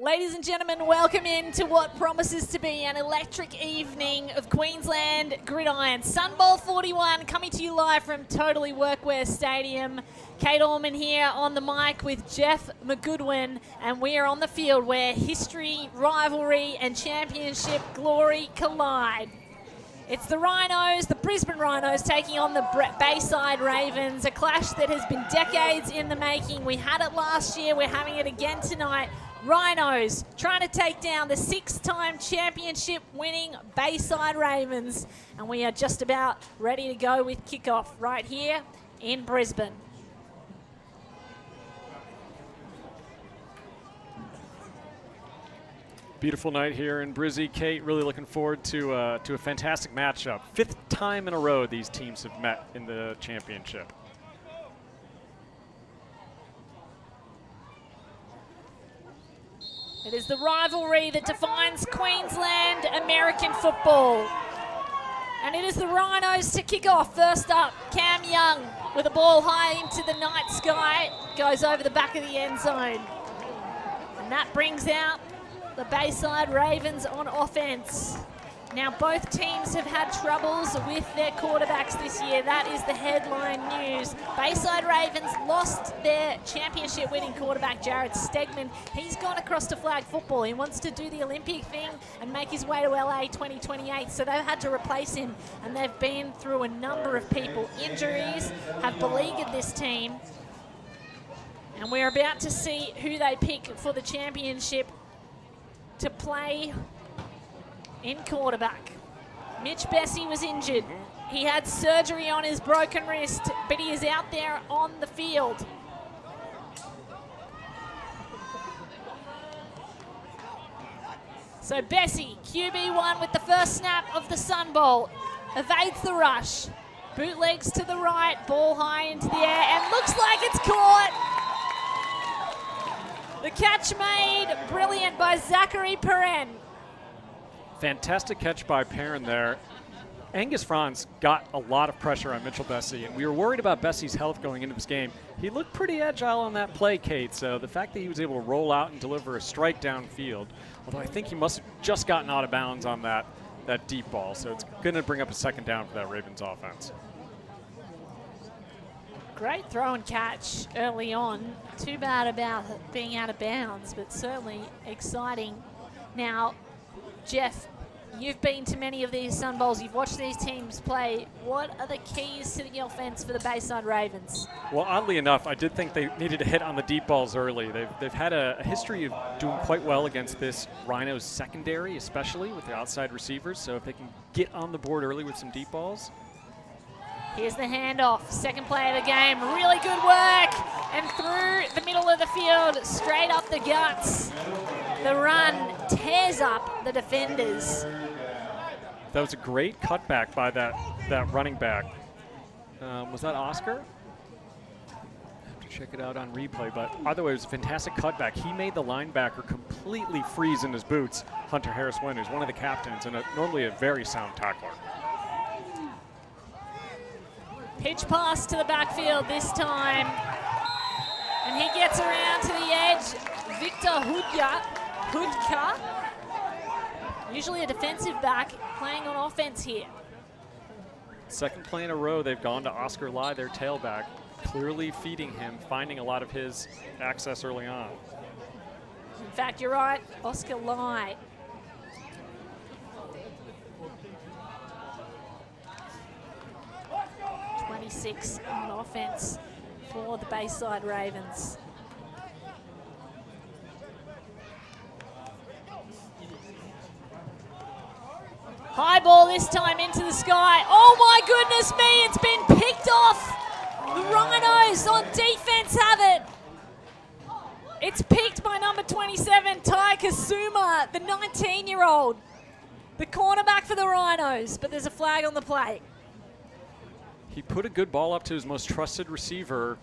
Ladies and gentlemen, welcome in to what promises to be an electric evening of Queensland gridiron. Sun Bowl 41 coming to you live from Totally Workwear Stadium. Kate Orman here on the mic with Jeff McGoodwin, and we are on the field where history, rivalry and championship glory collide. It's the Rhinos, the Brisbane Rhinos, taking on the Bayside Ravens, a clash that has been decades in the making. We had it last year, we're having it again tonight. Rhinos trying to take down the 6-time championship winning Bayside Ravens, and we are just about ready to go with kickoff right here in Brisbane. Beautiful night here in Brizzy. Kate, really looking forward to a fantastic matchup. 5th time in a row these teams have met in the championship. It is the rivalry that defines Queensland American football. And it is the Rhinos to kick off. First up, Cam Young with a ball high into the night sky. Goes over the back of the end zone. And that brings out the Bayside Ravens on offense. Now both teams have had troubles with their quarterbacks this year. That is the headline news. Bayside Ravens lost their championship winning quarterback, Jared Stegman. He's gone across to flag football. He wants to do the Olympic thing and make his way to LA 2028. So they've had to replace him, and they've been through a number of people. Injuries have beleaguered this team. And we're about to see who they pick for the championship to play in quarterback. Mitch Bessie was injured. He had surgery on his broken wrist, but he is out there on the field. So Bessie, QB1 with the first snap of the Sun Bowl, evades the rush, bootlegs to the right, ball high into the air, and looks like it's caught. The catch made brilliant by Zachary Perrin. Fantastic catch by Perrin there. Angus Franz got a lot of pressure on Mitchell Bessie, and we were worried about Bessie's health going into this game. He looked pretty agile on that play, Kate, so the fact that he was able to roll out and deliver a strike downfield, although I think he must have just gotten out of bounds on that deep ball, so it's going to bring up a second down for that Ravens offense. Great throw and catch early on. Too bad about being out of bounds, but certainly exciting. Now, Jeff, you've been to many of these Sun Bowls. You've watched these teams play. What are the keys to the offense for the Bayside Ravens? Well, oddly enough, I did think they needed to hit on the deep balls early. They've had a history of doing quite well against this Rhinos secondary, especially with the outside receivers. So if they can get on the board early with some deep balls. Here's the handoff, second play of the game. Really good work, and through the middle of the field, straight up the guts. The run tears up the defenders. That was a great cutback by that running back. Was that Oscar? I have to check it out on replay, but either way, it was a fantastic cutback. He made the linebacker completely freeze in his boots, Hunter Harris-Wynn, who's one of the captains and normally a very sound tackler. Pitch pass to the backfield this time. And he gets around to the edge. Victor Hudka, usually a defensive back, playing on offense here. Second play in a row, they've gone to Oscar Lai, their tailback, clearly feeding him, finding a lot of his access early on. In fact, you're right, Oscar Lai. On offense for the Bayside Ravens. High ball this time into the sky. Oh my goodness me, it's been picked off. The Rhinos on defense have it. It's picked by number 27, Ty Kasuma, the 19-year-old. The cornerback for the Rhinos, but there's a flag on the play. He put a good ball up to his most trusted receiver,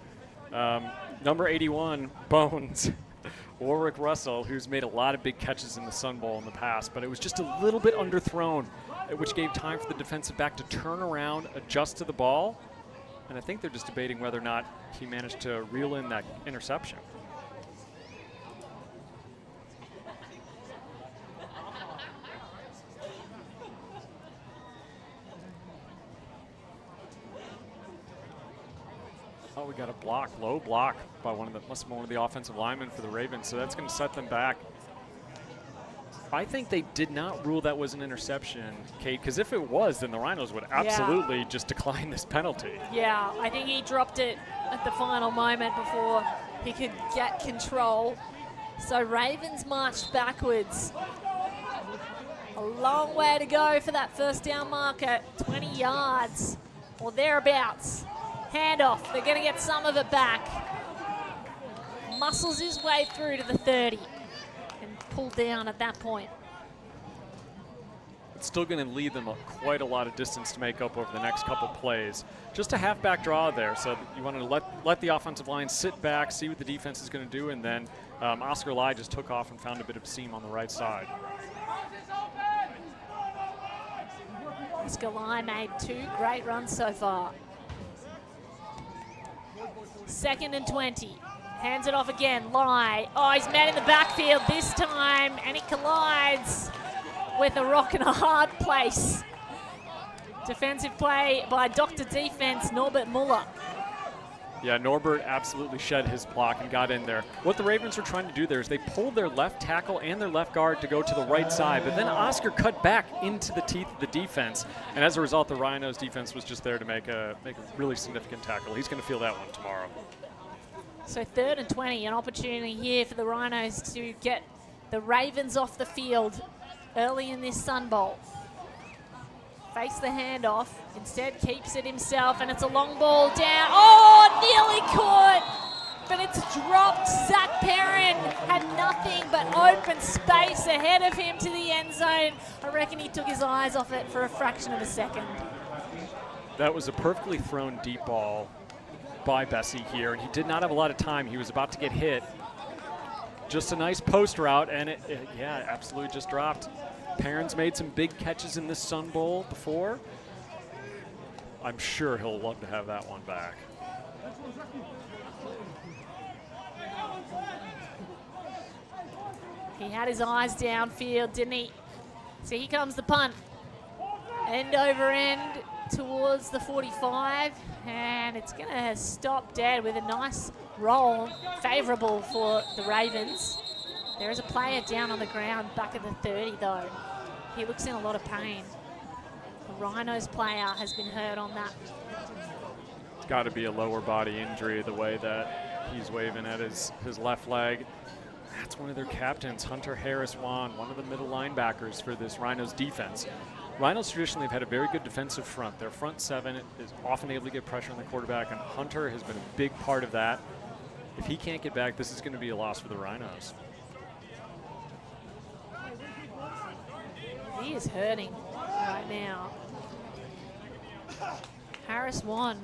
number 81, Bones, Warwick Russell, who's made a lot of big catches in the Sun Bowl in the past, but it was just a little bit underthrown, which gave time for the defensive back to turn around, adjust to the ball, and I think they're just debating whether or not he managed to reel in that interception. Oh, we got a block, low block by must have been one of the offensive linemen for the Ravens, so that's going to set them back. I think they did not rule that was an interception, Kate, because if it was, then the Rhinos would absolutely just decline this penalty. Yeah, I think he dropped it at the final moment before he could get control. So Ravens marched backwards. A long way to go for that first down marker, 20 yards or thereabouts. Handoff, they're going to get some of it back. Muscles his way through to the 30 and pull down at that point. It's still going to lead them quite a lot of distance to make up over the next couple plays. Just a halfback draw there, so you want to let the offensive line sit back, see what the defense is going to do, and then Oscar Lai just took off and found a bit of seam on the right side. Oscar Lai made 2 great runs so far. 2nd and 20. Hands it off again. Lai. Oh, he's met in the backfield this time, and he collides with a rock in a hard place. Defensive play by Dr. Defense, Norbert Muller. Yeah, Norbert absolutely shed his block and got in there. What the Ravens were trying to do there is they pulled their left tackle and their left guard to go to the right side, but then Oscar cut back into the teeth of the defense, and as a result, the Rhinos defense was just there to make a really significant tackle. He's going to feel that one tomorrow. So 3rd and 20, an opportunity here for the Rhinos to get the Ravens off the field early in this Sun Bowl. Fakes the handoff, instead keeps it himself, and it's a long ball down. Oh, nearly caught, but it's dropped. Zach Perrin had nothing but open space ahead of him to the end zone. I reckon he took his eyes off it for a fraction of a second. That was a perfectly thrown deep ball by Bessie here, and he did not have a lot of time. He was about to get hit. Just a nice post route, and it absolutely just dropped. Perrin's made some big catches in this Sun Bowl before. I'm sure he'll love to have that one back. He had his eyes downfield, didn't he? So here comes the punt. End over end towards the 45, and it's going to stop dead with a nice roll, favorable for the Ravens. There is a player down on the ground back at the 30, though. He looks in a lot of pain. The Rhinos player has been hurt on that. It's got to be a lower body injury, the way that he's waving at his left leg. That's one of their captains, Hunter Harris-Wan, one of the middle linebackers for this Rhinos defense. Rhinos traditionally have had a very good defensive front. Their front 7 is often able to get pressure on the quarterback, and Hunter has been a big part of that. If he can't get back, this is going to be a loss for the Rhinos. He is hurting right now. Harris-Wan,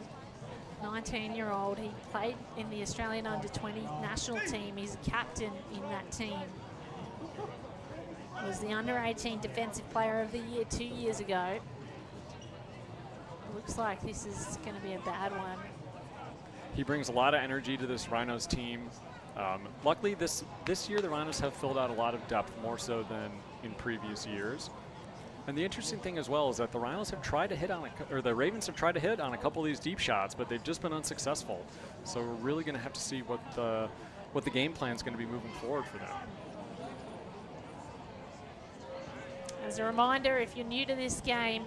19-year-old. He played in the Australian under-20 national team. He's a captain in that team. Was the under-18 defensive player of the year 2 years ago. Looks like this is going to be a bad one. He brings a lot of energy to this Rhinos team. Luckily, this year the Rhinos have filled out a lot of depth, more so than in previous years. And the interesting thing as well is that the Rhinos have tried to hit on, the Ravens have tried to hit on a couple of these deep shots, but they've just been unsuccessful. So we're really going to have to see what the game plan is going to be moving forward for them. As a reminder, if you're new to this game,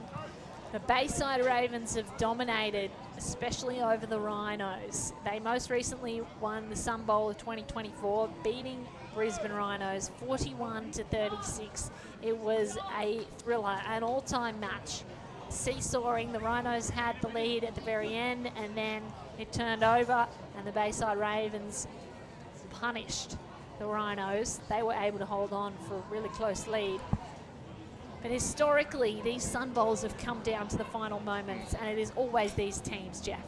the Bayside Ravens have dominated, especially over the Rhinos. They most recently won the Sun Bowl of 2024, beating Brisbane Rhinos 41-36. It was a thriller, an all-time match. Seesawing, the Rhinos had the lead at the very end, and then it turned over, and the Bayside Ravens punished the Rhinos. They were able to hold on for a really close lead. But historically, these Sun Bowls have come down to the final moments, and it is always these teams, Jeff.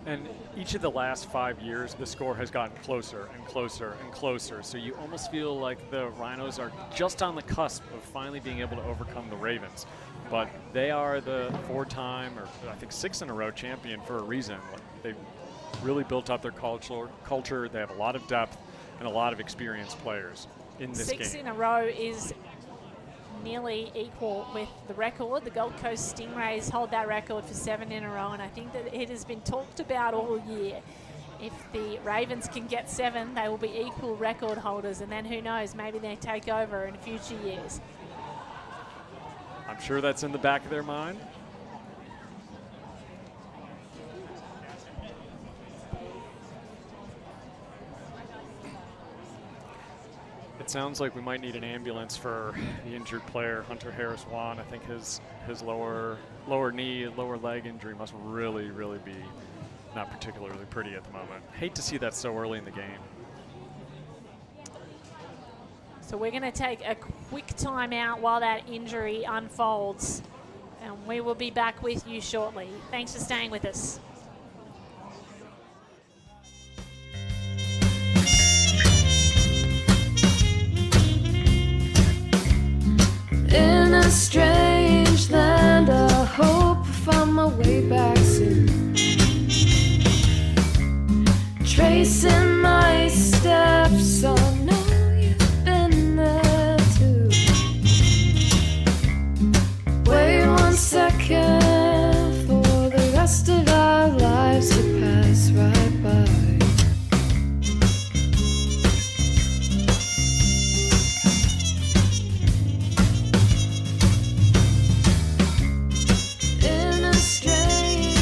And each of the last 5 years, the score has gotten closer and closer and closer. So you almost feel like the Rhinos are just on the cusp of finally being able to overcome the Ravens. But they are the 4-time, or I think 6 in a row champion for a reason. They've really built up their culture. They have a lot of depth and a lot of experienced players in this game. 6 in a row is nearly equal with the record. The Gold Coast Stingrays hold that record for 7 in a row, and I think that it has been talked about all year. If the Ravens can get 7, they will be equal record holders, and then who knows, maybe they take over in future years. I'm sure that's in the back of their mind. It sounds like we might need an ambulance for the injured player, Hunter Harris-Wan. I think his lower knee, lower leg injury must really be not particularly pretty at the moment. Hate to see that so early in the game. So we're going to take a quick timeout while that injury unfolds, and we will be back with you shortly. Thanks for staying with us. In a strange land, I hope I find my way back soon. Tracing my steps, I know you've been there too. Wait 1 second for the rest of our lives to pass right by. In a strange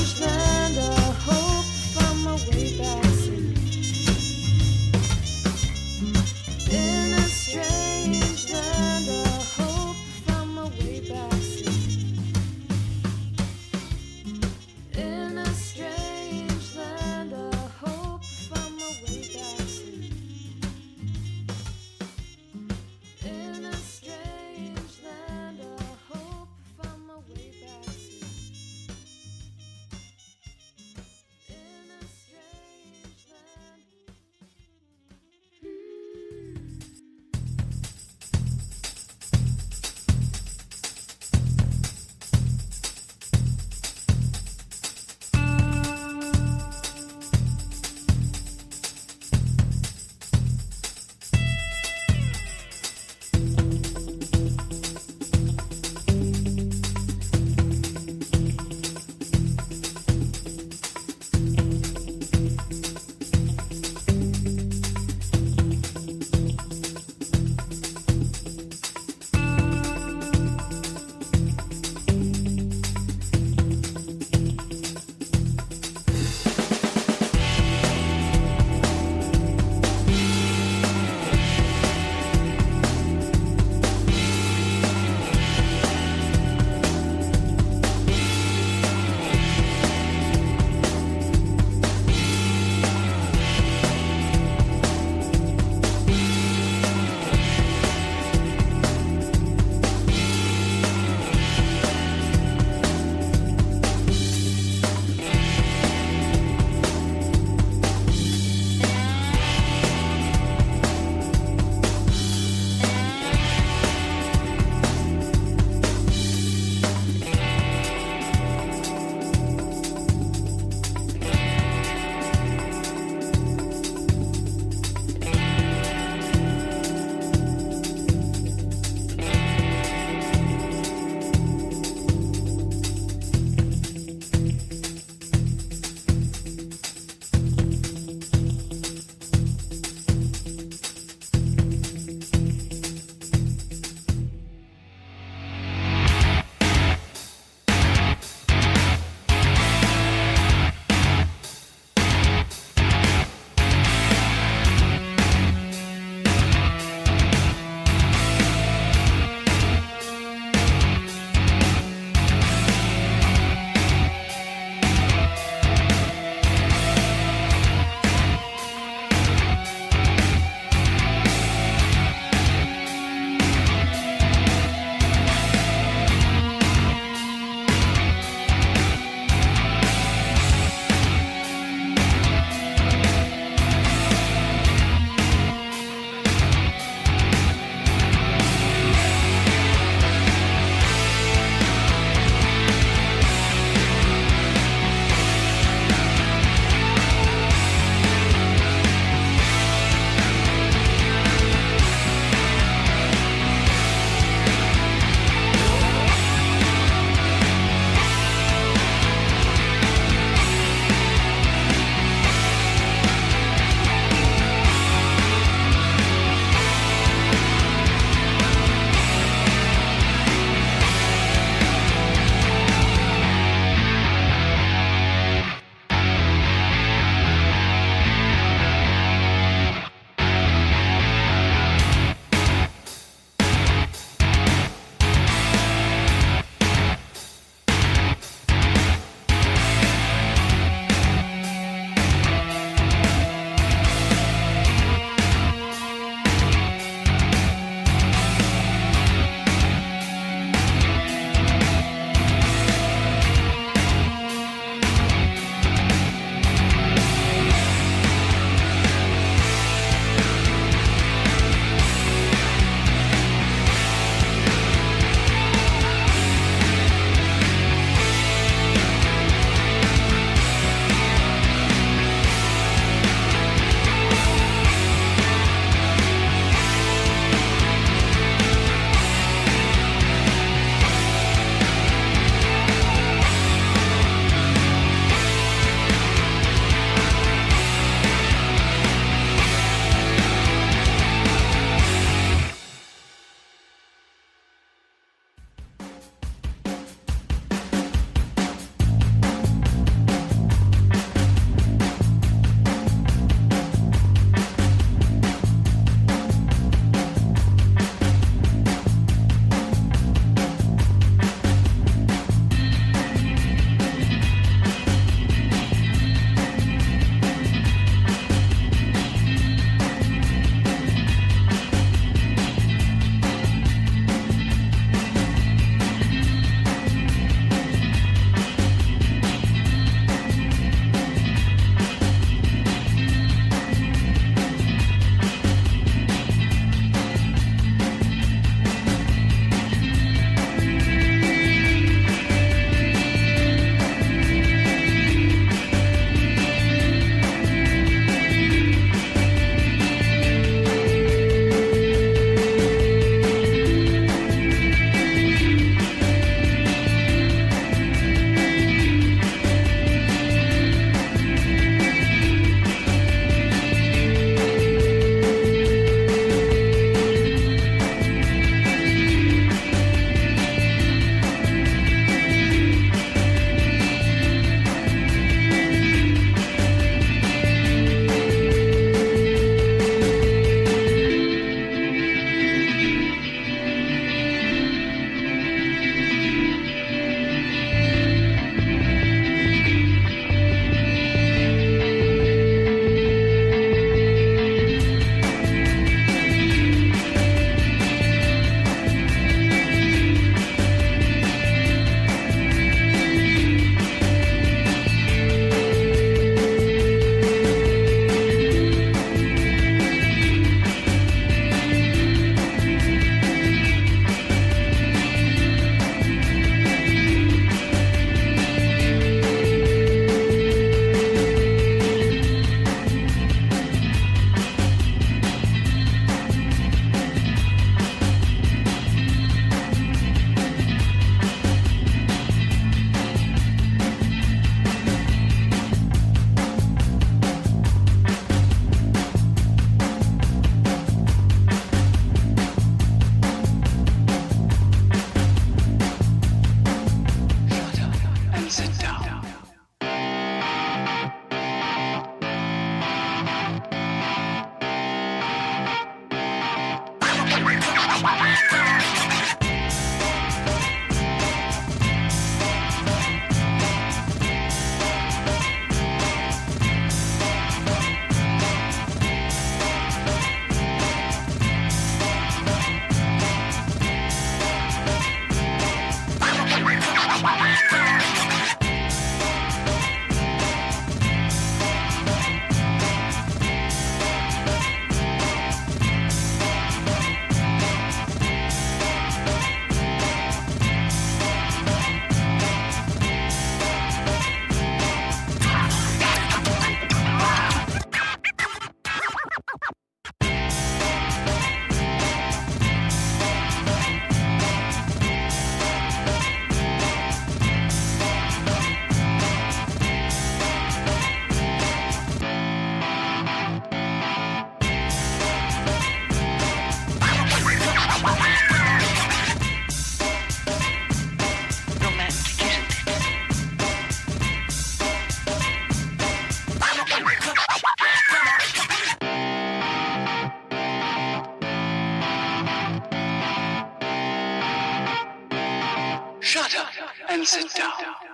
Shut up and sit down.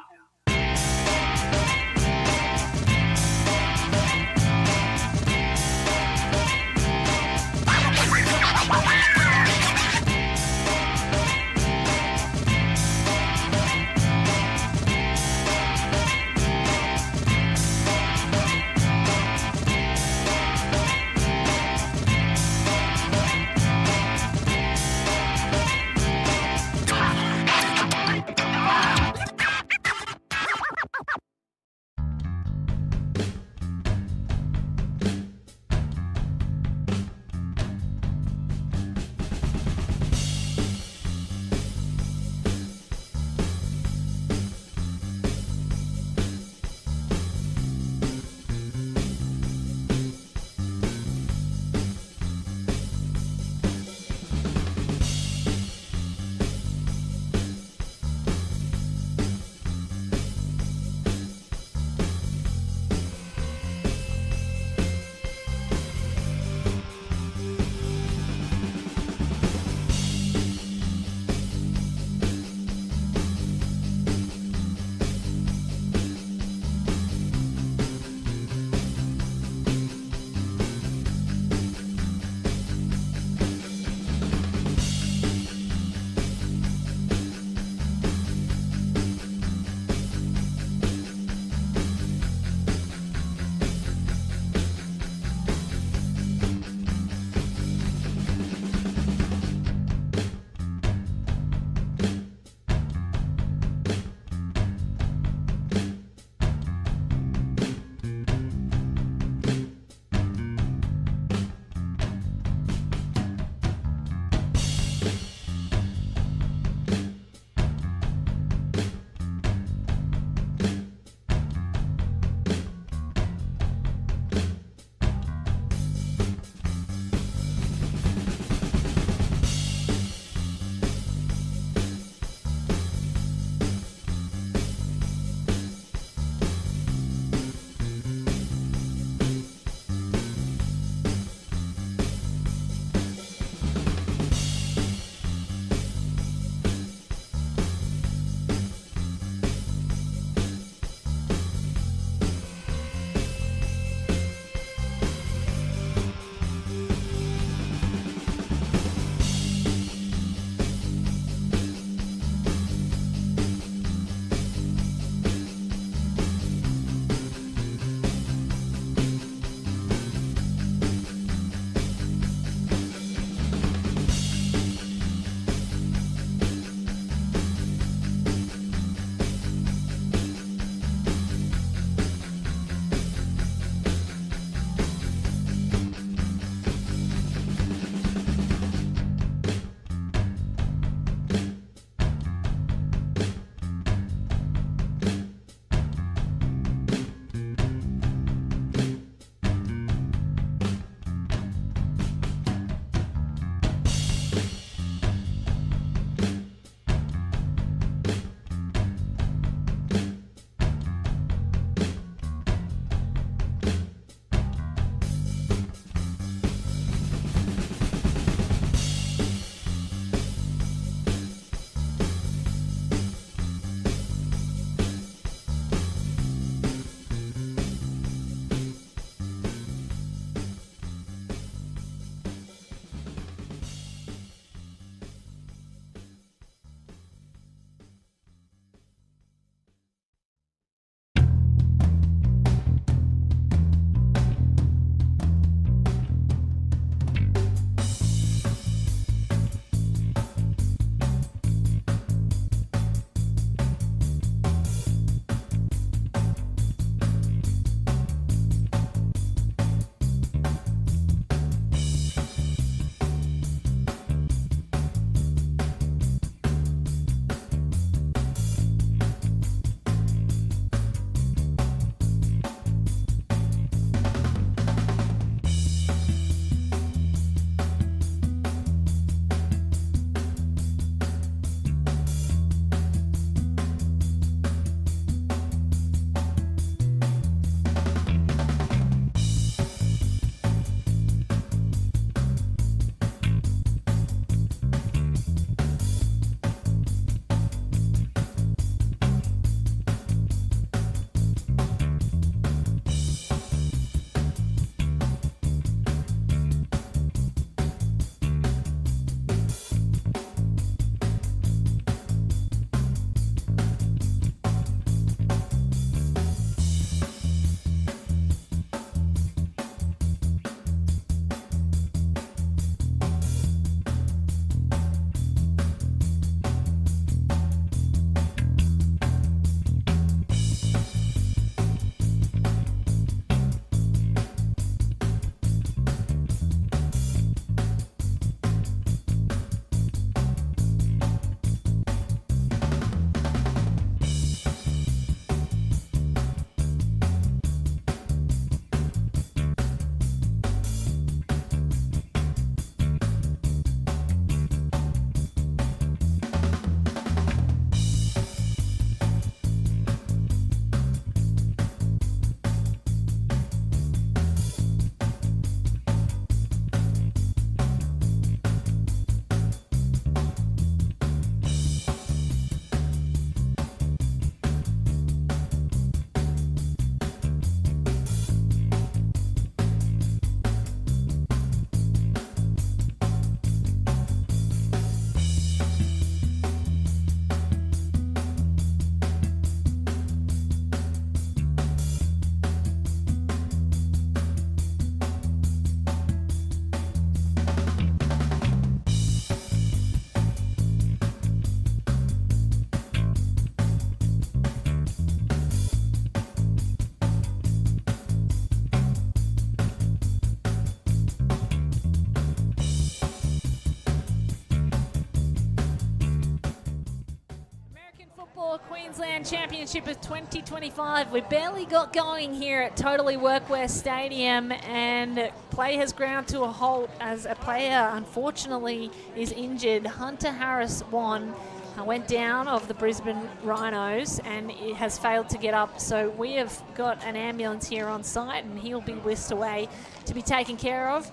Queensland Championship of 2025. We barely got going here at Totally Workwear Stadium, and play has ground to a halt as a player unfortunately is injured. Hunter Harris went down of the Brisbane Rhinos and it has failed to get up, so we have got an ambulance here on site and he'll be whisked away to be taken care of.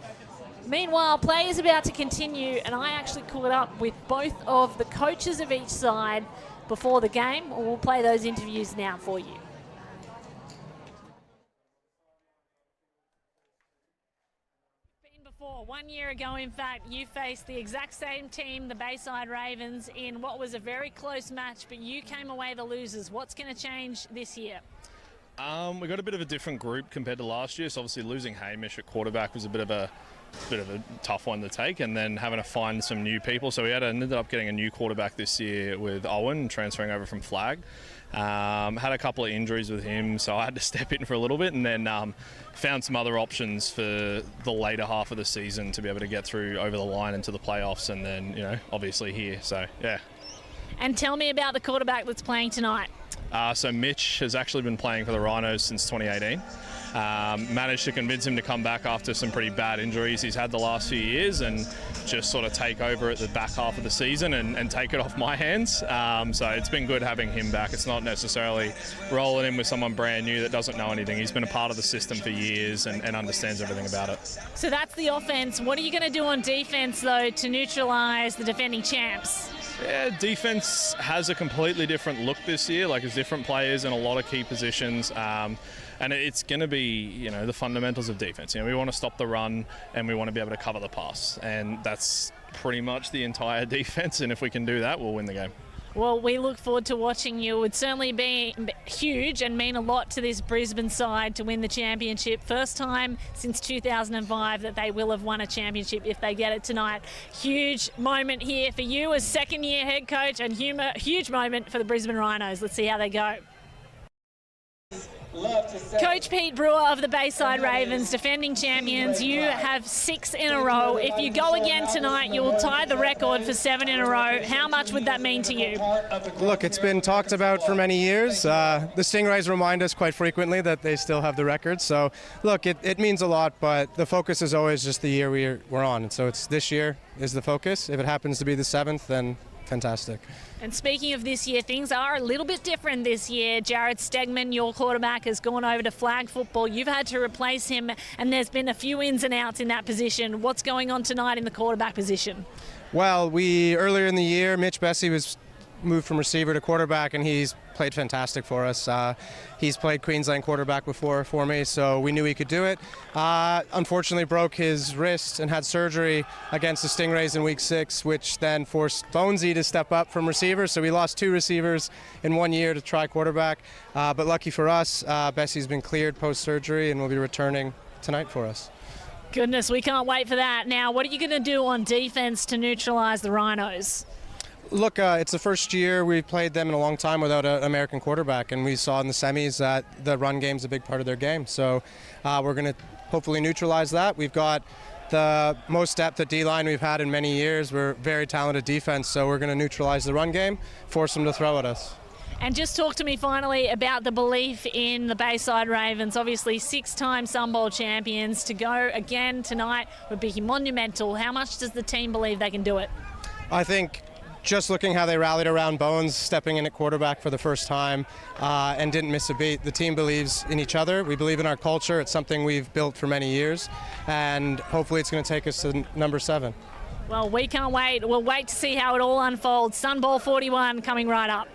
Meanwhile, play is about to continue, and I actually caught up with both of the coaches of each side before the game. We'll play those interviews now for you. Before 1 year ago, in fact, you faced the exact same team, the Bayside Ravens, in what was a very close match, but you came away the losers. What's going to change this year? We got a bit of a different group compared to last year, so obviously losing Hamish at quarterback was a bit of a tough one to take, and then having to find some new people. So we ended up getting a new quarterback this year with Owen transferring over from Flag. Had a couple of injuries with him, so I had to step in for a little bit, and then found some other options for the later half of the season to be able to get through over the line into the playoffs, and then obviously here. So yeah. And tell me about the quarterback that's playing tonight. So Mitch has actually been playing for the Rhinos since 2018. Managed to convince him to come back after some pretty bad injuries he's had the last few years, and just sort of take over at the back half of the season and take it off my hands. So it's been good having him back. It's not necessarily rolling in with someone brand new that doesn't know anything. He's been a part of the system for years and understands everything about it. So that's the offense. What are you going to do on defense, though, to neutralise the defending champs? Yeah, defense has a completely different look this year. Like, there's different players in a lot of key positions. And it's going to be, the fundamentals of defense. We want to stop the run and we want to be able to cover the pass. And that's pretty much the entire defense. And if we can do that, we'll win the game. Well, we look forward to watching you. It would certainly be huge and mean a lot to this Brisbane side to win the championship. First time since 2005 that they will have won a championship if they get it tonight. Huge moment here for you as second-year head coach, and huge moment for the Brisbane Rhinos. Let's see how they go. Coach Pete Brewer of the Bayside Ravens, defending champions. You have 6 in a row. If you go again tonight, you will tie the record for 7 in a row. How much would that mean to you? Look, it's been talked about for many years. The Stingrays remind us quite frequently that they still have the record. So, look, it means a lot, but the focus is always just the year we're on. And so it's this year is the focus. If it happens to be the 7th, then fantastic. And speaking of this year, things are a little bit different this year. Jared Stegman, your quarterback, has gone over to flag football. You've had to replace him, and there's been a few ins and outs in that position. What's going on tonight in the quarterback position? Well, earlier in the year, Mitch Bessie was moved from receiver to quarterback, and he's played fantastic for us. He's played Queensland quarterback before for me, so we knew he could do it. Unfortunately broke his wrist and had surgery against the Stingrays in week 6, which then forced Bonesy to step up from receiver, so we lost 2 receivers in 1 year to try quarterback. But lucky for us, Bessie's been cleared post-surgery and will be returning tonight for us. Goodness, we can't wait for that. Now, what are you going to do on defense to neutralize the Rhinos? Look, it's the first year we've played them in a long time without an American quarterback, and we saw in the semis that the run game's a big part of their game. So we're going to hopefully neutralize that. We've got the most depth at D-line we've had in many years. We're very talented defense, so we're going to neutralize the run game, force them to throw at us. And just talk to me finally about the belief in the Bayside Ravens. Obviously 6-time Sun Bowl champions. To go again tonight would be monumental. How much does the team believe they can do it? I think just looking how they rallied around Bones, stepping in at quarterback for the first time, and didn't miss a beat. The team believes in each other. We believe in our culture. It's something we've built for many years, and hopefully it's going to take us to number 7. Well, we can't wait. We'll wait to see how it all unfolds. Sun Bowl 41 coming right up.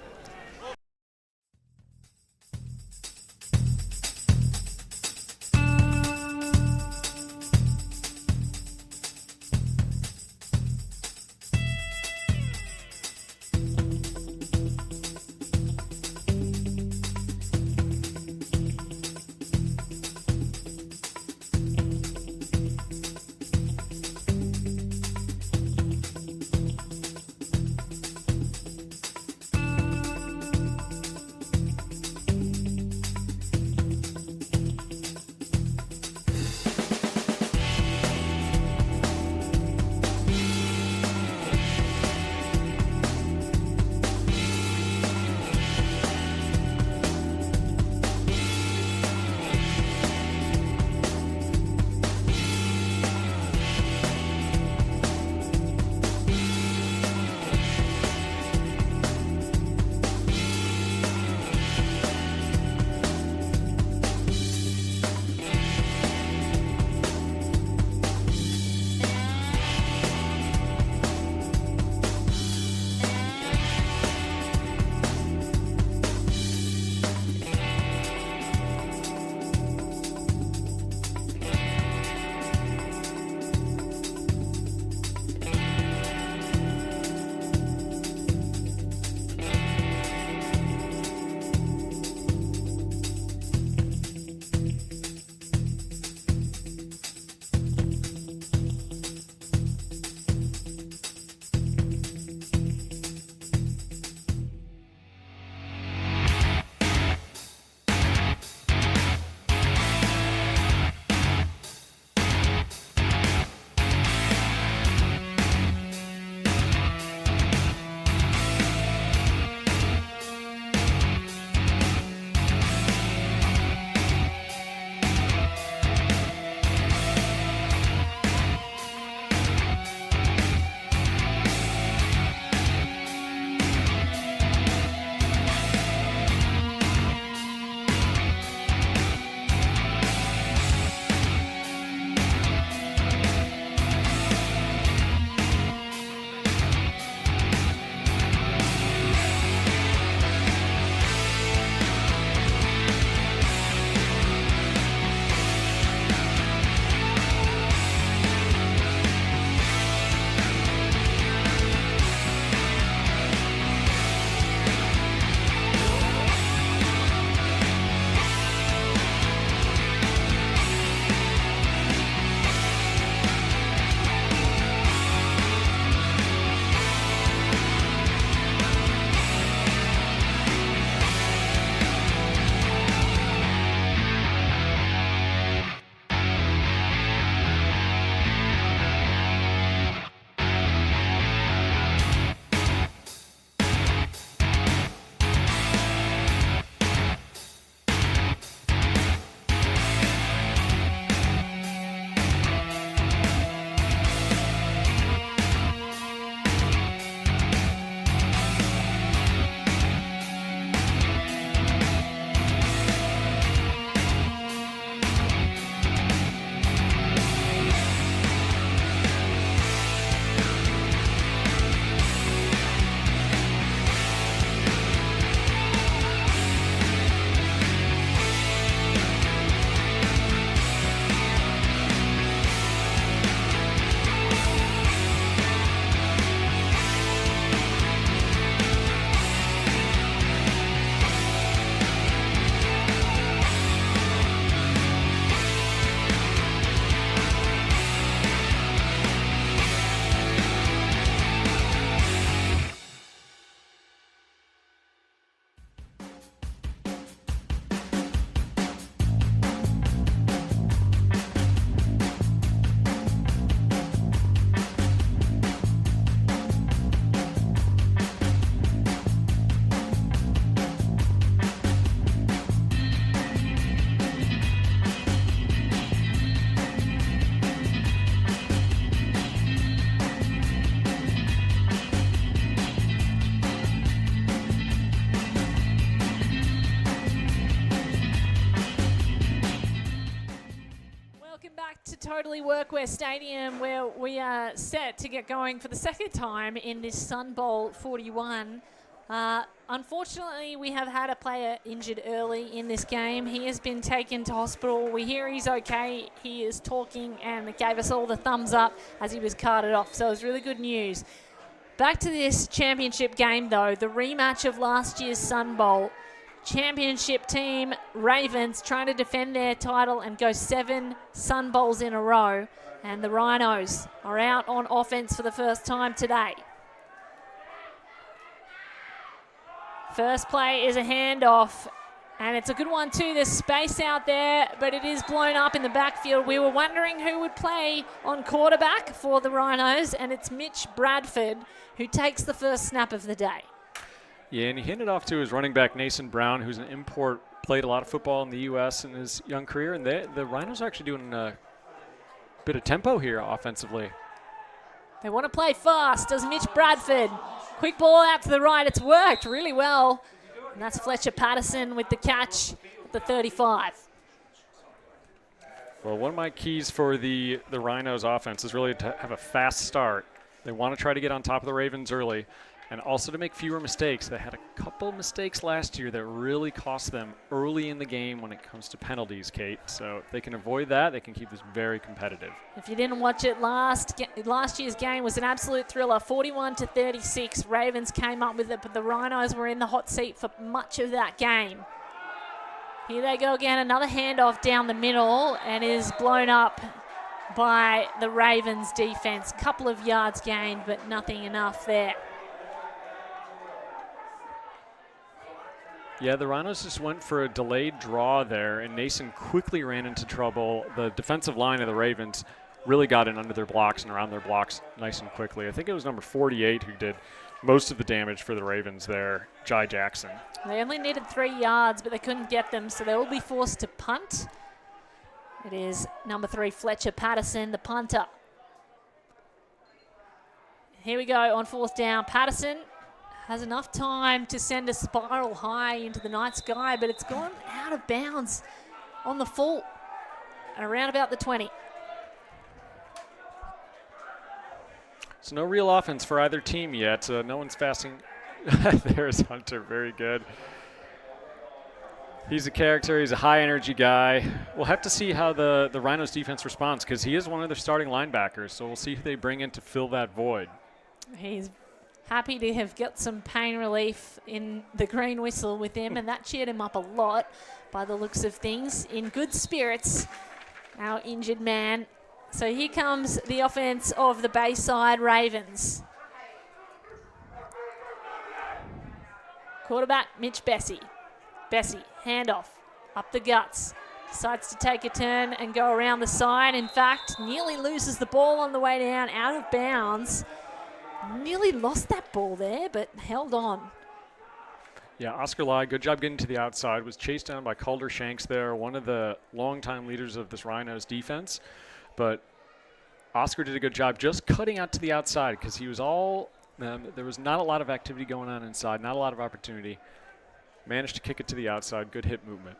Totally Workwear Stadium, where we are set to get going for the second time in this Sun Bowl 41. Unfortunately, we have had a player injured early in this game. He has been taken to hospital. We hear he's okay. He is talking and gave us all the thumbs up as he was carted off. So it was really good news. Back to this championship game, though, the rematch of last year's Sun Bowl. Championship team Ravens trying to defend their title and go 7 Sun Bowls in a row. And the Rhinos are out on offense for the first time today. First play is a handoff, and it's a good one too. There's space out there, but it is blown up in the backfield. We were wondering who would play on quarterback for the Rhinos, and it's Mitch Bradford who takes the first snap of the day. Yeah, and he handed off to his running back, Nason Brown, who's an import, played a lot of football in the U.S. in his young career, and the Rhinos are actually doing a bit of tempo here offensively. They want to play fast, does Mitch Bradford. Quick ball out to the right. It's worked really well. And that's Fletcher Patterson with the catch at the 35. Well, one of my keys for the Rhinos offense is really to have a fast start. They want to try to get on top of the Ravens early and also to make fewer mistakes. They had a couple mistakes last year that really cost them early in the game when it comes to penalties, Kate. So if they can avoid that, they can keep this very competitive. If you didn't watch it, last year's game was an absolute thriller, 41-36. Ravens came up with it, but the Rhinos were in the hot seat for much of that game. Here they go again, another handoff down the middle, and is blown up by the Ravens defense. Couple of yards gained, but nothing enough there. Yeah, the Rhinos just went for a delayed draw there, and Nason quickly ran into trouble. The defensive line of the Ravens really got in under their blocks and around their blocks nice and quickly. I think it was number 48 who did most of the damage for the Ravens there, Jai Jackson. They only needed 3 yards, but they couldn't get them, so they will be forced to punt. It is number 3, Fletcher Patterson, the punter. Here we go on 4th down. Patterson has enough time to send a spiral high into the night sky, but it's gone out of bounds on the full, around about the 20. So no real offense for either team yet. No one's fasting. There's Hunter, very good. He's a character. He's a high-energy guy. We'll have to see how the Rhinos defense responds because he is one of their starting linebackers, so we'll see who they bring in to fill that void. He's happy to have got some pain relief in the green whistle with him, and that cheered him up a lot by the looks of things. In good spirits, our injured man. So here comes the offense of the Bayside Ravens. Quarterback, Mitch Bessie. Bessie, handoff, up the guts. Decides to take a turn and go around the side. In fact, nearly loses the ball on the way down, out of bounds. Nearly lost that ball there, but held on. Yeah, Oscar Lai, good job getting to the outside. Was chased down by Calder Shanks there, one of the longtime leaders of this Rhinos defense. But Oscar did a good job just cutting out to the outside because he was all there was not a lot of activity going on inside, not a lot of opportunity. Managed to kick it to the outside. Good hip movement.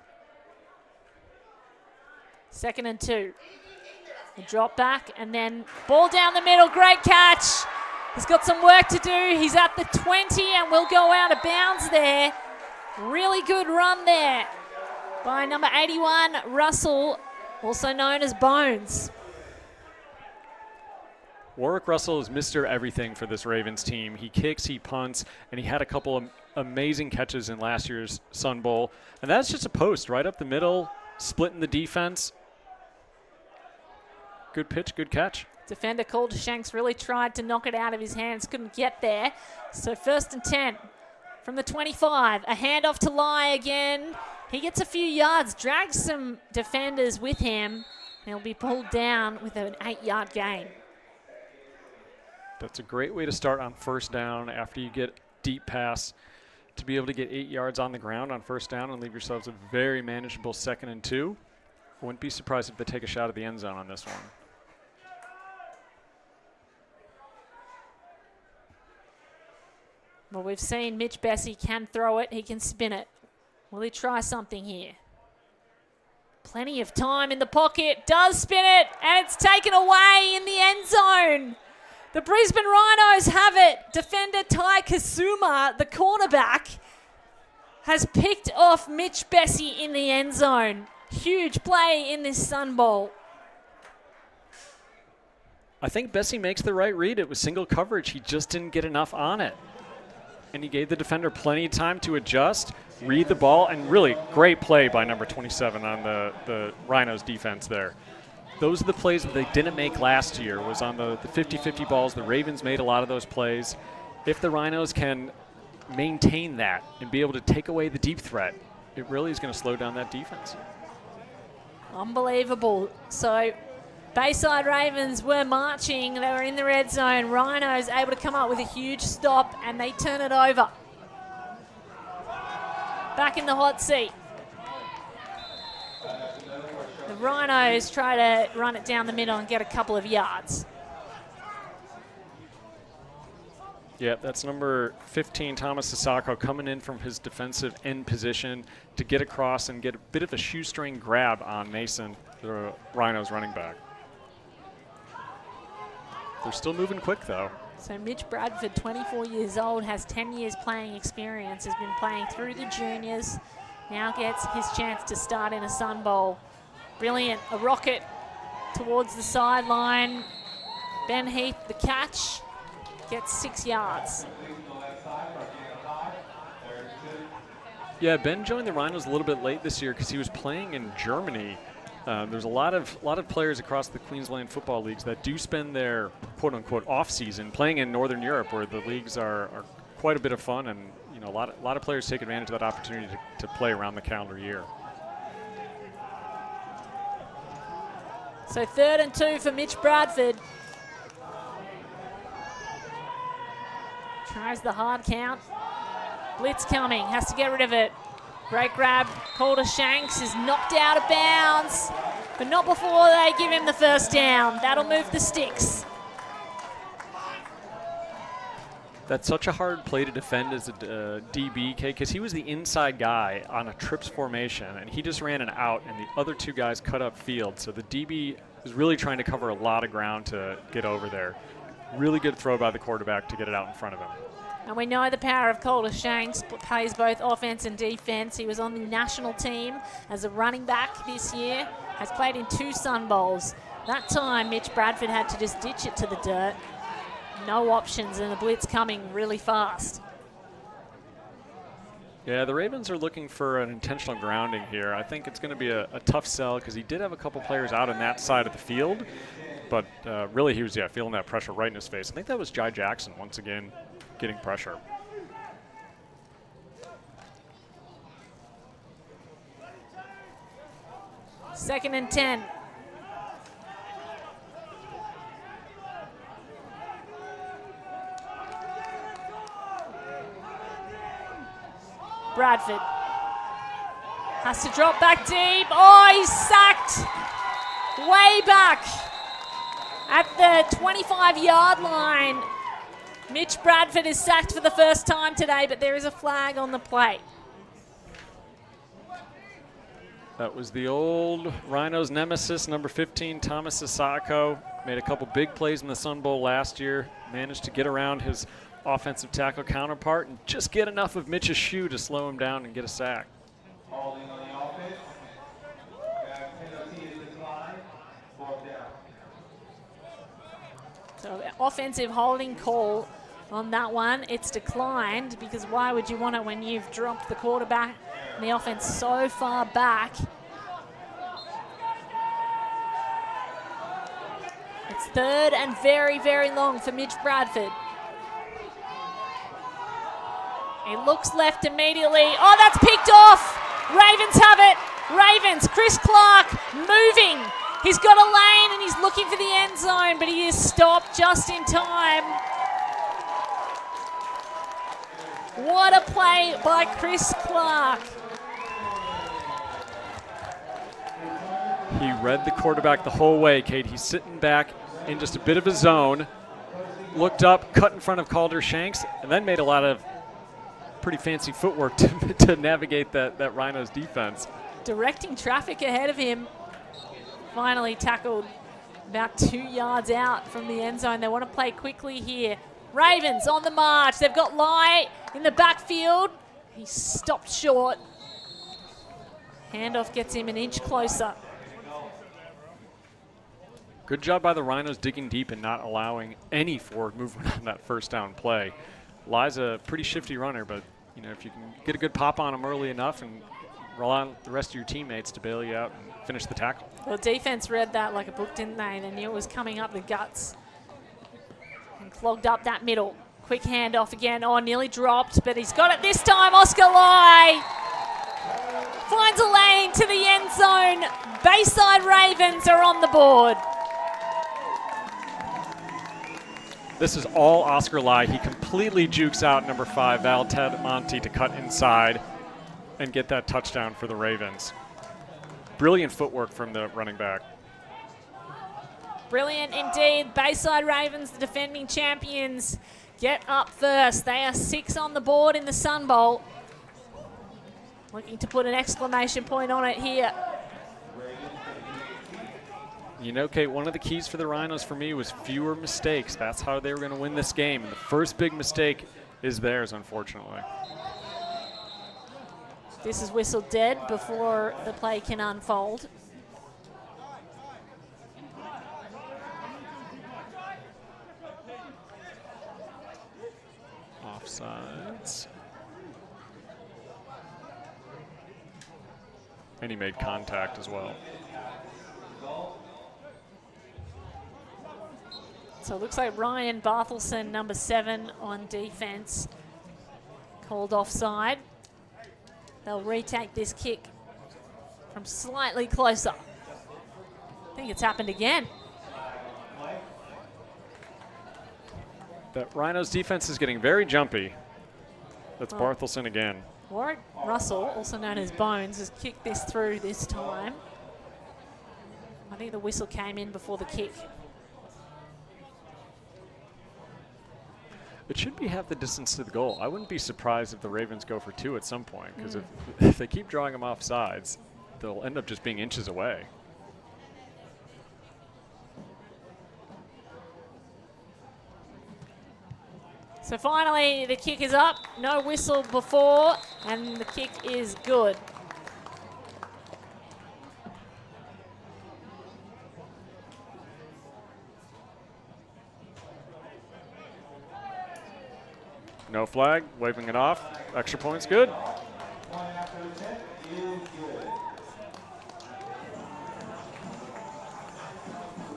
2nd and 2. A drop back and then ball down the middle. Great catch. He's got some work to do. He's at the 20 and will go out of bounds there. Really good run there by number 81, Russell, also known as Bones. Warwick Russell is Mr. Everything for this Ravens team. He kicks, he punts, and he had a couple of amazing catches in last year's Sun Bowl. And that's just a post right up the middle, splitting the defense. Good pitch, good catch. Defender Calder Shanks really tried to knock it out of his hands, couldn't get there. So 1st and 10 from the 25. A handoff to Lai again. He gets a few yards, drags some defenders with him, and he'll be pulled down with an 8-yard gain. That's a great way to start on 1st down after you get deep pass to be able to get 8 yards on the ground on 1st down and leave yourselves a very manageable 2nd and 2. I wouldn't be surprised if they take a shot at the end zone on this one. Well, we've seen Mitch Bessie can throw it. He can spin it. Will he try something here? Plenty of time in the pocket, does spin it, and it's taken away in the end zone. The Brisbane Rhinos have it. Defender Ty Kasuma, the cornerback, has picked off Mitch Bessie in the end zone. Huge play in this Sun Bowl. I think Bessie makes the right read. It was single coverage. He just didn't get enough on it. And he gave the defender plenty of time to adjust, read the ball, and really great play by number 27 on the Rhinos defense there. Those are the plays that they didn't make last year, was on the 50-50 balls. The Ravens made a lot of those plays. If the Rhinos can maintain that and be able to take away the deep threat, it really is going to slow down that defense. Unbelievable. So Bayside Ravens were marching. They were in the red zone. Rhinos able to come up with a huge stop, and they turn it over. Back in the hot seat. The Rhinos try to run it down the middle and get a couple of yards. Yeah, that's number 15, Thomas Sasako, coming in from his defensive end position to get across and get a bit of a shoestring grab on Mason, the Rhinos running back. They're still moving quick, though. So Mitch Bradford, 24 years old, has 10 years playing experience, has been playing through the juniors, now gets his chance to start in a Sun Bowl. Brilliant, a rocket towards the sideline. Ben Heath, the catch, gets 6 yards. Yeah, Ben joined the Rhinos a little bit late this year because he was playing in Germany. There's a lot of players across the Queensland football leagues that do spend their quote-unquote off-season playing in Northern Europe, where the leagues are quite a bit of fun, and a lot of players take advantage of that opportunity to play around the calendar year. So 3rd and 2 for Mitch Bradford. Tries the hard count. Blitz coming, has to get rid of it. Great grab, Calder Shanks is knocked out of bounds, but not before they give him the first down. That'll move the sticks. That's such a hard play to defend as a DB, because he was the inside guy on a trips formation, and he just ran an out, and the other two guys cut up field. So the DB was really trying to cover a lot of ground to get over there. Really good throw by the quarterback to get it out in front of him. And we know the power of Calder Shanks, plays both offense and defense. He was on the national team as a running back this year, has played in 2 Sun Bowls. That time, Mitch Bradford had to just ditch it to the dirt. No options, and the blitz coming really fast. Yeah, the Ravens are looking for an intentional grounding here. I think it's going to be a tough sell because he did have a couple players out on that side of the field, but really he was feeling that pressure right in his face. I think that was Jai Jackson once again getting pressure. Second and 10. Bradford has to drop back deep. Oh, he's sacked way back at the 25-yard line. Mitch Bradford is sacked for the first time today, but there is a flag on the play. That was the old Rhinos nemesis, number 15, Thomas Sasako. Made a couple big plays in the Sun Bowl last year. Managed to get around his offensive tackle counterpart and just get enough of Mitch's shoe to slow him down and get a sack. So offensive holding call on that one. It's declined because why would you want it when you've dropped the quarterback and the offense so far back? It's 3rd and very, very long for Mitch Bradford. He looks left immediately. Oh, that's picked off. Ravens have it. Ravens, Chris Clark moving. He's got a lane and he's looking for the end zone, but he is stopped just in time. What a play by Chris Clark. He read the quarterback the whole way, Kate. He's sitting back in just a bit of a zone, looked up, cut in front of Calder Shanks, and then made a lot of pretty fancy footwork to navigate that Rhinos defense. directing traffic ahead of him. Finally tackled about 2 yards out from the end zone. They want to play quickly here. Ravens on the march. They've got Lai in the backfield. He stopped short. Handoff gets him an inch closer. Good job by the Rhinos digging deep and not allowing any forward movement on that first down play. Lai's a pretty shifty runner, but you know, if you can get a good pop on him early enough and rely on the rest of your teammates to bail you out and finish the tackle. Well, defense read that like a book, didn't they? They knew it was coming up the guts and clogged up that middle. Quick handoff again. Oh, nearly dropped, but he's got it this time. Oscar Lai finds a lane to the end zone. Bayside Ravens are on the board. This is all Oscar Lai. He completely jukes out number 5, Val Monty, to cut inside and get that touchdown for the Ravens. Brilliant footwork from the running back. Brilliant indeed. Bayside Ravens, the defending champions, get up first. They are 6 on the board in the Sun Bowl. Looking to put an exclamation point on it here. You know, Kate, one of the keys for the Rhinos for me was fewer mistakes. That's how they were going to win this game. And the first big mistake is theirs, unfortunately. This is whistled dead before the play can unfold. Offsides. And he made contact as well. So it looks like Ryan Barthelson, number 7 on defense, called offside. They'll retake this kick from slightly closer. I think it's happened again. That Rhinos defense is getting very jumpy. That's Barthelson again. Warwick Russell, also known as Bones, has kicked this through this time. I think the whistle came in before the kick. It should be half the distance to the goal. I wouldn't be surprised if the Ravens go for 2 at some point, because if they keep drawing them off sides, they'll end up just being inches away. So finally, the kick is up. No whistle before, and the kick is good. No flag, waving it off. Extra point's good.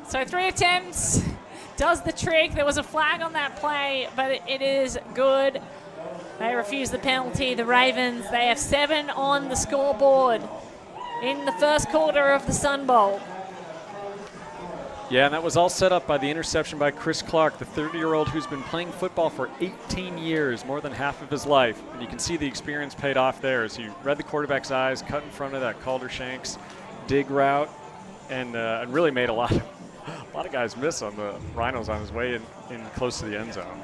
So 3 attempts does the trick. There was a flag on that play, but it is good. They refuse the penalty. The Ravens, they have 7 on the scoreboard in the first quarter of the Sun Bowl. Yeah, and that was all set up by the interception by Chris Clark, the 30-year-old who's been playing football for 18 years, more than half of his life. And you can see the experience paid off there as he read the quarterback's eyes, cut in front of that Calder-Shanks dig route, and really made a lot of guys miss on the Rhinos on his way in close to the end zone.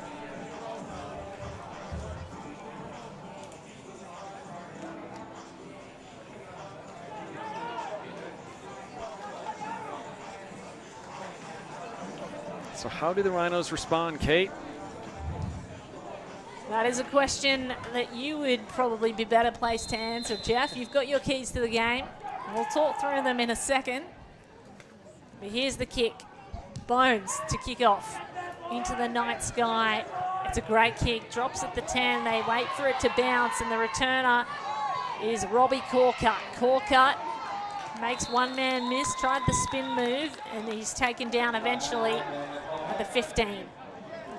So how do the Rhinos respond, Kate? That is a question that you would probably be better placed to answer, Jeff. You've got your keys to the game. We'll talk through them in a second. But here's the kick. Bones to kick off into the night sky. It's a great kick. Drops at the 10. They wait for it to bounce, and the returner is Robbie Corcutt. Corcutt makes one man miss, tried the spin move, and he's taken down eventually at the 15.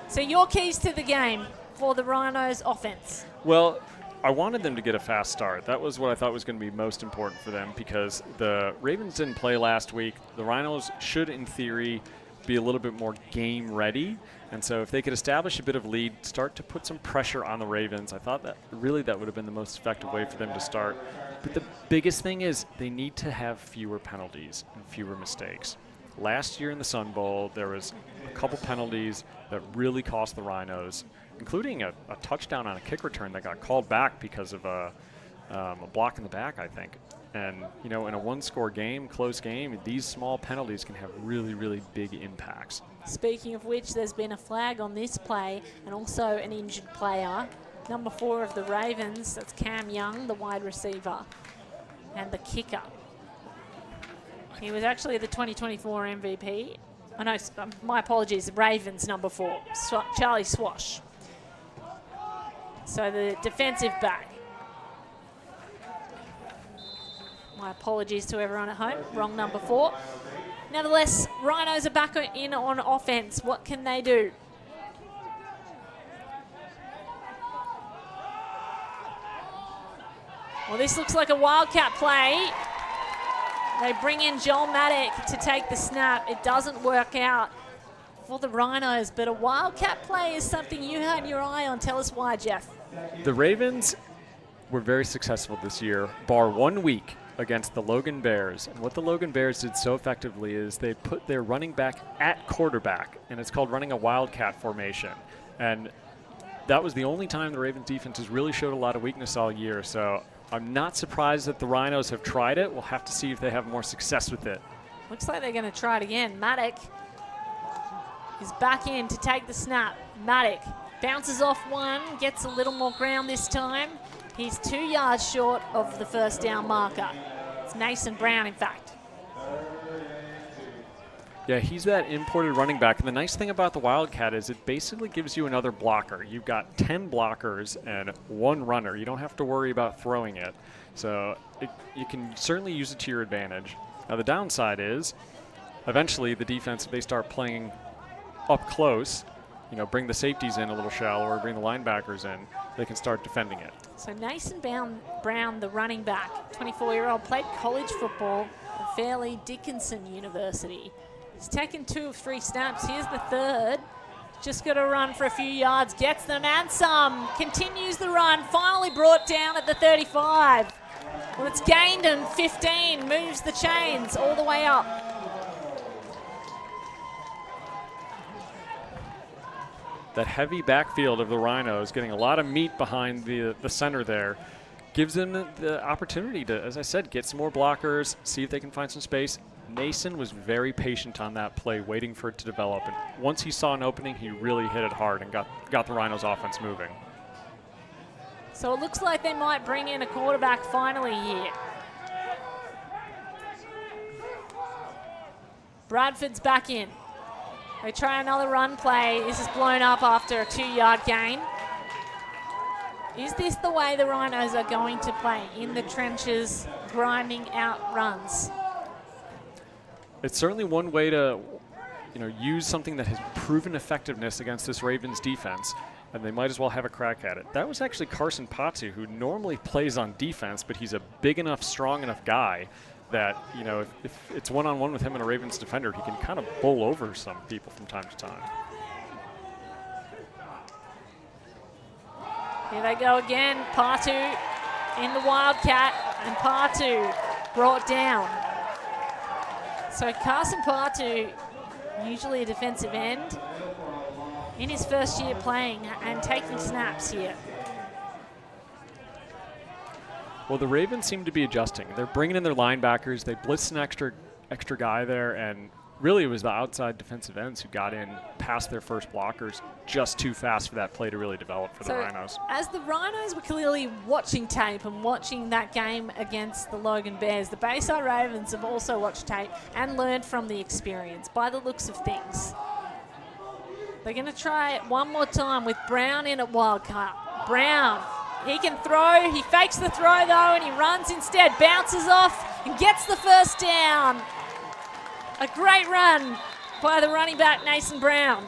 So your keys to the game for the Rhinos offense? Well, I wanted them to get a fast start. That was what I thought was going to be most important for them, because the Ravens didn't play last week. The Rhinos should, in theory, be a little bit more game ready. And so if they could establish a bit of lead, start to put some pressure on the Ravens, I thought that really that would have been the most effective way for them to start. But the biggest thing is they need to have fewer penalties and fewer mistakes. Last year in the Sun Bowl, there was a couple penalties that really cost the Rhinos, including a touchdown on a kick return that got called back because of a block in the back, I think. And, you know, in a one-score game, close game, these small penalties can have really, really big impacts. Speaking of which, there's been a flag on this play and also an injured player. Number 4 of the Ravens, that's Cam Young, the wide receiver, and the kicker. He was actually the 2024 MVP. Oh no, my apologies, Ravens number 4, Charlie Swash. So the defensive back. My apologies to everyone at home, wrong number 4. Nevertheless, Rhinos are back in on offense. What can they do? Well, this looks like a Wildcat play. They bring in Joel Maddock to take the snap. It doesn't work out for the Rhinos, but a Wildcat play is something you had your eye on. Tell us why, Jeff. The Ravens were very successful this year, bar 1 week, against the Logan Bears. And what the Logan Bears did so effectively is they put their running back at quarterback, and it's called running a Wildcat formation. And that was the only time the Ravens defense has really showed a lot of weakness all year. So I'm not surprised that the Rhinos have tried it. We'll have to see if they have more success with it. Looks like they're going to try it again. Maddock is back in to take the snap. Maddock bounces off one, gets a little more ground this time. He's 2 yards short of the first down marker. It's Nason Brown, in fact. Yeah, he's that imported running back. And the nice thing about the Wildcat is it basically gives you another blocker. You've got 10 blockers and 1 runner. You don't have to worry about throwing it. So you can certainly use it to your advantage. Now, the downside is eventually the defense, if they start playing up close, you know, bring the safeties in a little shallower, bring the linebackers in, they can start defending it. So Nason Brown, the running back, 24-year-old, played college football at Fairleigh Dickinson University. He's taken 2 of 3 snaps. Here's the third. Just got to run for a few yards, gets them and some. Continues the run, finally brought down at the 35. Well, it's gained him 15, moves the chains all the way up. That heavy backfield of the Rhinos, getting a lot of meat behind the center there, gives them the opportunity to, as I said, get some more blockers, see if they can find some space. Nason was very patient on that play, waiting for it to develop. And once he saw an opening, he really hit it hard and got the Rhinos offense moving. So it looks like they might bring in a quarterback finally here. Bradford's back in. They try another run play. This is blown up after a 2-yard gain. Is this the way the Rhinos are going to play? In the trenches, grinding out runs? It's certainly one way to, you know, use something that has proven effectiveness against this Ravens defense, and they might as well have a crack at it. That was actually Carson Potsu, who normally plays on defense, but he's a big enough, strong enough guy that, you know, if it's one-on-one with him and a Ravens defender, he can kind of bowl over some people from time to time. Here they go again. Partu in the Wildcat, and Partu brought down. So Carson Partu, usually a defensive end, in his first year playing and taking snaps here. Well, the Ravens seem to be adjusting. They're bringing in their linebackers. They blitzed an extra guy there, and really it was the outside defensive ends who got in past their first blockers just too fast for that play to really develop for the Rhinos. As the Rhinos were clearly watching tape and watching that game against the Logan Bears, the Bayside Ravens have also watched tape and learned from the experience by the looks of things. They're going to try it one more time with Brown in at Wildcat. Brown, he can throw. He fakes the throw, though, and he runs instead. Bounces off and gets the first down. A great run by the running back, Nason Brown.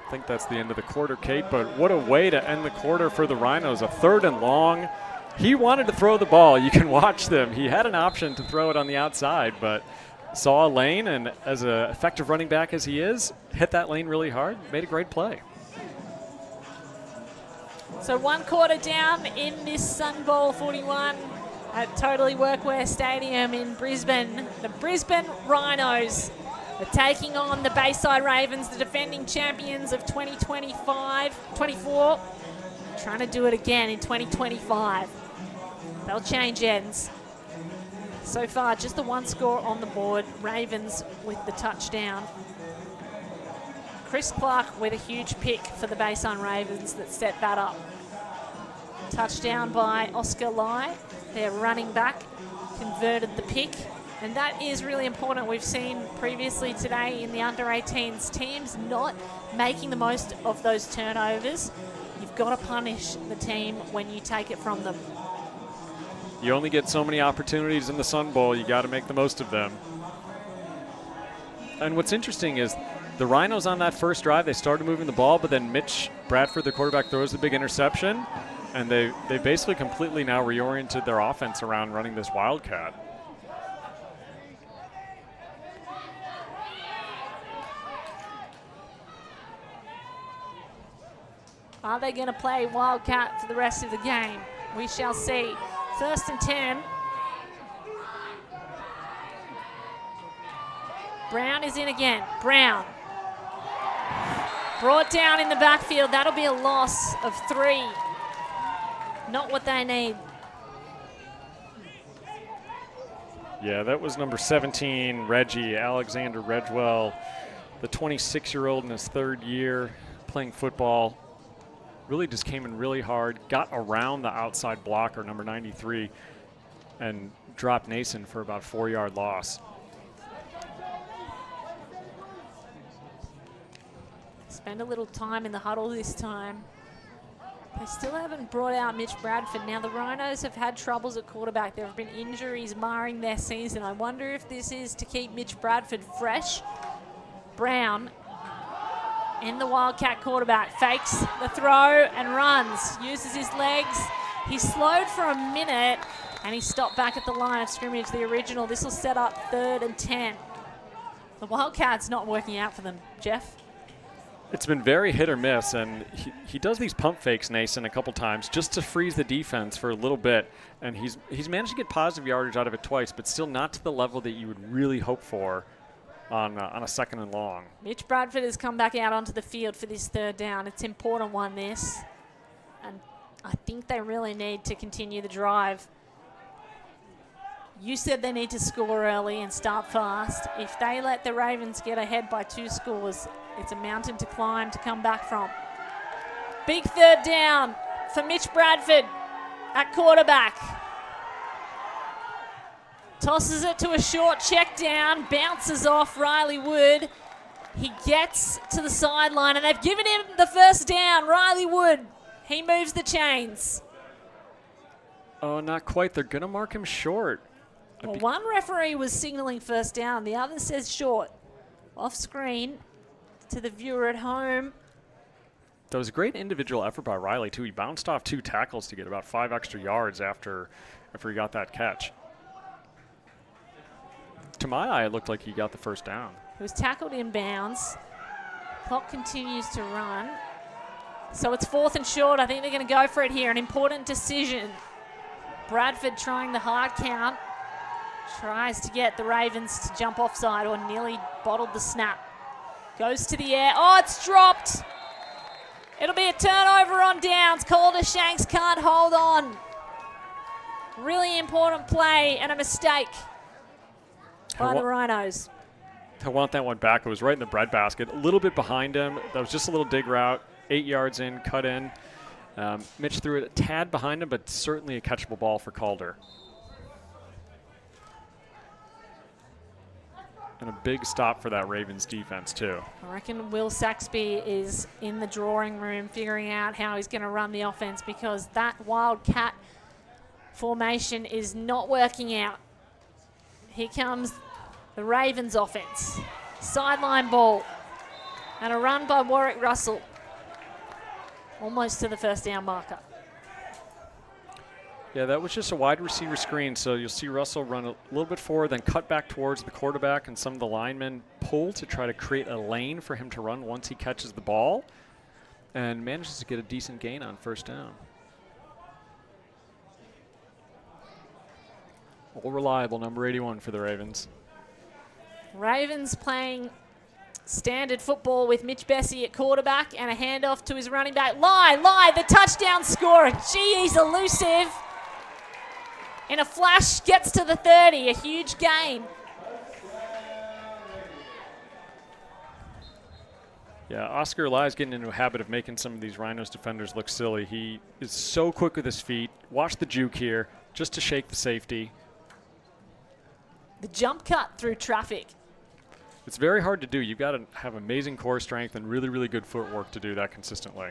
I think that's the end of the quarter, Kate, but what a way to end the quarter for the Rhinos. A 3rd and long. He wanted to throw the ball. You can watch them. He had an option to throw it on the outside, but saw a lane, and as an effective running back as he is, hit that lane really hard, made a great play. So 1 quarter down in this Sun Bowl 41 at Totally Workwear Stadium in Brisbane. The Brisbane Rhinos are taking on the Bayside Ravens, the defending champions of 2024, trying to do it again in 2025. They'll change ends. So far, just the one score on the board. Ravens with the touchdown. Chris Clark with a huge pick for the Bayside Ravens that set that up. Touchdown by Oscar Lai, their running back, converted the pick. And that is really important. We've seen previously today in the under-18s teams not making the most of those turnovers. You've got to punish the team when you take it from them. You only get so many opportunities in the Sun Bowl. You got to make the most of them. And what's interesting is the Rhinos on that first drive, they started moving the ball, but then Mitch Bradford, the quarterback, throws the big interception, and they basically completely now reoriented their offense around running this Wildcat. Are they going to play Wildcat for the rest of the game? We shall see. 1st and 10. Brown is in again. Brown. Brought down in the backfield. That'll be a loss of 3. Not what they need. Yeah, that was number 17, Reggie, Alexander Redwell, the 26-year-old in his 3rd year playing football. Really just came in really hard, got around the outside blocker, number 93, and dropped Nason for about a 4-yard loss. Spend a little time in the huddle this time. They still haven't brought out Mitch Bradford. Now, the Rhinos have had troubles at quarterback. There have been injuries marring their season. I wonder if this is to keep Mitch Bradford fresh. Brown in the Wildcat quarterback, fakes the throw and runs, uses his legs. He slowed for a minute and he stopped back at the line of scrimmage, the original. This will set up 3rd and 10. The Wildcat's not working out for them, Jeff. It's been very hit or miss, and he does these pump fakes, Nason, a couple times just to freeze the defense for a little bit, and he's managed to get positive yardage out of it twice, but still not to the level that you would really hope for on a 2nd and long. Mitch Bradford has come back out onto the field for this 3rd down. It's an important one, this. And I think they really need to continue the drive. You said they need to score early and start fast. If they let the Ravens get ahead by 2 scores, it's a mountain to climb to come back from. Big 3rd down for Mitch Bradford at quarterback. Tosses it to a short check down, bounces off Riley Wood. He gets to the sideline, and they've given him the 1st down. Riley Wood, he moves the chains. Oh, not quite. They're going to mark him short. Well, one referee was signaling 1st down. The other says short. Off screen to the viewer at home. That was a great individual effort by Riley, too. He bounced off 2 tackles to get about 5 extra yards after he got that catch. To my eye, it looked like he got the 1st down. He was tackled in bounds. Clock continues to run. So it's 4th and short. I think they're going to go for it here. An important decision. Bradford trying the hard count. Tries to get the Ravens to jump offside, or nearly bottled the snap. Goes to the air. Oh, it's dropped. It'll be a turnover on downs. Calder Shanks can't hold on. Really important play and a mistake by the Rhinos. I want that one back. It was right in the breadbasket. A little bit behind him. That was just a little dig route. 8 yards in, cut in. Mitch threw it a tad behind him, but certainly a catchable ball for Calder. And a big stop for that Ravens defense, too. I reckon Will Saxby is in the drawing room figuring out how he's going to run the offense, because that Wildcat formation is not working out. Here comes the Ravens offense. Sideline ball. And a run by Warwick Russell. Almost to the 1st down marker. Yeah, that was just a wide receiver screen, so you'll see Russell run a little bit forward, then cut back towards the quarterback, and some of the linemen pull to try to create a lane for him to run once he catches the ball, and manages to get a decent gain on 1st down. All reliable, number 81 for the Ravens. Ravens playing standard football with Mitch Bessie at quarterback and a handoff to his running back. Lai, the touchdown scorer. Gee, he's elusive. In a flash, gets to the 30, a huge gain. Yeah, Oscar Eli's getting into a habit of making some of these Rhinos defenders look silly. He is so quick with his feet. Watch the juke here, just to shake the safety. The jump cut through traffic. It's very hard to do. You've got to have amazing core strength and really, really good footwork to do that consistently.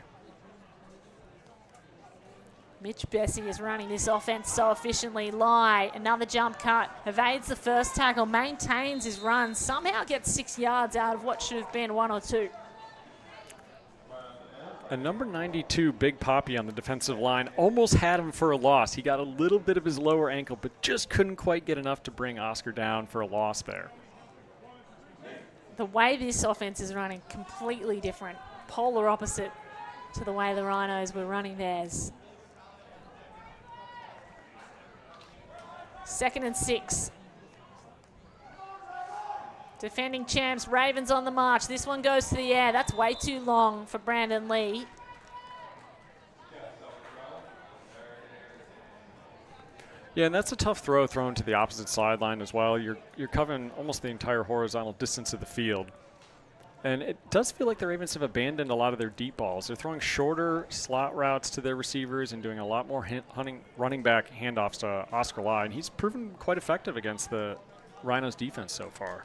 Mitch Bessie is running this offense so efficiently. Lie, another jump cut, evades the first tackle, maintains his run, somehow gets 6 yards out of what should have been 1 or 2. A number 92, Big Poppy on the defensive line, almost had him for a loss. He got a little bit of his lower ankle, but just couldn't quite get enough to bring Oscar down for a loss there. The way this offense is running, completely different. Polar opposite to the way the Rhinos were running theirs. 2nd and 6. Defending champs, Ravens on the march. This one goes to the air. That's way too long for Brandon Lee. Yeah, and that's a tough throw thrown to the opposite sideline as well. You're covering almost the entire horizontal distance of the field. And it does feel like the Ravens have abandoned a lot of their deep balls. They're throwing shorter slot routes to their receivers and doing a lot more running back handoffs to Oscar Lai. And he's proven quite effective against the Rhinos defense so far.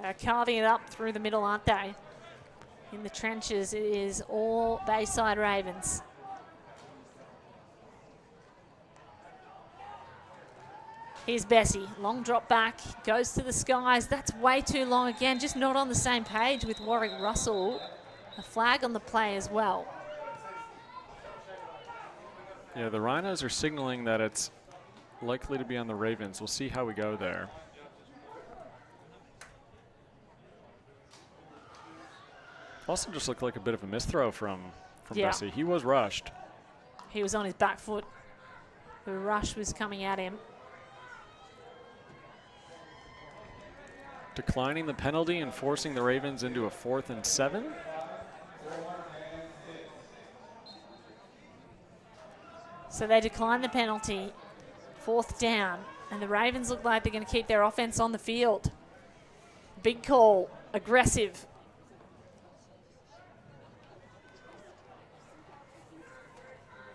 They're carving it up through the middle, aren't they? In the trenches, it is all Bayside Ravens. Here's Bessie, long drop back, goes to the skies. That's way too long again, just not on the same page with Warwick Russell. A flag on the play as well. Yeah, the Rhinos are signaling that it's likely to be on the Ravens. We'll see how we go there. Also just looked like a bit of a misthrow from Bessie. He was rushed. He was on his back foot. The rush was coming at him. Declining the penalty and forcing the Ravens into a 4th and 7. So they decline the penalty. 4th down. And the Ravens look like they're going to keep their offense on the field. Big call. Aggressive.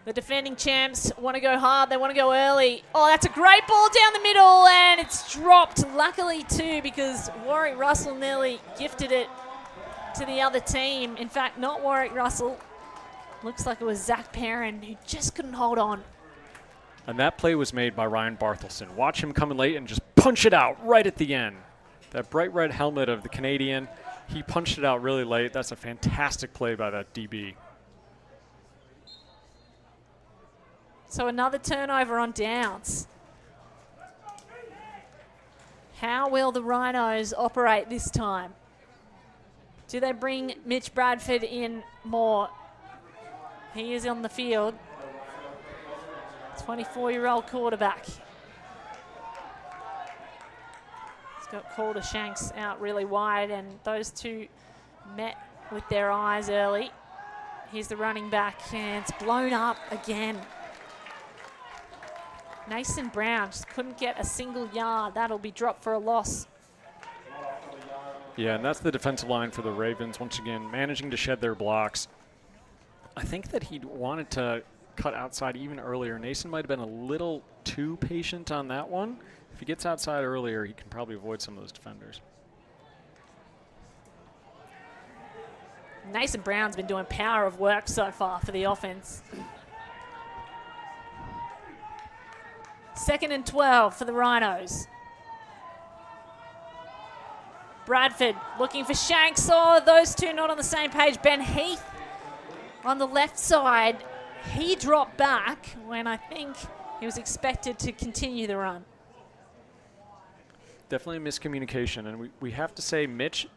The defending champs want to go hard. They want to go early. Oh, that's a great ball down the middle, and it's dropped. Luckily, too, because Warwick Russell nearly gifted it to the other team. In fact, not Warwick Russell. Looks like it was Zach Perrin who just couldn't hold on. And that play was made by Ryan Barthelson. Watch him coming late and just punch it out right at the end. That bright red helmet of the Canadian, he punched it out really late. That's a fantastic play by that DB. So another turnover on downs. How will the Rhinos operate this time? Do they bring Mitch Bradford in more? He is on the field. 24-year-old quarterback. He's got Calder Shanks out really wide, and those two met with their eyes early. Here's the running back, and it's blown up again. Nason Brown just couldn't get a single yard. That'll be dropped for a loss. Yeah, and that's the defensive line for the Ravens. Once again, managing to shed their blocks. I think that he wanted to cut outside even earlier. Nason might have been a little too patient on that one. If he gets outside earlier, he can probably avoid some of those defenders. Nason Brown's been doing power of work so far for the offense. 2nd and 12 for the Rhinos. Bradford looking for Shanks. Oh, those two not on the same page. Ben Heath on the left side. He dropped back when I think he was expected to continue the run. Definitely a miscommunication, and we have to say Mitch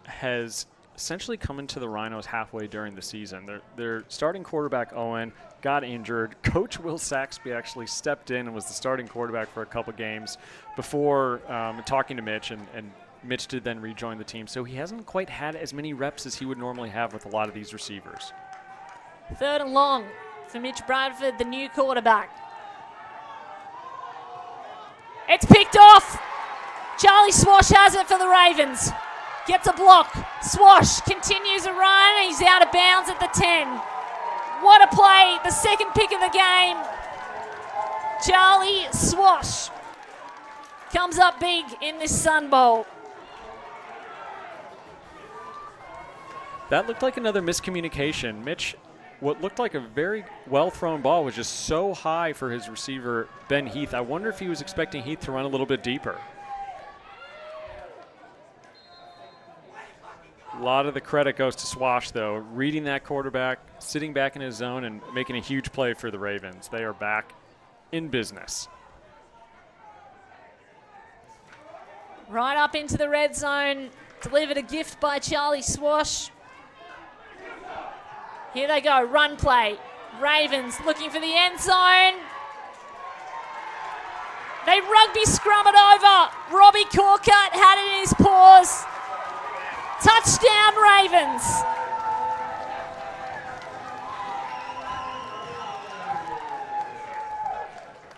has essentially come into the Rhinos halfway during the season. Their starting quarterback, Owen, got injured. Coach Will Saxby actually stepped in and was the starting quarterback for a couple games before talking to Mitch, and Mitch did then rejoin the team. So he hasn't quite had as many reps as he would normally have with a lot of these receivers. 3rd and long for Mitch Bradford, the new quarterback. It's picked off. Charlie Swash has it for the Ravens. Gets a block. Swash continues a run. He's out of bounds at the 10. What a play. The second pick of the game. Charlie Swash comes up big in this Sun Bowl. That looked like another miscommunication. Mitch, what looked like a very well-thrown ball was just so high for his receiver, Ben Heath. I wonder if he was expecting Heath to run a little bit deeper. A lot of the credit goes to Swash, though, reading that quarterback, sitting back in his zone, and making a huge play for the Ravens. They are back in business. Right up into the red zone. Delivered a gift by Charlie Swash. Here they go, run play. Ravens looking for the end zone. They rugby scrum it over. Robbie Corcutt had it in his paws. Touchdown, Ravens.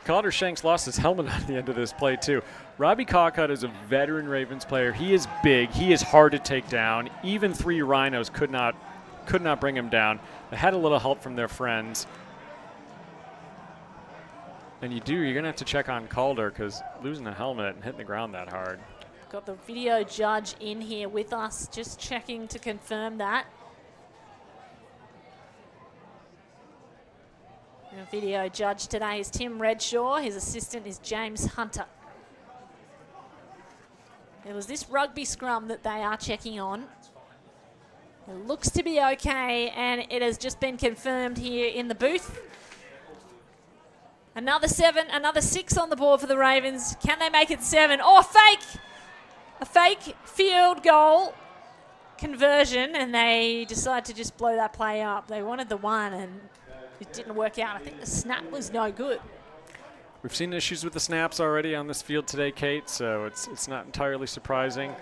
Connor Shanks lost his helmet at the end of this play, too. Robbie Corcutt is a veteran Ravens player. He is big. He is hard to take down. Even 3 Rhinos could not bring him down. They had a little help from their friends. And you're going to have to check on Calder because losing a helmet and hitting the ground that hard. Got the video judge in here with us, just checking to confirm that. And the video judge today is Tim Redshaw. His assistant is James Hunter. It was this rugby scrum that they are checking on. It looks to be okay, and it has just been confirmed here in the booth. Another 7, another 6 on the board for the Ravens. Can they make it 7? Oh, fake! A fake field goal conversion, and they decide to just blow that play up. They wanted the 1, and it didn't work out. I think the snap was no good. We've seen issues with the snaps already on this field today, Kate, so it's not entirely surprising.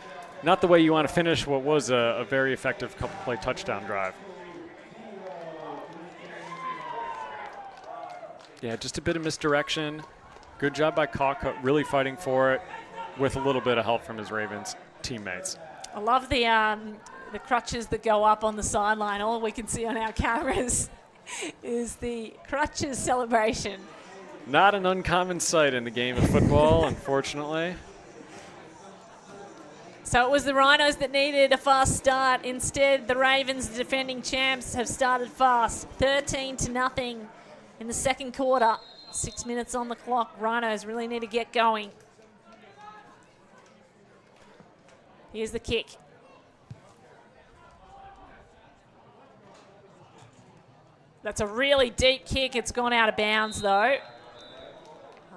Not the way you want to finish what was a very effective couple-play touchdown drive. Yeah, just a bit of misdirection. Good job by Corcutt, really fighting for it with a little bit of help from his Ravens teammates. I love the crutches that go up on the sideline. All we can see on our cameras is the crutches celebration. Not an uncommon sight in the game of football, unfortunately. So it was the Rhinos that needed a fast start. Instead, the Ravens, the defending champs, have started fast. 13-0 in the second quarter. 6 minutes on the clock. Rhinos really need to get going. Here's the kick. That's a really deep kick. It's gone out of bounds, though.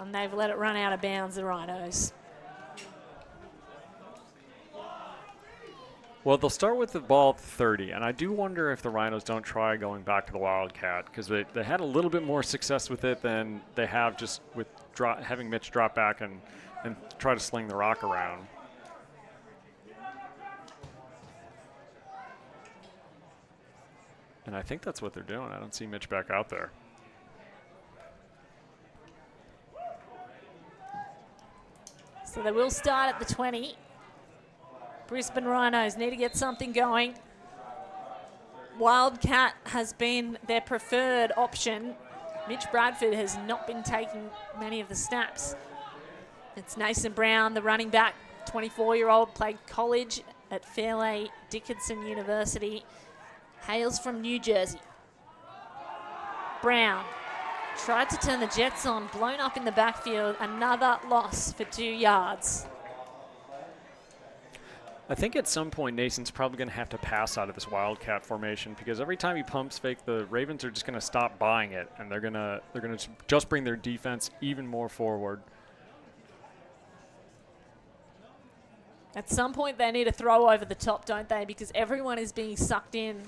And they've let it run out of bounds, the Rhinos. Well, they'll start with the ball at 30, and I do wonder if the Rhinos don't try going back to the Wildcat, because they had a little bit more success with it than they have just with having Mitch drop back and try to sling the rock around. And I think that's what they're doing. I don't see Mitch back out there. So they will start at the 20. Brisbane Rhinos need to get something going. Wildcat has been their preferred option. Mitch Bradford has not been taking many of the snaps. It's Nathan Brown, the running back, 24-year-old, played college at Fairleigh Dickinson University, hails from New Jersey. Brown tried to turn the Jets on, blown up in the backfield, another loss for 2 yards. I think at some point Nason's probably going to have to pass out of this Wildcat formation because every time he pumps fake, the Ravens are just going to stop buying it, and they're going to just bring their defense even more forward. At some point they need to throw over the top, don't they? Because everyone is being sucked in.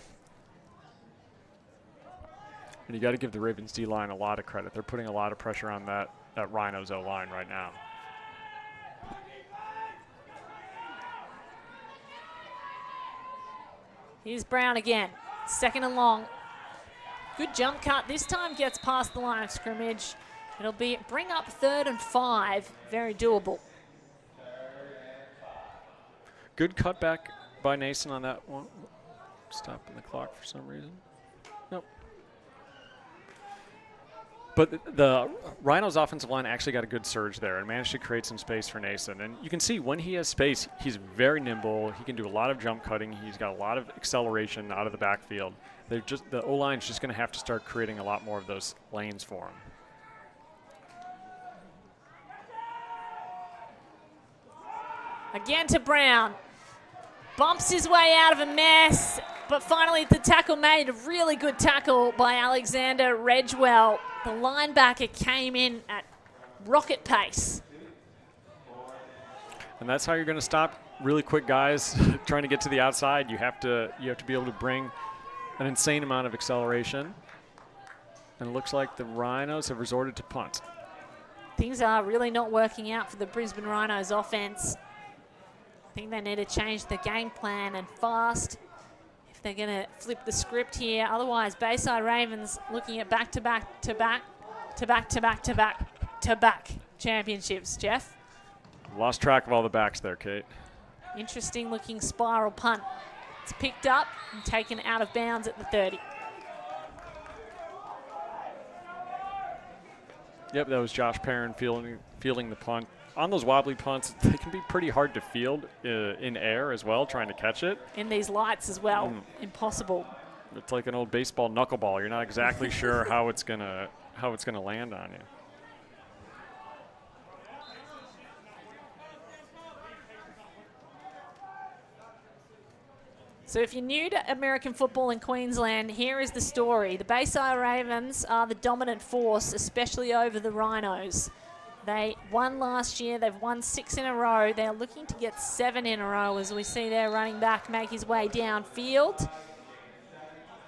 And you got to give the Ravens D-line a lot of credit. They're putting a lot of pressure on that Rhinos O-line right now. Here's Brown again. 2nd and long. Good jump cut. This time gets past the line of scrimmage. It'll bring up 3rd and 5. Very doable. Good cutback by Nason on that one. Stopping the clock for some reason. Nope. But the Rhinos' offensive line actually got a good surge there and managed to create some space for Nason. And you can see when he has space, he's very nimble. He can do a lot of jump cutting. He's got a lot of acceleration out of the backfield. The O-line's just going to have to start creating a lot more of those lanes for him. Again to Brown. Bumps his way out of a mess, but finally the tackle made. A really good tackle by Alexander Redgewell. The linebacker came in at rocket pace. And that's how you're going to stop really quick guys trying to get to the outside. You have to be able to bring an insane amount of acceleration. And it looks like the Rhinos have resorted to punt. Things are really not working out for the Brisbane Rhinos offense. I think they need to change the game plan and fast if they're going to flip the script here. Otherwise, Bayside Ravens looking at back-to-back championships. Jeff? Lost track of all the backs there, Kate. Interesting looking spiral punt. It's picked up and taken out of bounds at the 30. Yep, that was Josh Perrin fielding the punt. On those wobbly punts, they can be pretty hard to field in air as well, trying to catch it. In these lights as well, impossible. It's like an old baseball knuckleball. You're not exactly sure how it's gonna land on you. So if you're new to American football in Queensland, here is the story. The Bayside Ravens are the dominant force, especially over the Rhinos. They won last year. They've won 6 in a row. They're looking to get 7 in a row as we see their running back make his way downfield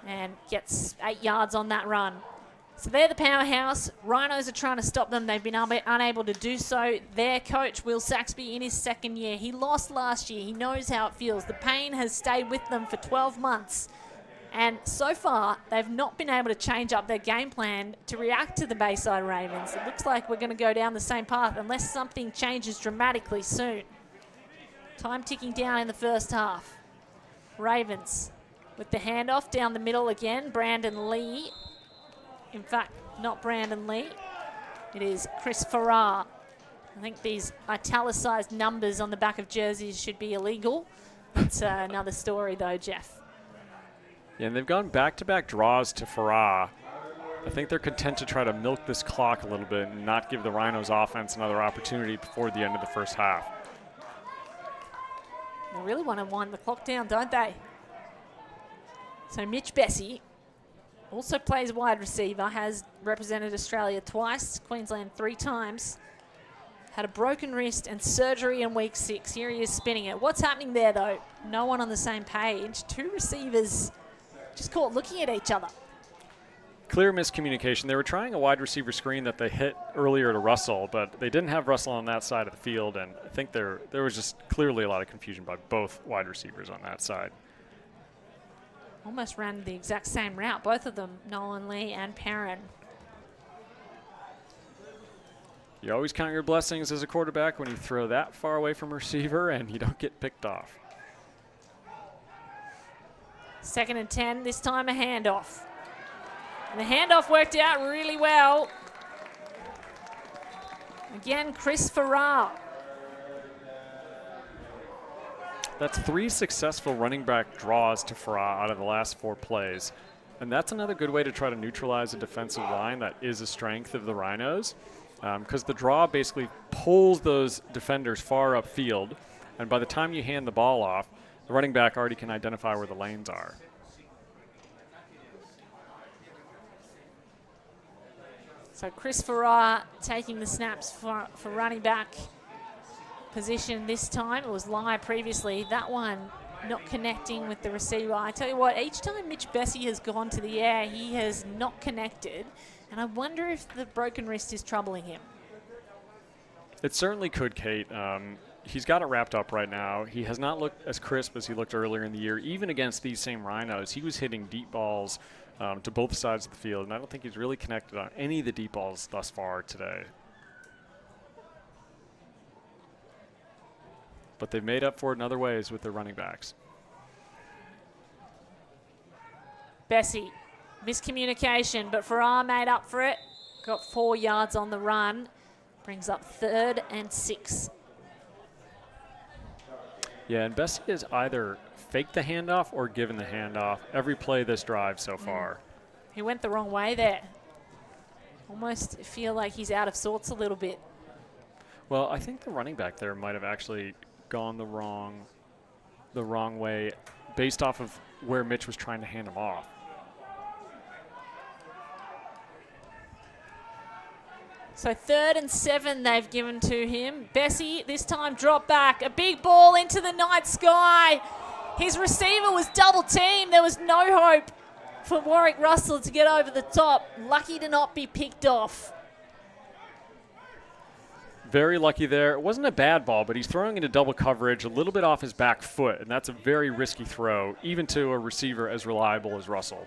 and gets 8 yards on that run. So they're the powerhouse. Rhinos are trying to stop them. They've been unable to do so. Their coach, Will Saxby, in his 2nd year, he lost last year. He knows how it feels. The pain has stayed with them for 12 months. And so far, they've not been able to change up their game plan to react to the Bayside Ravens. It looks like we're going to go down the same path unless something changes dramatically soon. Time ticking down in the first half. Ravens with the handoff down the middle again. Brandon Lee. In fact, not Brandon Lee. It is Chris Farrar. I think these italicized numbers on the back of jerseys should be illegal. That's another story though, Jeff. Yeah, and they've gone back-to-back draws to Farrar. I think they're content to try to milk this clock a little bit and not give the Rhinos offense another opportunity before the end of the first half. They really want to wind the clock down, don't they? So Mitch Bessie also plays wide receiver, has represented Australia twice, Queensland 3 times. Had a broken wrist and surgery in week 6. Here he is spinning it. What's happening there, though? No one on the same page. 2 receivers just caught looking at each other. Clear miscommunication. They were trying a wide receiver screen that they hit earlier to Russell, but they didn't have Russell on that side of the field, and I think there was just clearly a lot of confusion by both wide receivers on that side. Almost ran the exact same route, both of them, Nolan Lee and Perrin. You always count your blessings as a quarterback when you throw that far away from a receiver and you don't get picked off. 2nd and 10, this time a handoff. And the handoff worked out really well. Again, Chris Farrar. That's 3 successful running back draws to Farrar out of the last 4 plays. And that's another good way to try to neutralize a defensive line that is a strength of the Rhinos, because the draw basically pulls those defenders far upfield, and by the time you hand the ball off, the running back already can identify where the lanes are. So Chris Farrar taking the snaps for running back position this time. It was Lai previously. That one not connecting with the receiver. I tell you what, each time Mitch Bessie has gone to the air, he has not connected. And I wonder if the broken wrist is troubling him. It certainly could, Kate. He's got it wrapped up right now. He has not looked as crisp as he looked earlier in the year. Even against these same Rhinos, he was hitting deep balls to both sides of the field, and I don't think he's really connected on any of the deep balls thus far today. But they've made up for it in other ways with their running backs. Bessie, miscommunication, but Farrar made up for it. Got 4 yards on the run. Brings up 3rd and 6. Yeah, and Bessie has either faked the handoff or given the handoff every play this drive so far. He went the wrong way there. Almost feel like he's out of sorts a little bit. Well, I think the running back there might have actually gone the wrong way based off of where Mitch was trying to hand him off. So 3rd and 7 they've given to him. Bessie this time drop back. A big ball into the night sky. His receiver was double teamed. There was no hope for Warwick Russell to get over the top. Lucky to not be picked off. Very lucky there. It wasn't a bad ball, but he's throwing into double coverage a little bit off his back foot, and that's a very risky throw, even to a receiver as reliable as Russell.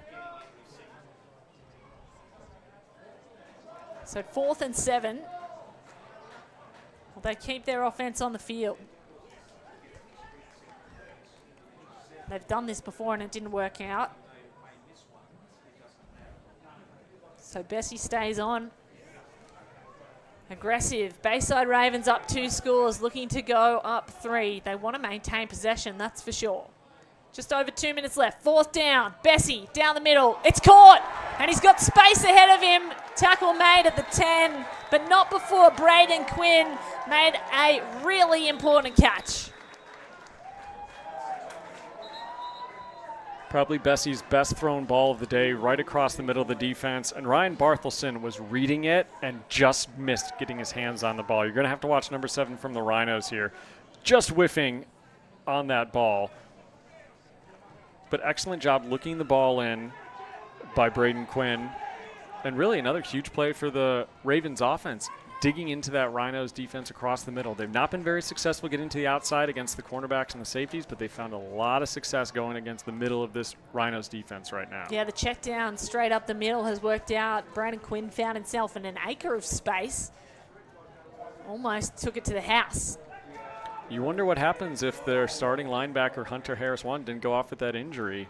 So 4th and 7. Will they keep their offense on the field? They've done this before and it didn't work out. So Bessie stays on. Aggressive. Bayside Ravens up 2 scores, looking to go up 3. They want to maintain possession, that's for sure. Just over 2 minutes left. 4th down. Bessie down the middle. It's caught. And he's got space ahead of him. Tackle made at the 10, but not before Braden Quinn made a really important catch. Probably Bessie's best thrown ball of the day, right across the middle of the defense. And Ryan Barthelson was reading it and just missed getting his hands on the ball. You're going to have to watch number 7 from the Rhinos here. Just whiffing on that ball. But excellent job looking the ball in by Braden Quinn. And really another huge play for the Ravens offense, digging into that Rhinos defense across the middle. They've not been very successful getting to the outside against the cornerbacks and the safeties, but they found a lot of success going against the middle of this Rhinos defense right now. Yeah, the check down straight up the middle has worked out. Braden Quinn found himself in an acre of space. Almost took it to the house. You wonder what happens if their starting linebacker, Hunter Harris-One, didn't go off with that injury.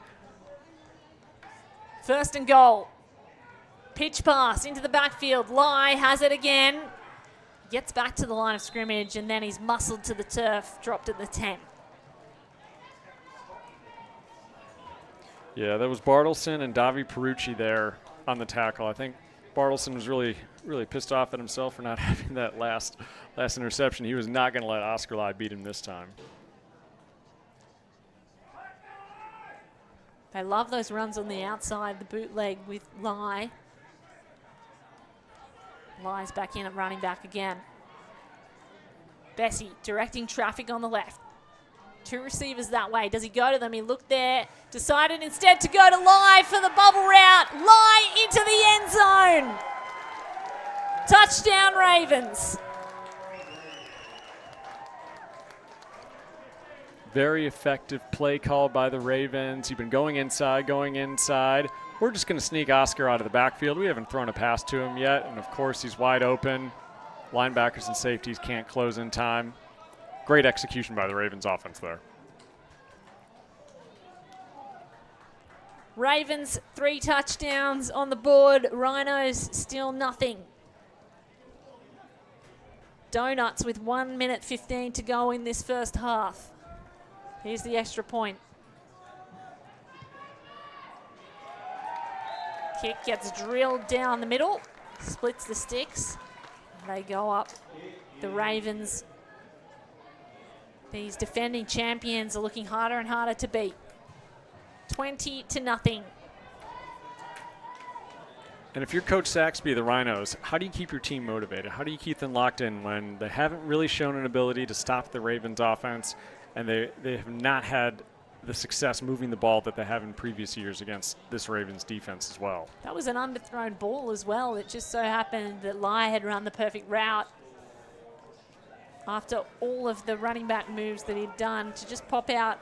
1st and goal. Pitch pass into the backfield. Lai has it again. Gets back to the line of scrimmage, and then he's muscled to the turf, dropped at the 10. Yeah, that was Bartleson and Davi Perucci there on the tackle. I think Bartleson was really pissed off at himself for not having that last interception. He was not going to let Oscar Lai beat him this time. They love those runs on the outside, the bootleg with Lai. Lai's back in at running back again. Bessie directing traffic on the left. 2 receivers that way. Does he go to them? He looked there. Decided instead to go to Lai for the bubble route. Lai into the end zone. Touchdown Ravens. Very effective play call by the Ravens. You've been going inside. We're just going to sneak Oscar out of the backfield. We haven't thrown a pass to him yet, and of course he's wide open. Linebackers and safeties can't close in time. Great execution by the Ravens offense there. Ravens 3 touchdowns on the board. Rhinos still nothing. Donuts with 1 minute 15 to go in this first half. Here's the extra point. Kick gets drilled down the middle, splits the sticks. They go up. The Ravens, these defending champions, are looking harder and harder to beat. 20-0. And if you're Coach Saxby of the Rhinos, how do you keep your team motivated? How do you keep them locked in when they haven't really shown an ability to stop the Ravens offense, and they have not had the success moving the ball that they have in previous years against this Ravens defense as well? That was an underthrown ball as well. It just so happened that Lai had run the perfect route after all of the running back moves that he'd done to just pop out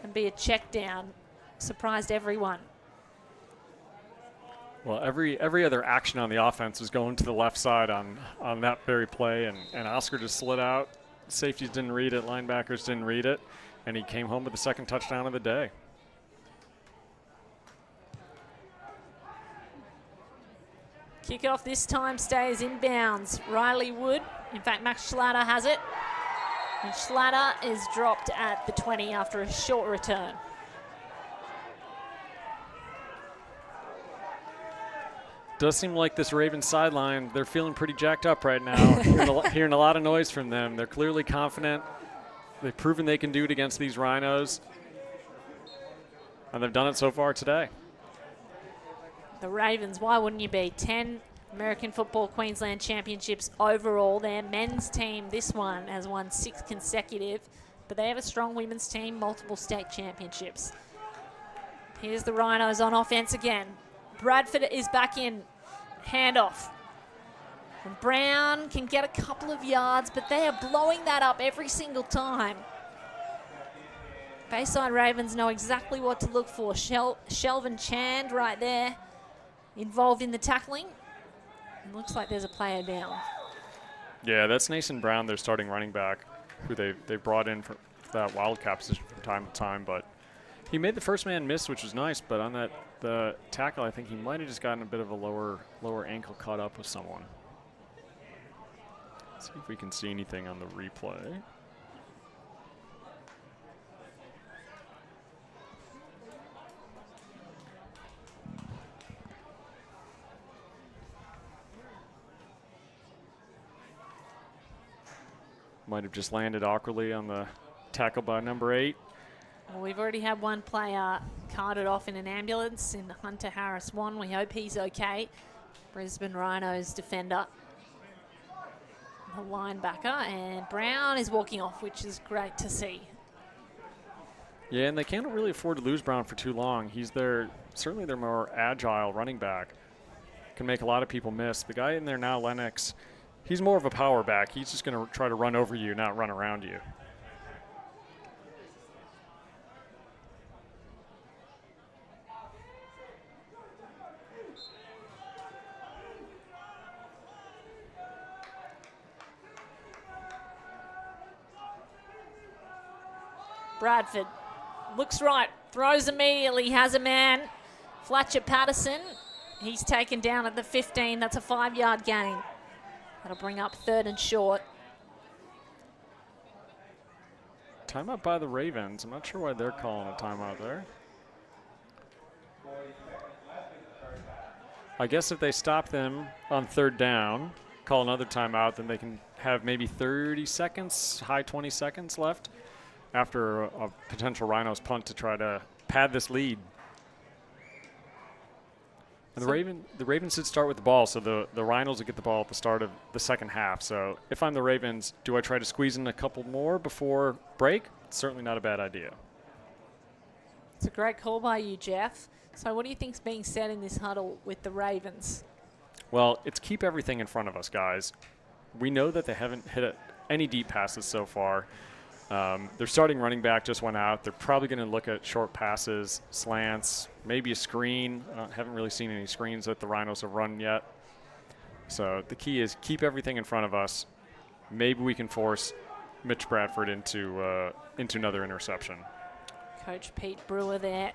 and be a check down. Surprised everyone. Well, every other action on the offense was going to the left side on that very play, and Oscar just slid out. Safeties didn't read it, linebackers didn't read it, and he came home with the second touchdown of the day. Kickoff this time stays inbounds. Riley Wood, in fact, Max Schlatter has it. And Schlatter is dropped at the 20 after a short return. Does seem like this Ravens sideline, they're feeling pretty jacked up right now. hearing a lot of noise from them. They're clearly confident. They've proven they can do it against these Rhinos. And they've done it so far today. The Ravens, why wouldn't you be? 10 American Football Queensland Championships overall. Their men's team, this one, has won 6 consecutive. But they have a strong women's team, multiple state championships. Here's the Rhinos on offense again. Bradford is back in. Handoff. And Brown can get a couple of yards, but they are blowing that up every single time. Bayside Ravens know exactly what to look for. Shelvin Chand right there, involved in the tackling. It looks like there's a player down. Yeah, that's Nason Brown, their starting running back, who they brought in for that wildcat position from time to time. But he made the first man miss, which was nice. But on the tackle, I think he might have just gotten a bit of a lower ankle caught up with someone. Let's see if we can see anything on the replay. Might have just landed awkwardly on the tackle by number 8. Well, we've already had one player carted off in an ambulance in Hunter Harris 1. We hope he's okay. Brisbane Rhinos defender, the linebacker, and Brown is walking off, which is great to see. Yeah, and they can't really afford to lose Brown for too long. He's certainly their more agile running back. Can make a lot of people miss. The guy in there now, Lennox, he's more of a power back. He's just going to try to run over you, not run around you. Bradford looks right, throws immediately, has a man. Fletcher Patterson, he's taken down at the 15. That's a 5-yard gain. That'll bring up 3rd and short. Timeout by the Ravens. I'm not sure why they're calling a timeout there. I guess if they stop them on 3rd down, call another timeout, then they can have maybe 30 seconds, high 20 seconds left after a potential Rhinos punt to try to pad this lead. And the Ravens did start with the ball, so the Rhinos will get the ball at the start of the second half. So if I'm the Ravens, do I try to squeeze in a couple more before break? It's certainly not a bad idea. It's a great call by you, Jeff. So what do you think's being said in this huddle with the Ravens? Well, it's keep everything in front of us, guys. We know that they haven't hit any deep passes so far. Their starting running back just went out. They're probably going to look at short passes, slants, maybe a screen. Haven't really seen any screens that the Rhinos have run yet. So the key is keep everything in front of us. Maybe we can force Mitch Bradford into another interception. Coach Pete Brewer there.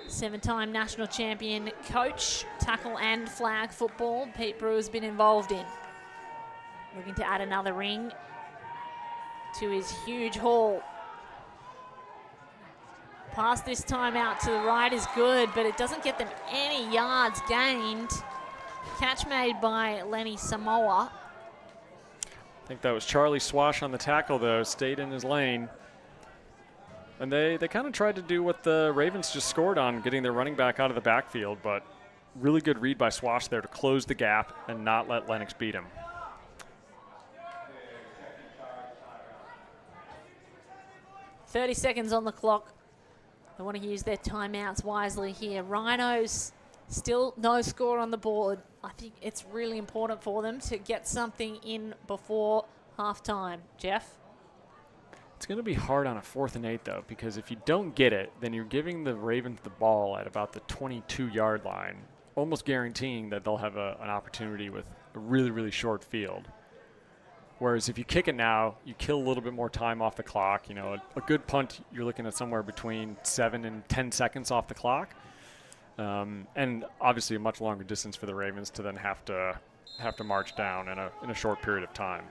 7-time national champion coach, tackle and flag football. Pete Brewer's been involved in. Looking to add another ring to his huge haul. Pass this time out to the right is good, but it doesn't get them any yards gained. Catch made by Lenny Samoa. I think that was Charlie Swash on the tackle, though. Stayed in his lane. And they kind of tried to do what the Ravens just scored on, getting their running back out of the backfield, but really good read by Swash there to close the gap and not let Lennox beat him. .30 seconds on the clock. They want to use their timeouts wisely here. Rhinos still no score on the board. I think it's really important for them to get something in before halftime. Jeff? It's going to be hard on a 4th and 8, though, because if you don't get it, then you're giving the Ravens the ball at about the 22-yard line almost guaranteeing that they'll have an opportunity with a really, really short field. Whereas if you kick it now, you kill a little bit more time off the clock. You know, a good punt, you're looking at somewhere between 7 and 10 seconds off the clock. And obviously a much longer distance for the Ravens to then have to march down in a short period of time.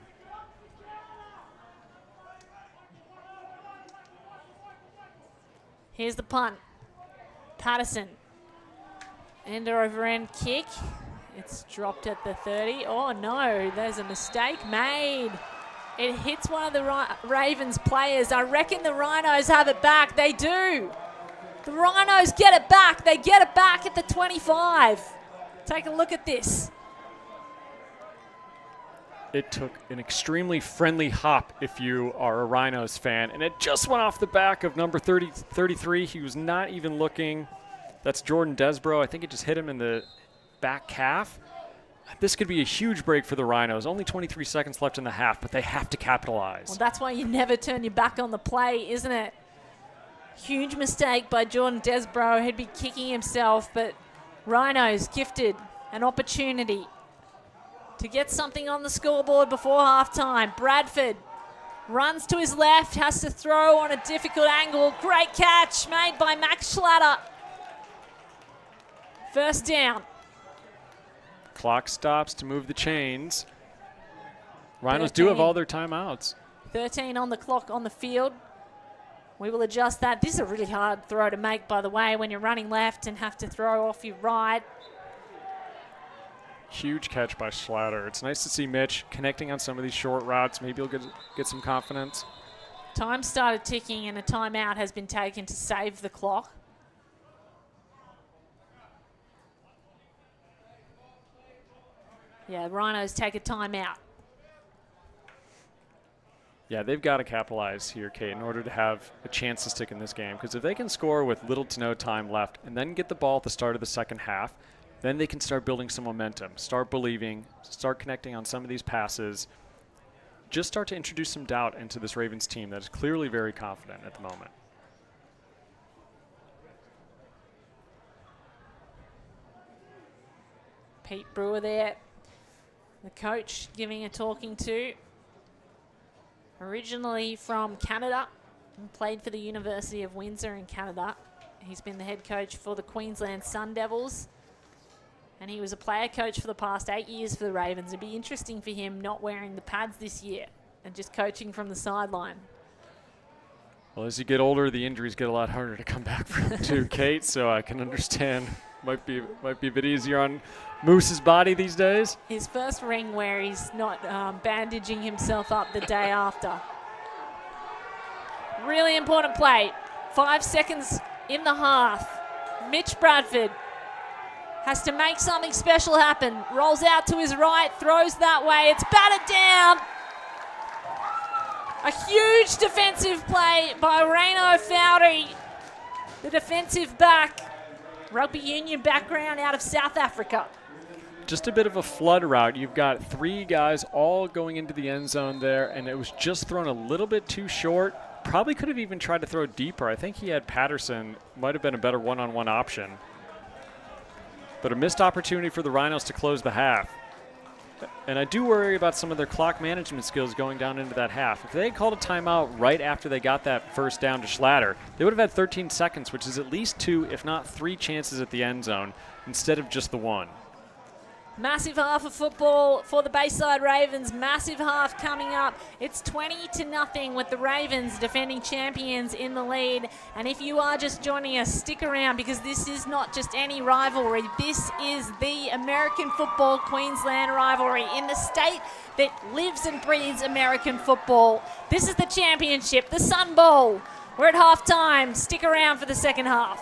Here's the punt. Patterson. End over end kick. It's dropped at the 30. Oh no, there's a mistake made. It hits one of the Ravens players. I reckon the Rhinos have it back. They do. The Rhinos get it back. They get it back at the 25. Take a look at this. It took an extremely friendly hop if you are a Rhinos fan, and it just went off the back of number 33. He was not even looking. That's Jordan Desborough. I think it just hit him in the back calf. This could be a huge break for the Rhinos. Only 23 seconds left in the half, but they have to capitalize. Well, that's why you never turn your back on the play, isn't it? Huge mistake by Jordan Desborough. He'd be kicking himself, but Rhinos gifted an opportunity to get something on the scoreboard before halftime. Bradford runs to his left, has to throw on a difficult angle. Great catch made by Max Schlatter. First down. Clock stops to move the chains. Rhinos do have all their timeouts. 13 on the clock on the field. We will adjust that. This is a really hard throw to make, by the way, when you're running left and have to throw off your right. Huge catch by Schlatter. It's nice to see Mitch connecting on some of these short routes. Maybe he'll get some confidence. Time started ticking and a timeout has been taken to save the clock. Yeah, Rhinos take a timeout. Yeah, they've got to capitalize here, Kate, in order to have a chance to stick in this game. Because if they can score with little to no time left and then get the ball at the start of the second half, then they can start building some momentum, start believing, start connecting on some of these passes, just start to introduce some doubt into this Ravens team that is clearly very confident at the moment. Pete Brewer there, the coach giving a talking to. Originally from Canada, and played for the University of Windsor in Canada. He's been the head coach for the Queensland Sun Devils. And he was a player coach for the past 8 years for the Ravens. It'd be interesting for him not wearing the pads this year and just coaching from the sideline. Well, as you get older, the injuries get a lot harder to come back from too, Kate, so I can understand. Might be a bit easier on Moose's body these days. His first ring where he's not bandaging himself up the day after. Really important play. 5 seconds in the half. Mitch Bradford has to make something special happen. Rolls out to his right, throws that way. It's batted down. A huge defensive play by Reno Fowdy, the defensive back. Rugby union background out of South Africa. Just a bit of a flood route. You've got 3 guys all going into the end zone there, and it was just thrown a little bit too short. Probably could have even tried to throw deeper. I think he had Patterson. Might have been a better one-on-one option. But a missed opportunity for the Rhinos to close the half. And I do worry about some of their clock management skills going down into that half. If they had called a timeout right after they got that first down to Schlatter, they would have had 13 seconds, which is at least 2, if not 3 chances at the end zone instead of just the 1. Massive half of football for the Bayside Ravens. Massive half coming up. It's 20-0 with the Ravens defending champions in the lead. And if you are just joining us, stick around because this is not just any rivalry. This is the American football Queensland rivalry in the state that lives and breathes American football. This is the championship, the Sun Bowl. We're at halftime. Stick around for the second half.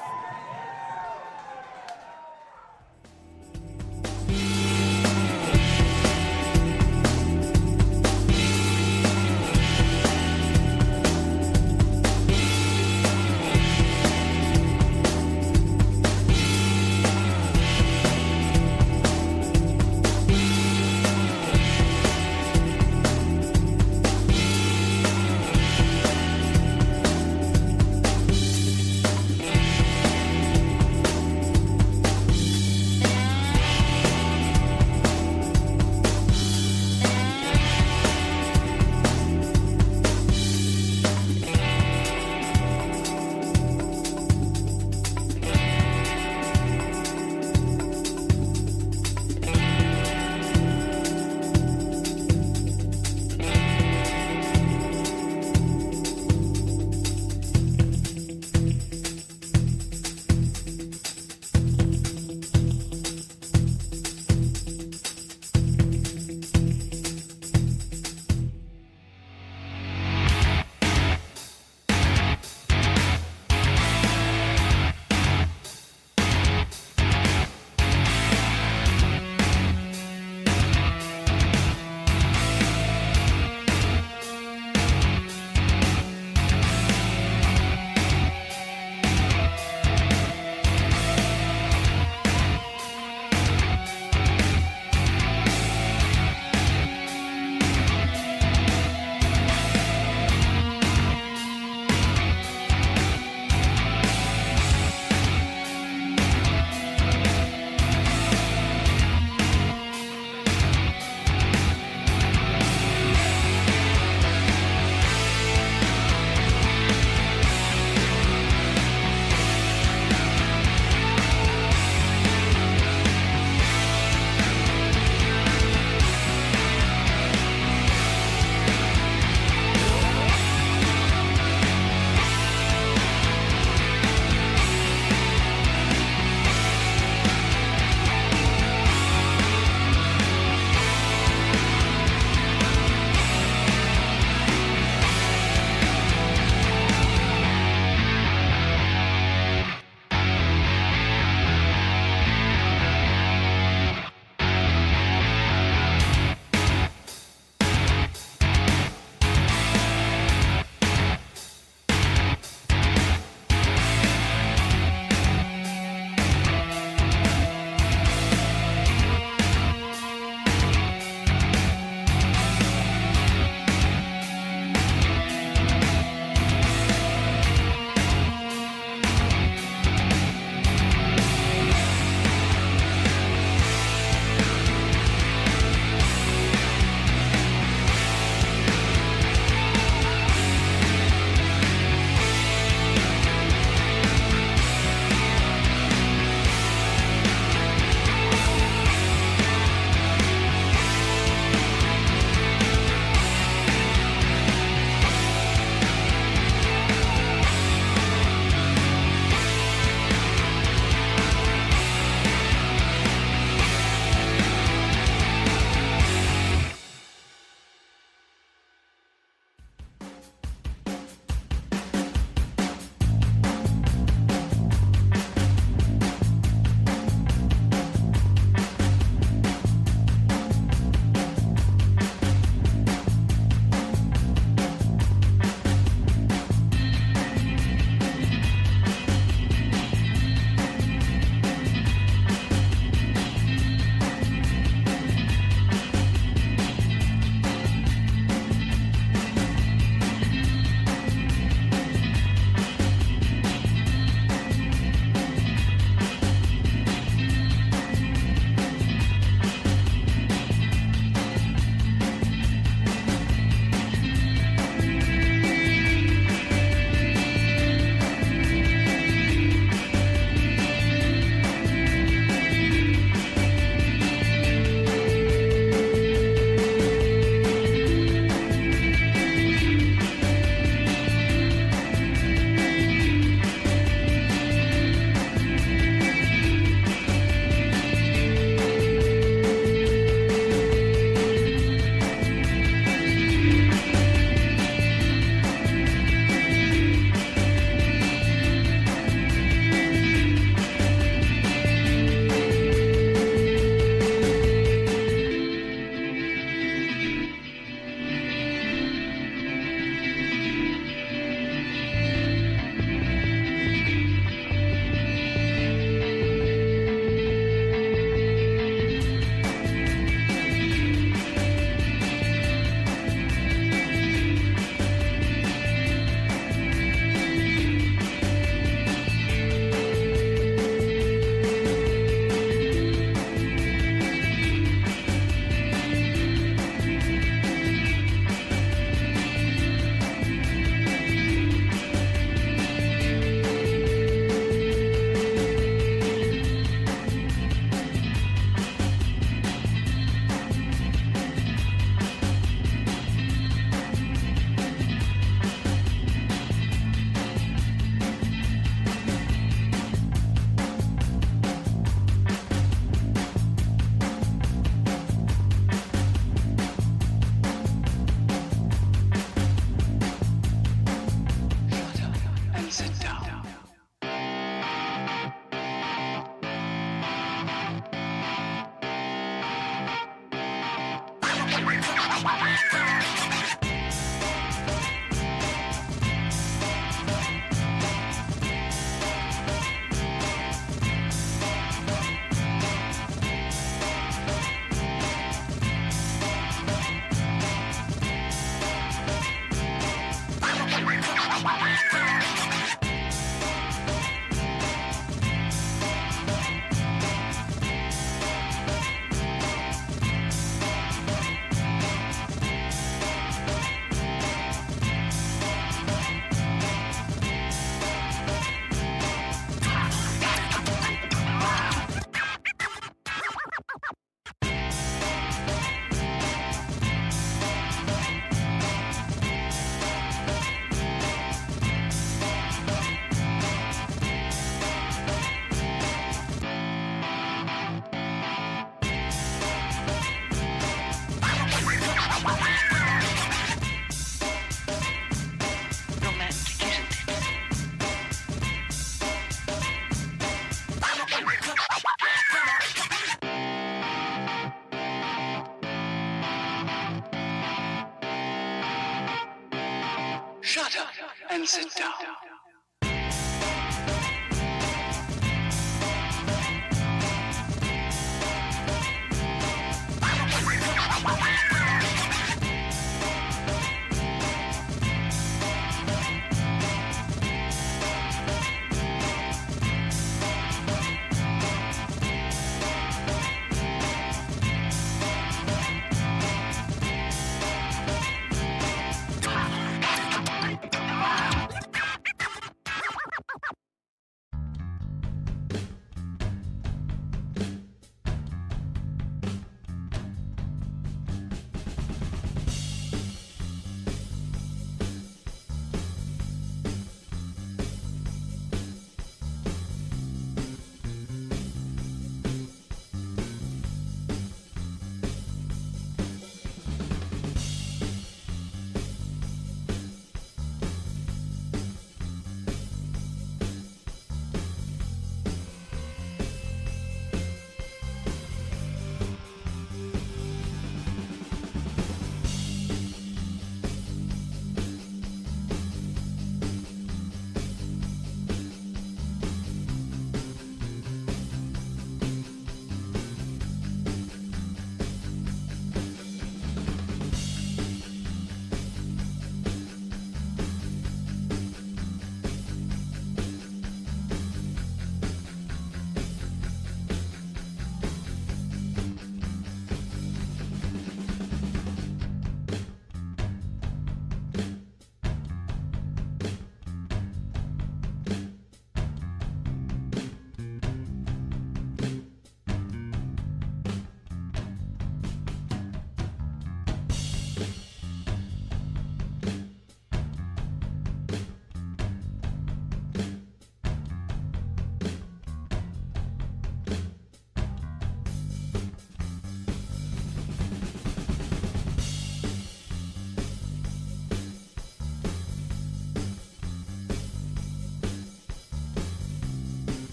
Shut up and sit down.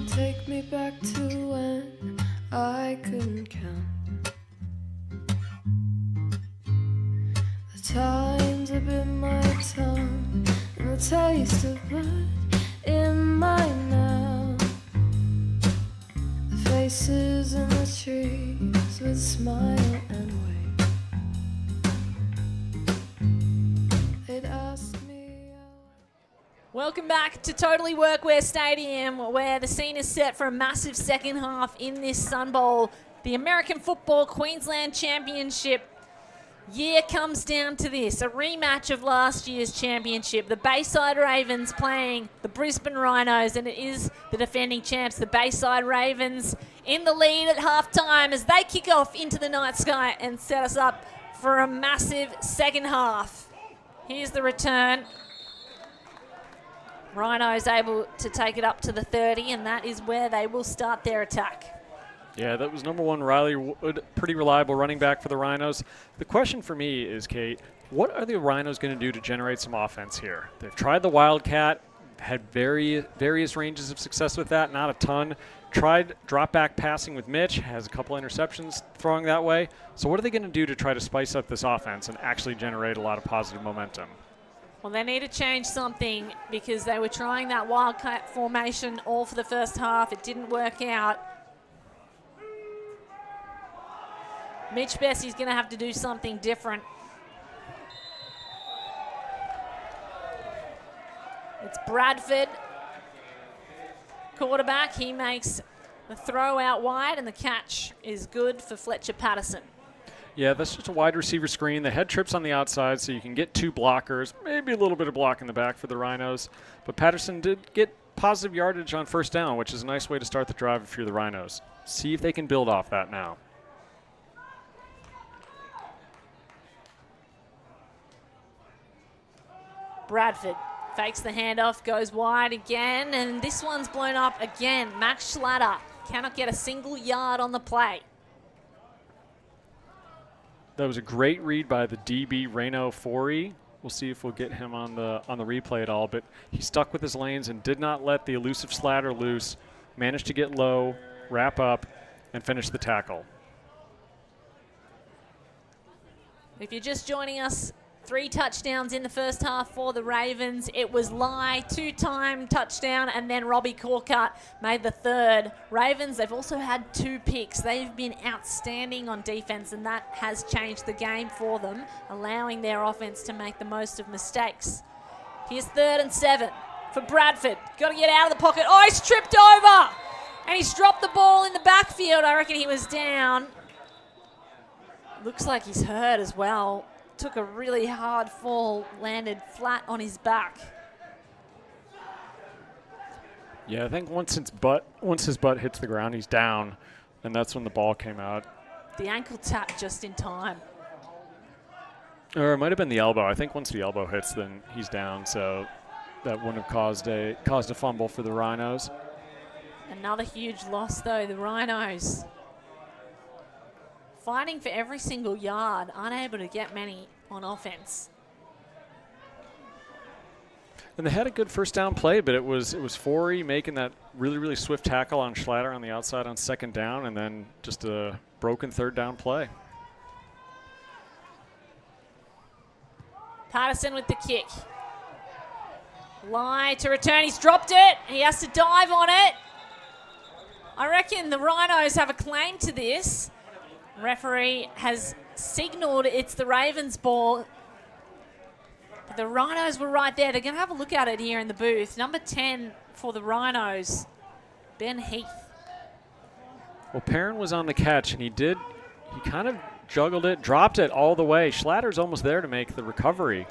Take me back to when I couldn't count the times I bit my tongue and the taste of blood in my mouth. The faces in the trees with smile and wait. They'd ask me out. Welcome back to Totally Workwear Stadium, where the scene is set for a massive second half in this Sun Bowl. The American Football Queensland Championship year comes down to this, a rematch of last year's championship. The Bayside Ravens playing the Brisbane Rhinos, and it is the defending champs, the Bayside Ravens, in the lead at halftime as they kick off into the night sky and set us up for a massive second half. Here's the return. Rhinos able to take it up to the 30, and that is where they will start their attack. Yeah, that was number 1, Riley Wood, pretty reliable running back for the Rhinos. The question for me is, Kate, what are the Rhinos going to do to generate some offense here? They've tried the Wildcat, had various ranges of success with that, not a ton. Tried drop back passing with Mitch, has a couple interceptions throwing that way. So what are they going to do to try to spice up this offense and actually generate a lot of positive momentum? Well, they need to change something because they were trying that Wildcat formation all for the first half. It didn't work out. Mitch Bessie's going to have to do something different. It's Bradford, quarterback. He makes the throw out wide, and the catch is good for Fletcher Patterson. Yeah, that's just a wide receiver screen. The head trips on the outside, so you can get 2 blockers, maybe a little bit of block in the back for the Rhinos. But Patterson did get positive yardage on first down, which is a nice way to start the drive if you're the Rhinos. See if they can build off that now. Bradford fakes the handoff, goes wide again, and this one's blown up again. Max Schlatter cannot get a single yard on the play. That was a great read by the DB Reno Forey. We'll see if we'll get him on the replay at all, but he stuck with his lanes and did not let the elusive Slatter loose. Managed to get low, wrap up, and finish the tackle. If you're just joining us, 3 touchdowns in the first half for the Ravens. It was Lai, 2-time touchdown, and then Robbie Corcutt made the 3rd. Ravens, they've also had 2 picks. They've been outstanding on defense, and that has changed the game for them, allowing their offense to make the most of mistakes. Here's 3rd and 7 for Bradford. Got to get out of the pocket. Oh, he's tripped over, and he's dropped the ball in the backfield. I reckon he was down. Looks like he's hurt as well. Took a really hard fall, landed flat on his back. Yeah, I think once his butt hits the ground, he's down, and that's when the ball came out. The ankle tap just in time. Or it might have been the elbow. I think once the elbow hits, then he's down, so that wouldn't have caused a fumble for the Rhinos. Another huge loss, though, the Rhinos. Fighting for every single yard, unable to get many on offense. And they had a good first down play, but it was Forey making that really, really swift tackle on Schlatter on the outside on 2nd down, and then just a broken 3rd down play. Patterson with the kick. Lai to return, he's dropped it. He has to dive on it. I reckon the Rhinos have a claim to this. Referee has signaled it's the Ravens' ball. But the Rhinos were right there. They're going to have a look at it here in the booth. Number 10 for the Rhinos, Ben Heath. Well, Perrin was on the catch, and he kind of juggled it, dropped it all the way. Schlatter's almost there to make the recovery.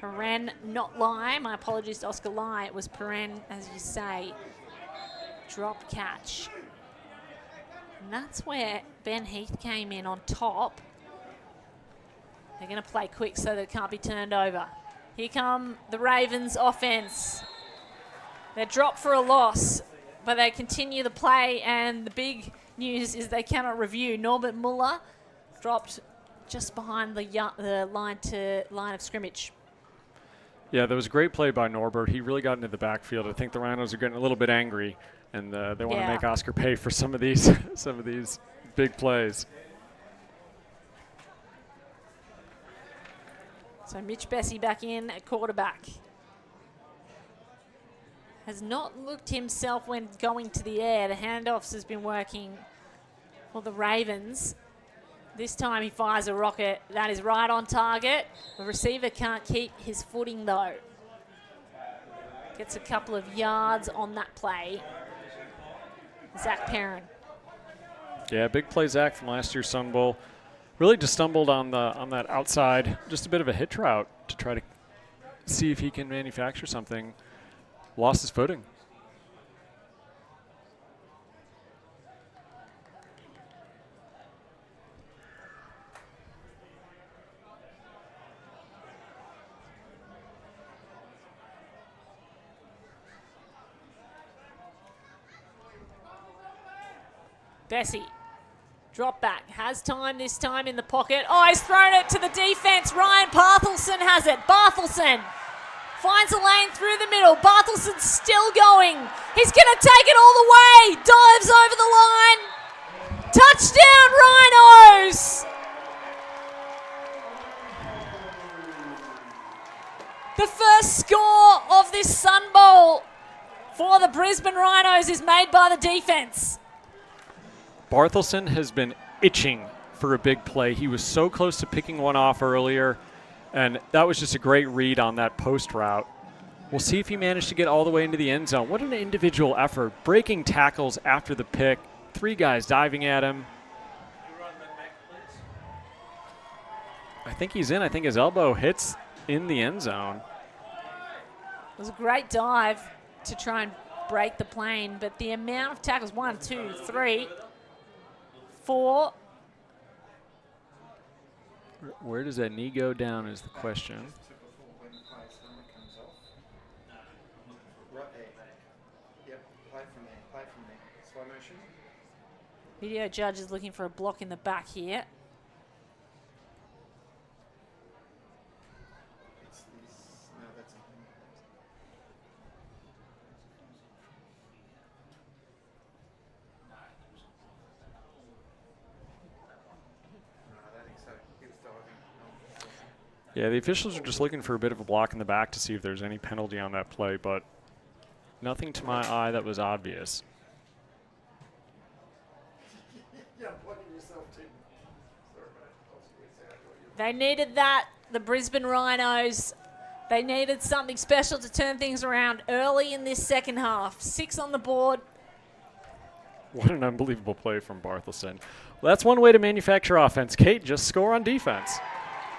Perrin, not Lai. My apologies to Oscar Lai. It was Perrin, as you say. Drop catch. And that's where Ben Heath came in on top. They're going to play quick so that it can't be turned over. Here come the Ravens offense. They're dropped for a loss, but they continue the play, and the big news is they cannot review. Norbert Muller dropped just behind the line of scrimmage. Yeah, that was a great play by Norbert. He really got into the backfield. I think the Rhinos are getting a little bit angry, and they want to make Oscar pay for some of these big plays. So Mitch Bessie back in at quarterback. Has not looked himself when going to the air. The handoffs has been working for the Ravens. This time he fires a rocket. That is right on target. The receiver can't keep his footing though. Gets a couple of yards on that play. Zach Perrin. Yeah, big play Zach from last year's Sun Bowl. Really just stumbled on that outside, just a bit of a hitch route to try to see if he can manufacture something. Lost his footing. Bessie. Drop back, has time this time in the pocket. Oh, he's thrown it to the defense. Ryan Barthelson has it. Barthelson finds a lane through the middle. Barthelson's still going. He's going to take it all the way. Dives over the line. Touchdown, Rhinos. The first score of this Sun Bowl for the Brisbane Rhinos is made by the defense. Barthelson has been itching for a big play. He was so close to picking one off earlier, and that was just a great read on that post route. We'll see if he managed to get all the way into the end zone. What an individual effort. Breaking tackles after the pick. 3 guys diving at him. I think he's in. I think his elbow hits in the end zone. It was a great dive to try and break the plane, but the amount of tackles, 1, 2, 3, 4. Where does that knee go down is the question. Video judge is looking for a block in the back here. Yeah, the officials are just looking for a bit of a block in the back to see if there's any penalty on that play, but nothing to my eye that was obvious. They needed that, the Brisbane Rhinos. They needed something special to turn things around early in this second half. 6 on the board. What an unbelievable play from Barthelson. Well, that's one way to manufacture offense. Kate, just score on defense.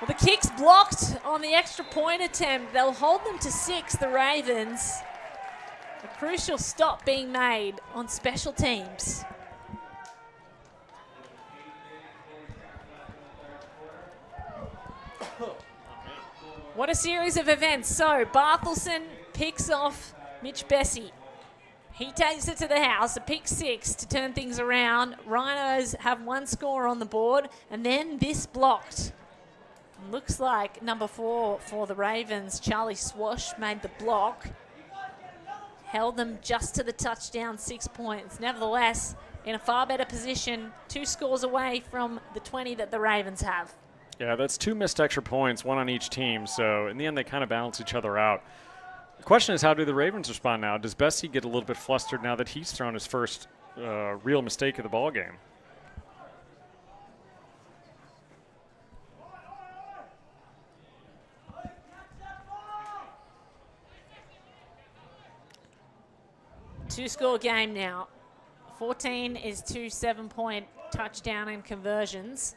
Well, the kick's blocked on the extra point attempt. They'll hold them to 6, the Ravens. A crucial stop being made on special teams. What a series of events. So, Barthelson picks off Mitch Bessie. He takes it to the house, a pick 6 to turn things around. Rhinos have 1 score on the board, and then this blocked. Looks like number 4 for the Ravens, Charlie Swash, made the block. Held them just to the touchdown, 6 points. Nevertheless, in a far better position, 2 scores away from the 20 that the Ravens have. Yeah, that's 2 missed extra points, 1 on each team. So in the end, they kind of balance each other out. The question is, how do the Ravens respond now? Does Bessie get a little bit flustered now that he's thrown his first real mistake of the ball game? Two-score game now. 14 is 2 7-point touchdown and conversions.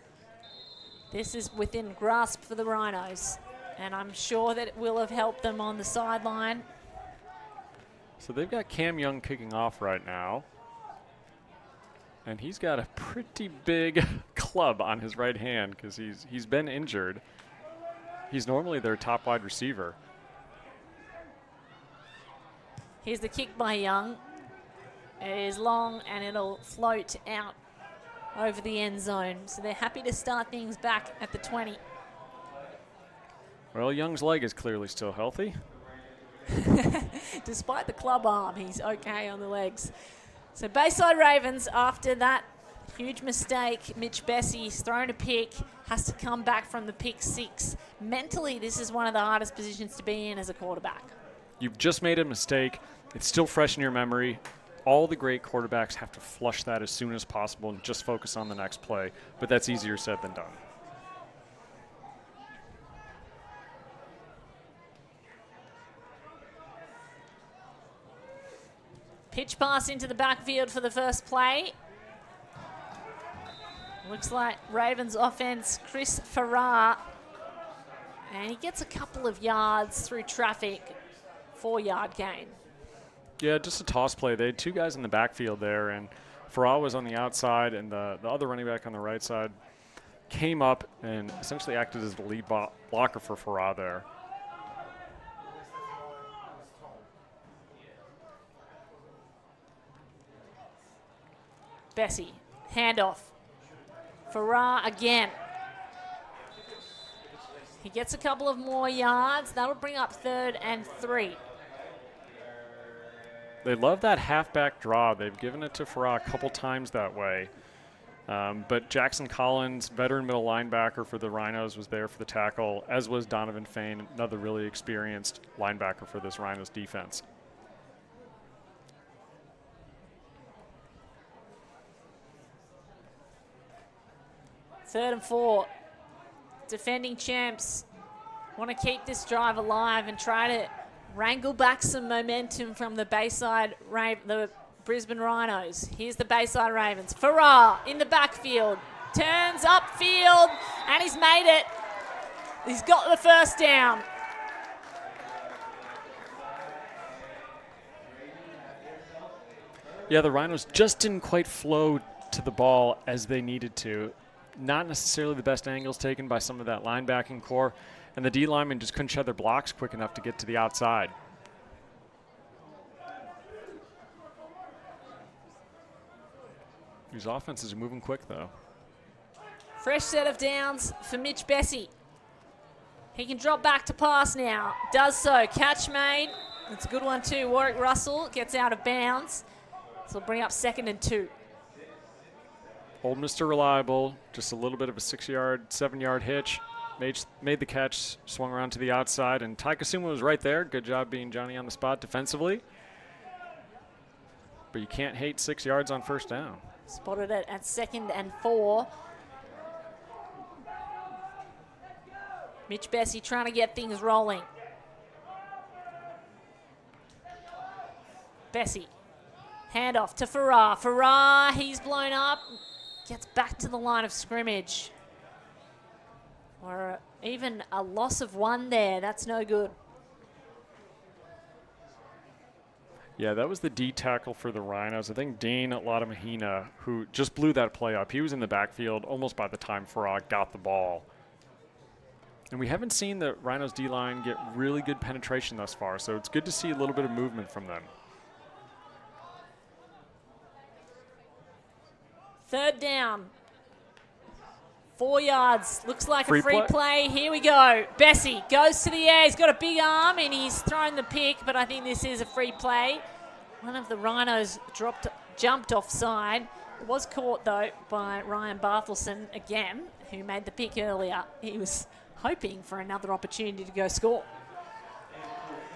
This is within grasp for the Rhinos, and I'm sure that it will have helped them on the sideline. So they've got Cam Young kicking off right now, and he's got a pretty big club on his right hand because he's been injured. He's normally their top wide receiver. Here's the kick by Young. It is long and it'll float out over the end zone. So they're happy to start things back at the 20. Well, Young's leg is clearly still healthy. Despite the club arm, he's okay on the legs. So Bayside Ravens, after that huge mistake, Mitch Bessie's thrown a pick, has to come back from the pick 6. Mentally, this is one of the hardest positions to be in as a quarterback. You've just made a mistake. It's still fresh in your memory. All the great quarterbacks have to flush that as soon as possible and just focus on the next play. But that's easier said than done. Pitch pass into the backfield for the first play. Looks like Ravens offense, Chris Farrar. And he gets a couple of yards through traffic, 4-yard gain. Yeah, just a toss play. They had 2 guys in the backfield there, and Farrar was on the outside, and the other running back on the right side came up and essentially acted as the lead blocker for Farrar there. Bessie, handoff. Farrar again. He gets a couple of more yards. That'll bring up 3rd and 3. They love that halfback draw. They've given it to Farrar a couple times that way. But Jackson Collins, veteran middle linebacker for the Rhinos, was there for the tackle, as was Donovan Fain, another really experienced linebacker for this Rhinos defense. Third and 4. Defending champs want to keep this drive alive and try to wrangle back some momentum from the the Brisbane Rhinos. Here's the Bayside Ravens. Farrar in the backfield. Turns upfield and he's made it. He's got the first down. Yeah, the Rhinos just didn't quite flow to the ball as they needed to. Not necessarily the best angles taken by some of that linebacking core, and the D linemen just couldn't shed their blocks quick enough to get to the outside. These offenses are moving quick, though. Fresh set of downs for Mitch Bessie. He can drop back to pass now. Does so. Catch made. It's a good one, too. Warwick Russell gets out of bounds. So we'll bring up 2nd and 2. Old Mr. Reliable, just a little bit of a 6-yard, 7-yard hitch. Made the catch, swung around to the outside, and Ty Kasuma was right there. Good job being Johnny on the spot defensively. But you can't hate 6 yards on first down. Spotted it at 2nd and 4. Mitch Bessie trying to get things rolling. Bessie, handoff to Farrar. Farrar, he's blown up. Gets back to the line of scrimmage. Or even a loss of 1 there. That's no good. Yeah, that was the D tackle for the Rhinos. I think Dean Latamahina, who just blew that play up. He was in the backfield almost by the time Farrar got the ball. And we haven't seen the Rhinos D-line get really good penetration thus far, so it's good to see a little bit of movement from them. 3rd down. 4 yards. Looks like a free play. Here we go. Bessie goes to the air. He's got a big arm and he's thrown the pick, but I think this is a free play. One of the Rhinos jumped offside. It was caught, though, by Ryan Barthelson again, who made the pick earlier. He was hoping for another opportunity to go score.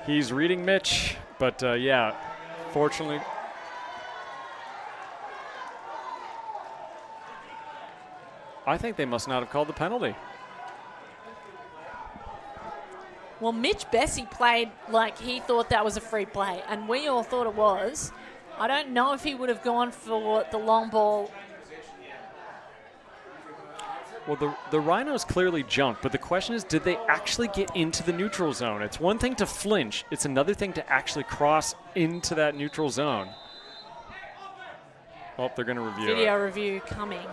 He's reading Mitch, but yeah, fortunately. I think they must not have called the penalty. Well, Mitch Bessie played like he thought that was a free play, and we all thought it was. I don't know if he would have gone for the long ball. Well, the Rhinos clearly jumped, but the question is, did they actually get into the neutral zone? It's one thing to flinch. It's another thing to actually cross into that neutral zone. Oh, they're going to review it. Video review coming.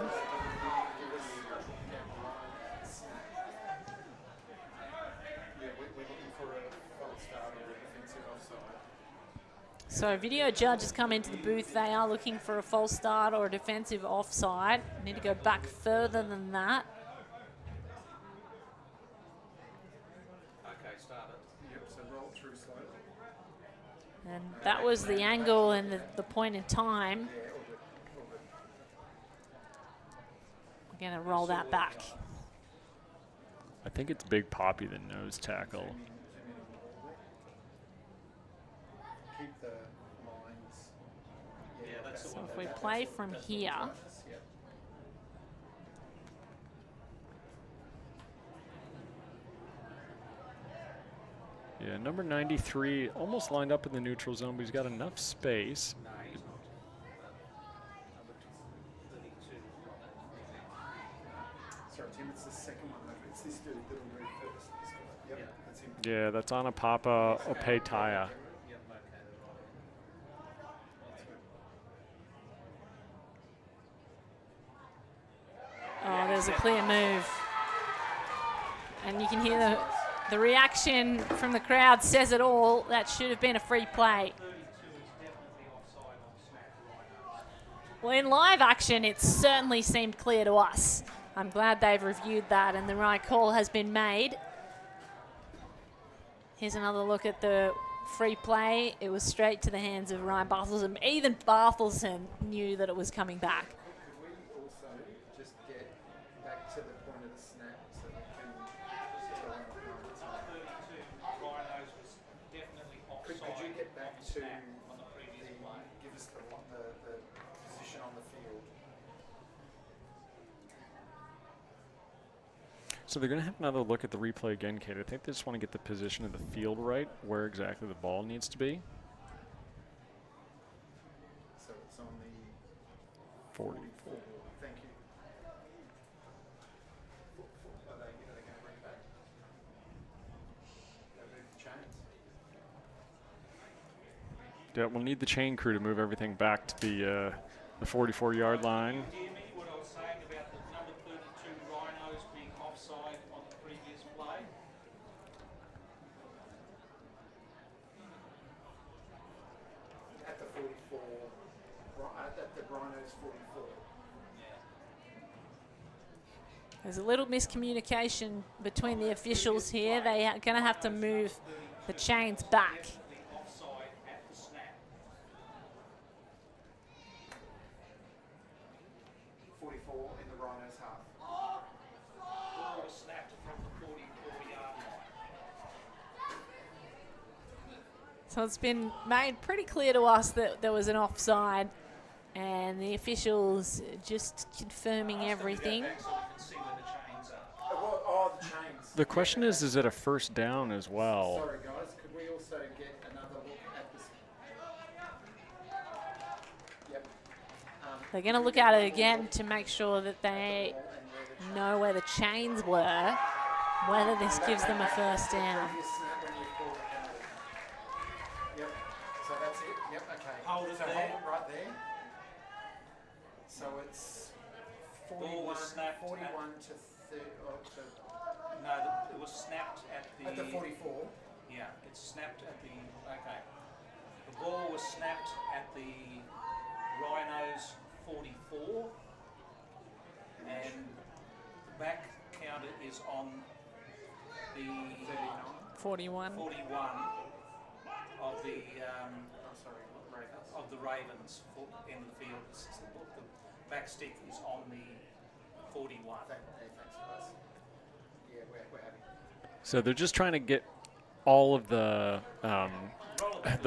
So video judges come into the booth. They are looking for a false start or a defensive offside. Need to go back further than that. Okay, start it. Yep, so roll through slowly. And that was the angle and the point in time. We're going to roll that back. I think it's Big Poppy, the nose tackle. Keep the lines. Yeah, that's the So one. if we play from here, Yeah, number 93 almost lined up in the neutral zone, but he's got enough space. No, he's not. Number 32. Sorry, Tim, it's the second one. It's this dude that'll move first. This guy. Yep, that's him. Yeah, that's Anapapa Opetaya. Yep, okay, oh, there's a clear move. And you can hear the reaction from the crowd says it all. That should have been a free play. Well, in live action, it certainly seemed clear to us. I'm glad they've reviewed that and the right call has been made. Here's another look at the free play. It was straight to the hands of Ryan Barthelson. Even Barthelson knew that it was coming back. Could we also just get back to the point of the snap so we can Could you get back to the give us the position on the field? So they're going to have another look at the replay again, Kate. I think they just want to get the position of the field right, where exactly the ball needs to be. So it's on the 44. Thank you. Are they going to bring it back? They move the chains. Yeah, we'll need the chain crew to move everything back to the 44-yard line. Do you hear me what I was saying about the number 32 Rhinos being offside on the previous play? At the 44, at the Rhinos 44. There's a little miscommunication between the officials here. They are going to have to move the chains back. Offside at the snap. 44 in the Rhinos half. Ball was snapped from the 44-yard line. So it's been made pretty clear to us that there was an offside, and the officials just confirming everything. So we can see where the chains are. Oh, the chains. The question is it a first down as well? Sorry, guys. Could we also get another look at this? Yep. They're going to look at it again to make sure that they know where the chains were, whether this gives them a first down. Yep. So that's it. Yep. Okay. Hold it so there. hold it right there. So it's Ball 41, was snapped 41 at- to 30. No, it was snapped at At the 44. Yeah, it's snapped at the. Okay. The ball was snapped at the Rhinos 44, and the back counter is on the 41. 41 of the Sorry, Ravens. of the Ravens end of the field. The back stick is on the 41. Thanks, guys. Yeah, we're happy. So they're just trying to get all of the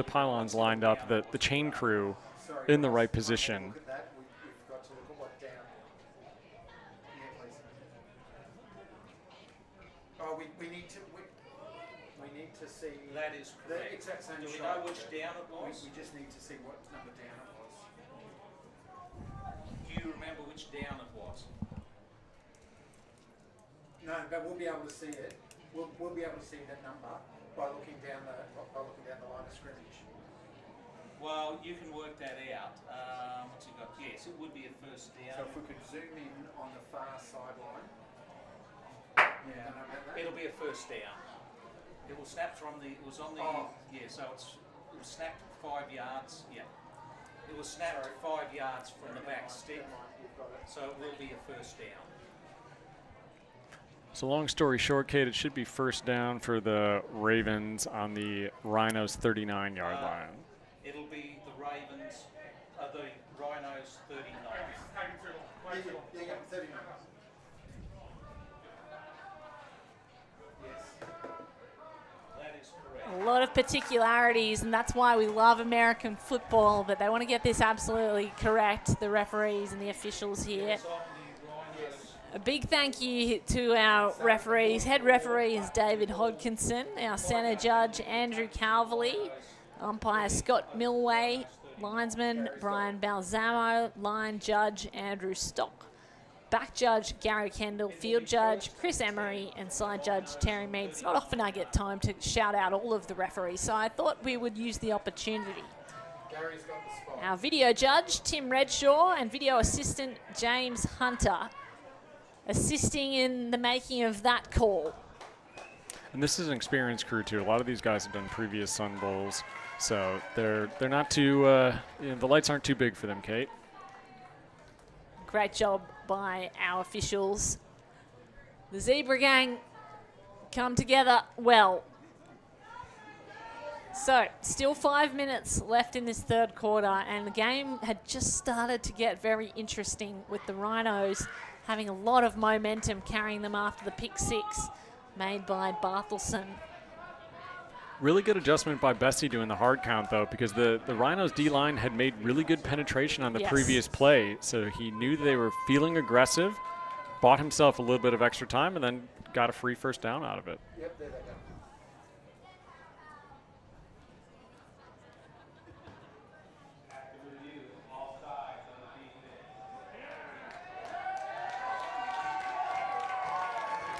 pylons lined up, the chain crew in the right position. Look at that. We've got to look at what down. Yeah, please. Oh, we need to see That is the correct. exact same Do we shot. know which down it was? We just need to see what number down it was. Do you remember which down it was? No, but we'll be able to see it. We'll be able to see that number by looking down the line of scrimmage. Well, you can work that out. What's it got? Yes, it would be a first down. So if we could zoom in on the far sideline. Yeah, Know about that? it'll be a first down. It was snapped from the. It was on the. Oh. Yeah, so it was snapped 5 yards. Yeah. It was snapped 5 yards from the back stick, so it will be a first down. So long story short, Kate, it should be first down for the Ravens on the Rhinos 39-yard line. It'll be the Ravens, the Rhinos 39. That is correct. A lot of particularities, and that's why we love American football, but they want to get this absolutely correct, the referees and the officials here. A big thank you to our referees. Head referee is David Hodkinson, our centre judge Andrew Calverley, umpire Scott Milway, linesman Brian Balsamo, line judge Andrew Stock, back judge Gary Kendall, field judge Chris Emery, and side judge Terry Mead. It's not often I get time to shout out all of the referees, so I thought we would use the opportunity. Gary's got the spot. Our video judge Tim Redshaw and video assistant James Hunter assisting in the making of that call. And this is an experienced crew too. A lot of these guys have done previous Sun Bowls, so they're not too. The lights aren't too big for them, Kate. Great job by our officials. The Zebra Gang come together well. So, still 5 minutes left in this third quarter, and the game had just started to get very interesting with the Rhinos having a lot of momentum, carrying them after the pick six made by Barthelson. Really good adjustment by Bessie doing the hard count, though, because the Rhinos D-line had made really good penetration on the previous play, so he knew they were feeling aggressive, bought himself a little bit of extra time, and then got a free first down out of it. Yep, there they go.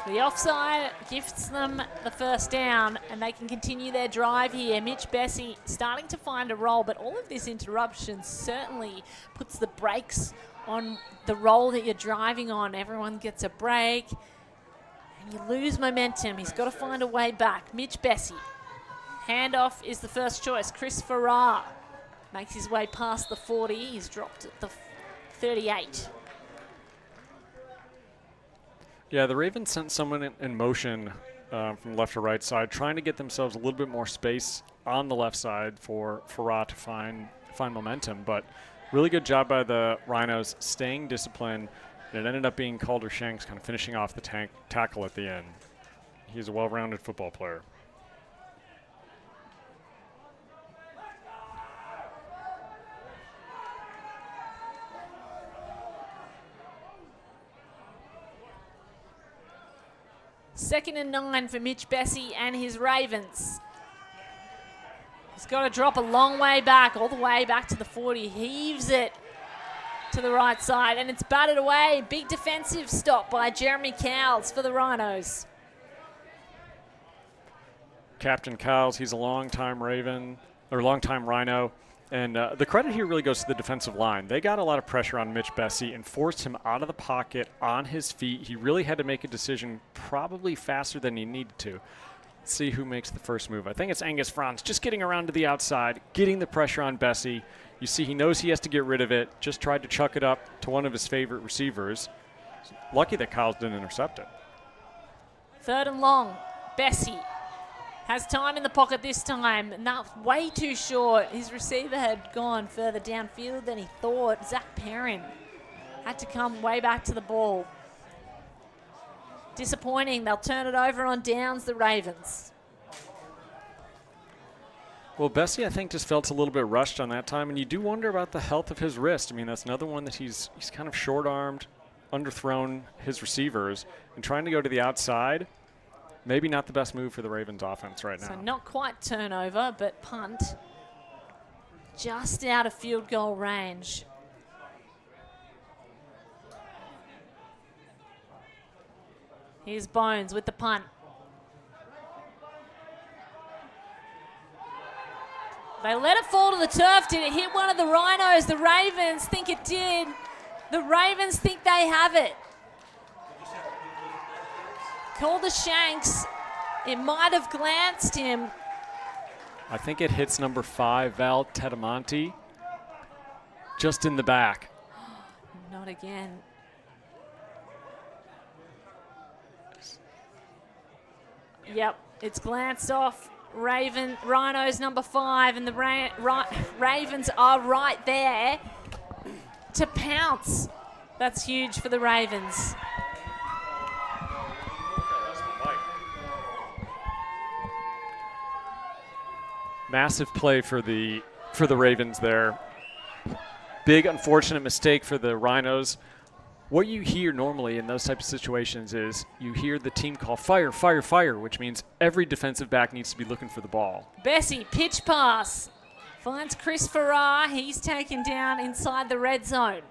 The offside gifts them the first down, and they can continue their drive here. Mitch Bessie starting to find a role, but all of this interruption certainly puts the brakes on the role that you're driving on. Everyone gets a break, and you lose momentum. He's got to find a way back. Mitch Bessie. Handoff is the first choice. Chris Farrar makes his way past the 40. He's dropped at the 38. Yeah, the Ravens sent someone in motion from left to right side, trying to get themselves a little bit more space on the left side for Farah to find momentum. But really good job by the Rhinos staying disciplined. And it ended up being Calder Shanks kind of finishing off the tackle at the end. He's a well-rounded football player. Second and 9 for Mitch Bessie and his Ravens. He's got to drop a long way back, all the way back to the 40. Heaves it to the right side, and it's batted away. Big defensive stop by Jeremy Cowles for the Rhinos. Captain Cowles, he's a longtime Rhino. And the credit here really goes to the defensive line. They got a lot of pressure on Mitch Bessie and forced him out of the pocket on his feet. He really had to make a decision probably faster than he needed to. Let's see who makes the first move. I think it's Angus Franz just getting around to the outside, getting the pressure on Bessie. You see he knows he has to get rid of it. Just tried to chuck it up to one of his favorite receivers. Lucky that Cowles didn't intercept it. Third and long. Bessie has time in the pocket this time, and that's way too short. His receiver had gone further downfield than he thought. Zach Perrin had to come way back to the ball. Disappointing. They'll turn it over on downs, the Ravens. Well, Bessie, I think, just felt a little bit rushed on that time, and you do wonder about the health of his wrist. I mean, that's another one that he's kind of short-armed, underthrown his receivers, and trying to go to the outside. Maybe not the best move for the Ravens offense right now. So not quite turnover, but punt. Just out of field goal range. Here's Bones with the punt. They let it fall to the turf. Did it hit one of the Rhinos? The Ravens think it did. The Ravens think they have it. Calder Shanks, it might have glanced him. I think it hits number 5, Val Tetamonte, just in the back. Not again. Yep, it's glanced off. Rhinos number 5, and the Ravens are right there to pounce. That's huge for the Ravens. Massive play for the Ravens there. Big unfortunate mistake for the Rhinos. What you hear normally in those types of situations is you hear the team call fire, fire, fire, which means every defensive back needs to be looking for the ball. Bessie, pitch pass. Finds Chris Farrar. He's taken down inside the red zone.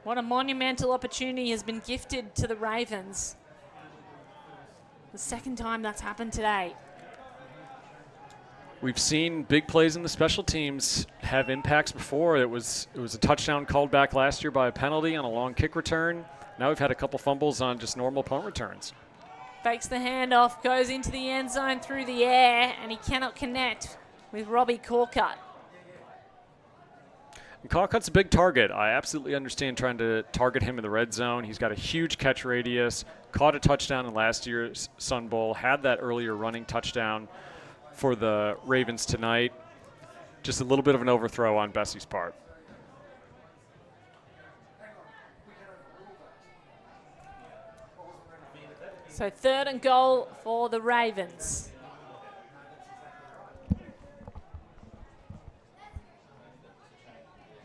What a monumental opportunity has been gifted to the Ravens. The second time that's happened today. We've seen big plays in the special teams have impacts before. It was a touchdown called back last year by a penalty on a long kick return. Now we've had a couple fumbles on just normal punt returns. Fakes the handoff, goes into the end zone through the air, and he cannot connect with Robbie Corcutt. And Corcutt's a big target. I absolutely understand trying to target him in the red zone. He's got a huge catch radius, caught a touchdown in last year's Sun Bowl, had that earlier running touchdown for the Ravens tonight. Just a little bit of an overthrow on Bessie's part. So 3rd and goal for the Ravens.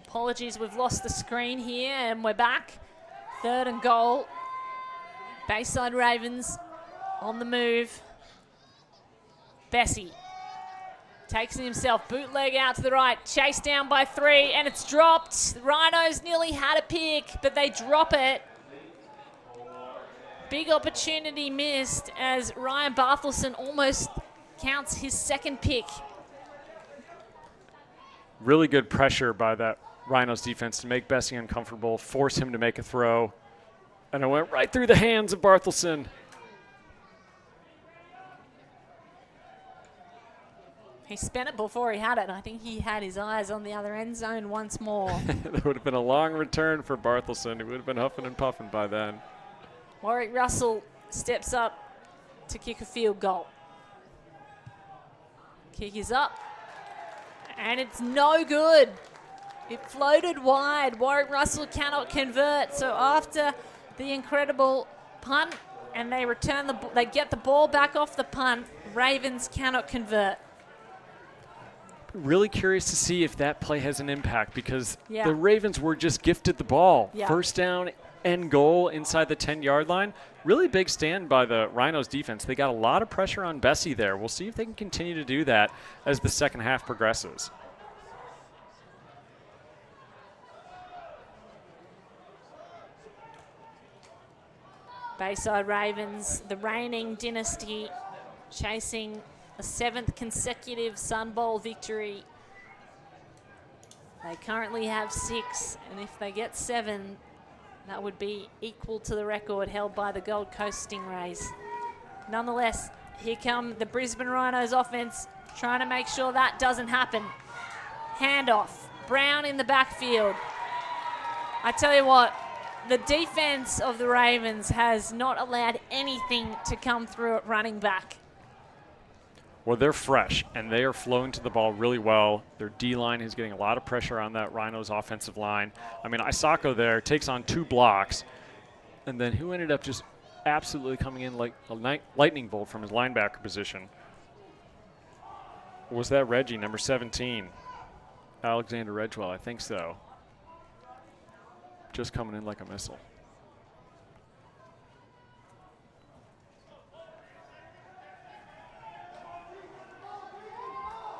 Apologies, we've lost the screen here and we're back. 3rd and goal. Bayside Ravens on the move. Bessie takes it himself, bootleg out to the right, chased down by 3, and it's dropped. The Rhinos nearly had a pick, but they drop it. Big opportunity missed as Ryan Barthelson almost counts his 2nd pick. Really good pressure by that Rhinos defense to make Bessie uncomfortable, force him to make a throw, and it went right through the hands of Barthelson. He spent it before he had it. I think he had his eyes on the other end zone once more. There would have been a long return for Barthelson. He would have been huffing and puffing by then. Warwick Russell steps up to kick a field goal. Kick is up, and it's no good. It floated wide. Warwick Russell cannot convert. So after the incredible punt, and they return they get the ball back off the punt, Ravens cannot convert. Really curious to see if that play has an impact because Yeah. the Ravens were just gifted the ball. Yeah. 1st down and goal inside the 10-yard line. Really big stand by the Rhinos defense. They got a lot of pressure on Bessie there. We'll see if they can continue to do that as the second half progresses. Bayside Ravens, the reigning dynasty, chasing a 7th consecutive Sun Bowl victory. They currently have 6, and if they get 7, that would be equal to the record held by the Gold Coast Stingrays. Nonetheless, here come the Brisbane Rhinos offense, trying to make sure that doesn't happen. Handoff, Brown in the backfield. I tell you what, the defense of the Ravens has not allowed anything to come through at running back. Well, they're fresh, and they are flowing to the ball really well. Their D-line is getting a lot of pressure on that Rhinos offensive line. I mean, Isako there takes on 2 blocks, and then who ended up just absolutely coming in like a lightning bolt from his linebacker position? Was that Reggie, number 17? Alexander Redgewell, I think so. Just coming in like a missile.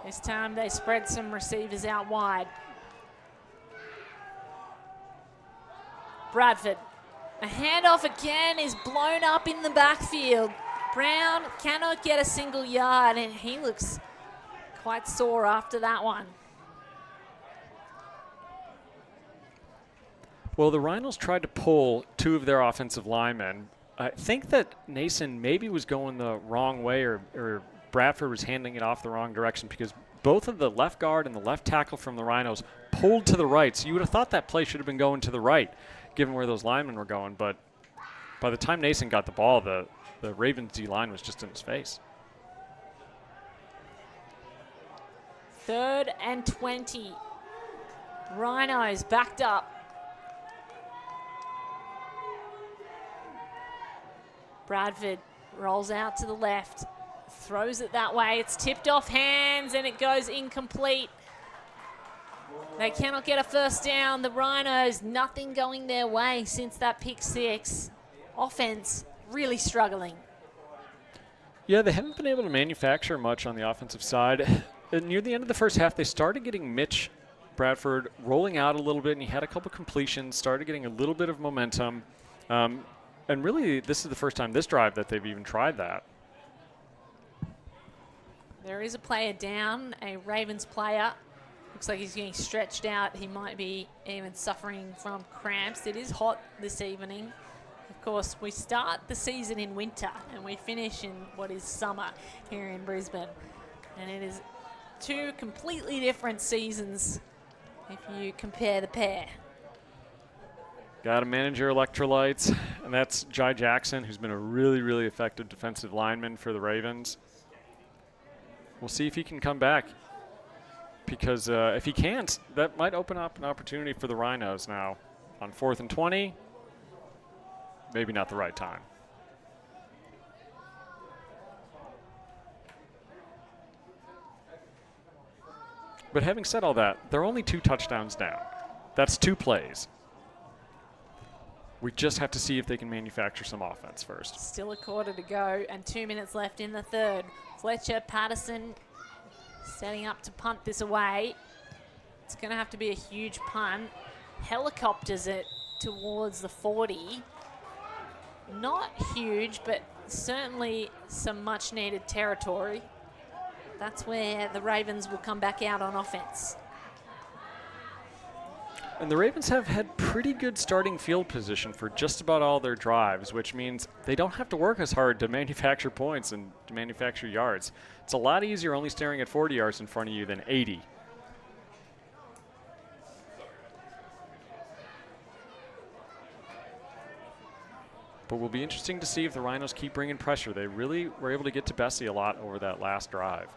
This time they spread some receivers out wide. Bradford. A handoff again is blown up in the backfield. Brown cannot get a single yard, and he looks quite sore after that one. Well, the Rhinos tried to pull 2 of their offensive linemen. I think that Nason maybe was going the wrong way, or Bradford was handing it off the wrong direction, because both of the left guard and the left tackle from the Rhinos pulled to the right. So you would have thought that play should have been going to the right, given where those linemen were going. But by the time Nason got the ball, the Ravens D-line was just in his face. 3rd and 20. Rhinos backed up. Bradford rolls out to the left, throws it that way. It's tipped off hands and it goes incomplete. They cannot get a first down. The Rhinos, nothing going their way since that pick 6. Offense really struggling. Yeah, they haven't been able to manufacture much on the offensive side. Near the end of the first half, they started getting Mitch Bradford rolling out a little bit, and he had a couple completions, started getting a little bit of momentum. And really, this is the first time this drive that they've even tried that. There is a player down, a Ravens player. Looks like he's getting stretched out. He might be even suffering from cramps. It is hot this evening. Of course, we start the season in winter and we finish in what is summer here in Brisbane. And it is 2 completely different seasons if you compare the pair. Got to manage your electrolytes, and that's Jai Jackson, who's been a really, really effective defensive lineman for the Ravens. We'll see if he can come back, because if he can't, that might open up an opportunity for the Rhinos now. On 4th and 20, maybe not the right time. But having said all that, they're only 2 touchdowns down. That's 2 plays. We just have to see if they can manufacture some offense first. Still a quarter to go and 2 minutes left in the 3rd. Fletcher Patterson setting up to punt this away. It's going to have to be a huge punt. Helicopters it towards the 40. Not huge, but certainly some much needed territory. That's where the Ravens will come back out on offense. And the Ravens have had pretty good starting field position for just about all their drives, which means they don't have to work as hard to manufacture points and to manufacture yards. It's a lot easier only staring at 40 yards in front of you than 80. But will be interesting to see if the Rhinos keep bringing pressure. They really were able to get to Bessie a lot over that last drive.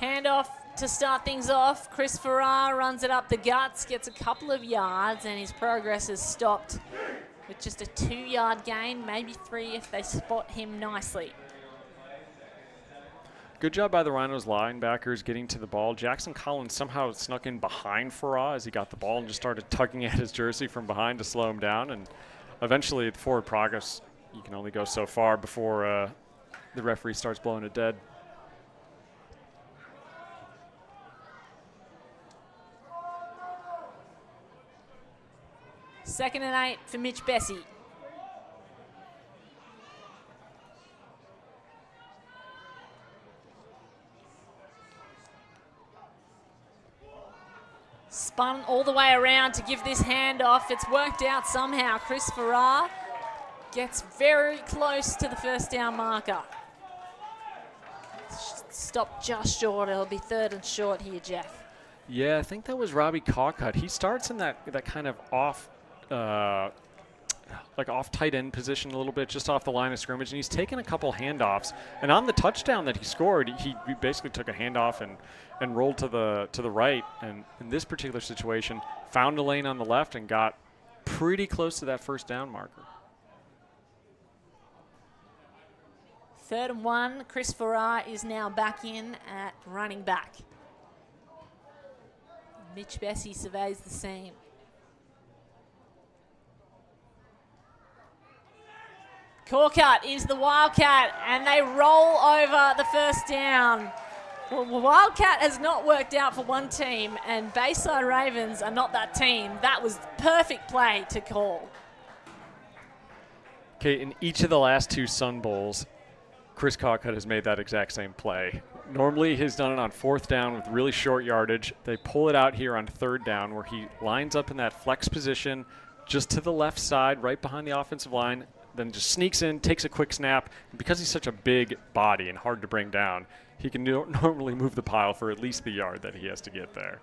Handoff to start things off. Chris Farrar runs it up the guts, gets a couple of yards, and his progress is stopped with just a 2-yard gain, maybe 3 if they spot him nicely. Good job by the Rhinos linebackers getting to the ball. Jackson Collins somehow snuck in behind Farrar as he got the ball and just started tugging at his jersey from behind to slow him down. And eventually, the forward progress, you can only go so far before the referee starts blowing it dead. Second and 8 for Mitch Bessie. Spun all the way around to give this handoff. It's worked out somehow. Chris Farrar gets very close to the first down marker. Stop just short. It'll be 3rd and short here, Jeff. Yeah, I think that was Robbie Cawcut. He starts in that kind of off tight end position a little bit, just off the line of scrimmage, and he's taken a couple handoffs. And on the touchdown that he scored, he basically took a handoff and rolled to the right. And in this particular situation, found a lane on the left and got pretty close to that first down marker. 3rd and 1. Chris Farrar is now back in at running back. Mitch Bessie surveys the scene. Corcutt is the Wildcat, and they roll over the first down. Well, Wildcat has not worked out for one team, and Bayside Ravens are not that team. That was perfect play to call. Okay, in each of the last 2 Sun Bowls, Chris Corcutt has made that exact same play. Normally he's done it on 4th down with really short yardage. They pull it out here on 3rd down where he lines up in that flex position just to the left side, right behind the offensive line, then just sneaks in, takes a quick snap. And because he's such a big body and hard to bring down, he can normally move the pile for at least the yard that he has to get there.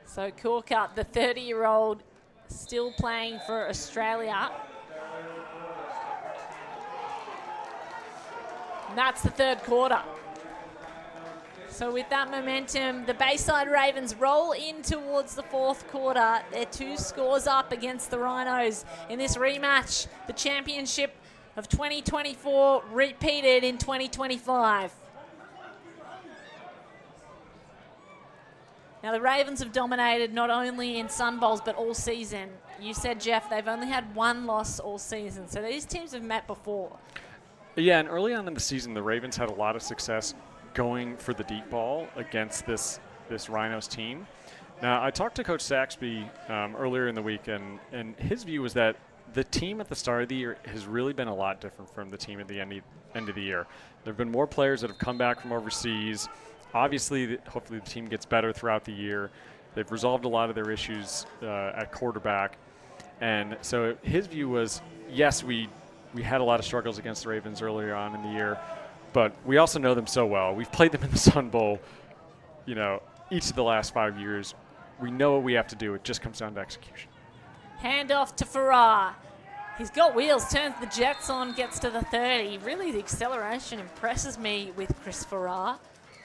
So Corcutt, the 30-year-old, still playing for Australia. And that's the 3rd quarter. So with that momentum, the Bayside Ravens roll in towards the 4th quarter. They're 2 scores up against the Rhinos in this rematch. The championship of 2024 repeated in 2025. Now the Ravens have dominated not only in Sun Bowls but all season. You said, Jeff, they've only had 1 loss all season. So these teams have met before. Yeah, and early on in the season, the Ravens had a lot of success going for the deep ball against this Rhinos team. Now, I talked to Coach Saxby earlier in the week, and his view was that the team at the start of the year has really been a lot different from the team at the end of the year. There have been more players that have come back from overseas. Obviously, hopefully the team gets better throughout the year. They've resolved a lot of their issues at quarterback. And so his view was, yes, we had a lot of struggles against the Ravens earlier on in the year, but we also know them so well. We've played them in the Sun Bowl, each of the last 5 years. We know what we have to do. It just comes down to execution. Handoff to Farrar. He's got wheels, turns the Jets on, gets to the 30. Really, the acceleration impresses me with Chris Farrar.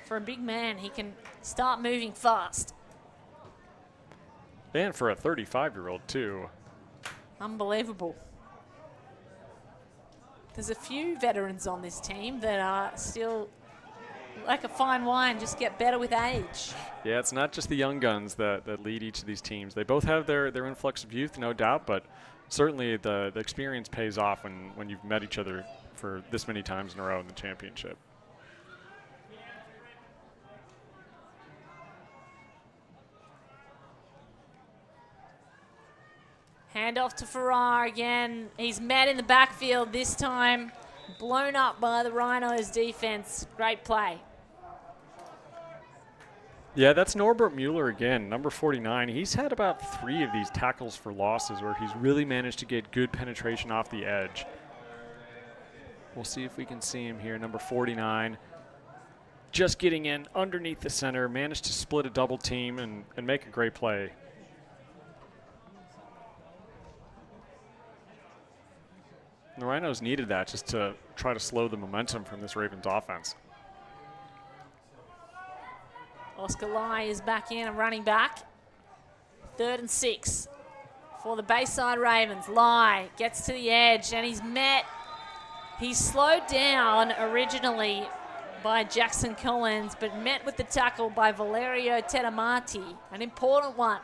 For a big man, he can start moving fast. And for a 35-year-old, too. Unbelievable. There's a few veterans on this team that are still like a fine wine, just get better with age. Yeah, it's not just the young guns that lead each of these teams. They both have their influx of youth, no doubt, but certainly the experience pays off when you've met each other for this many times in a row in the championship. Handoff to Farrar again. He's met in the backfield this time. Blown up by the Rhinos defense. Great play. Yeah, that's Norbert Mueller again, number 49. He's had about 3 of these tackles for losses where he's really managed to get good penetration off the edge. We'll see if we can see him here, number 49. Just getting in underneath the center, managed to split a double team and make a great play. The Rhinos needed that just to try to slow the momentum from this Ravens offense. Oscar Lai is back in and running back. 3rd and 6 for the Bayside Ravens. Lai gets to the edge and he's slowed down originally by Jackson Collins, but met with the tackle by Valerio Tedamati, an important one.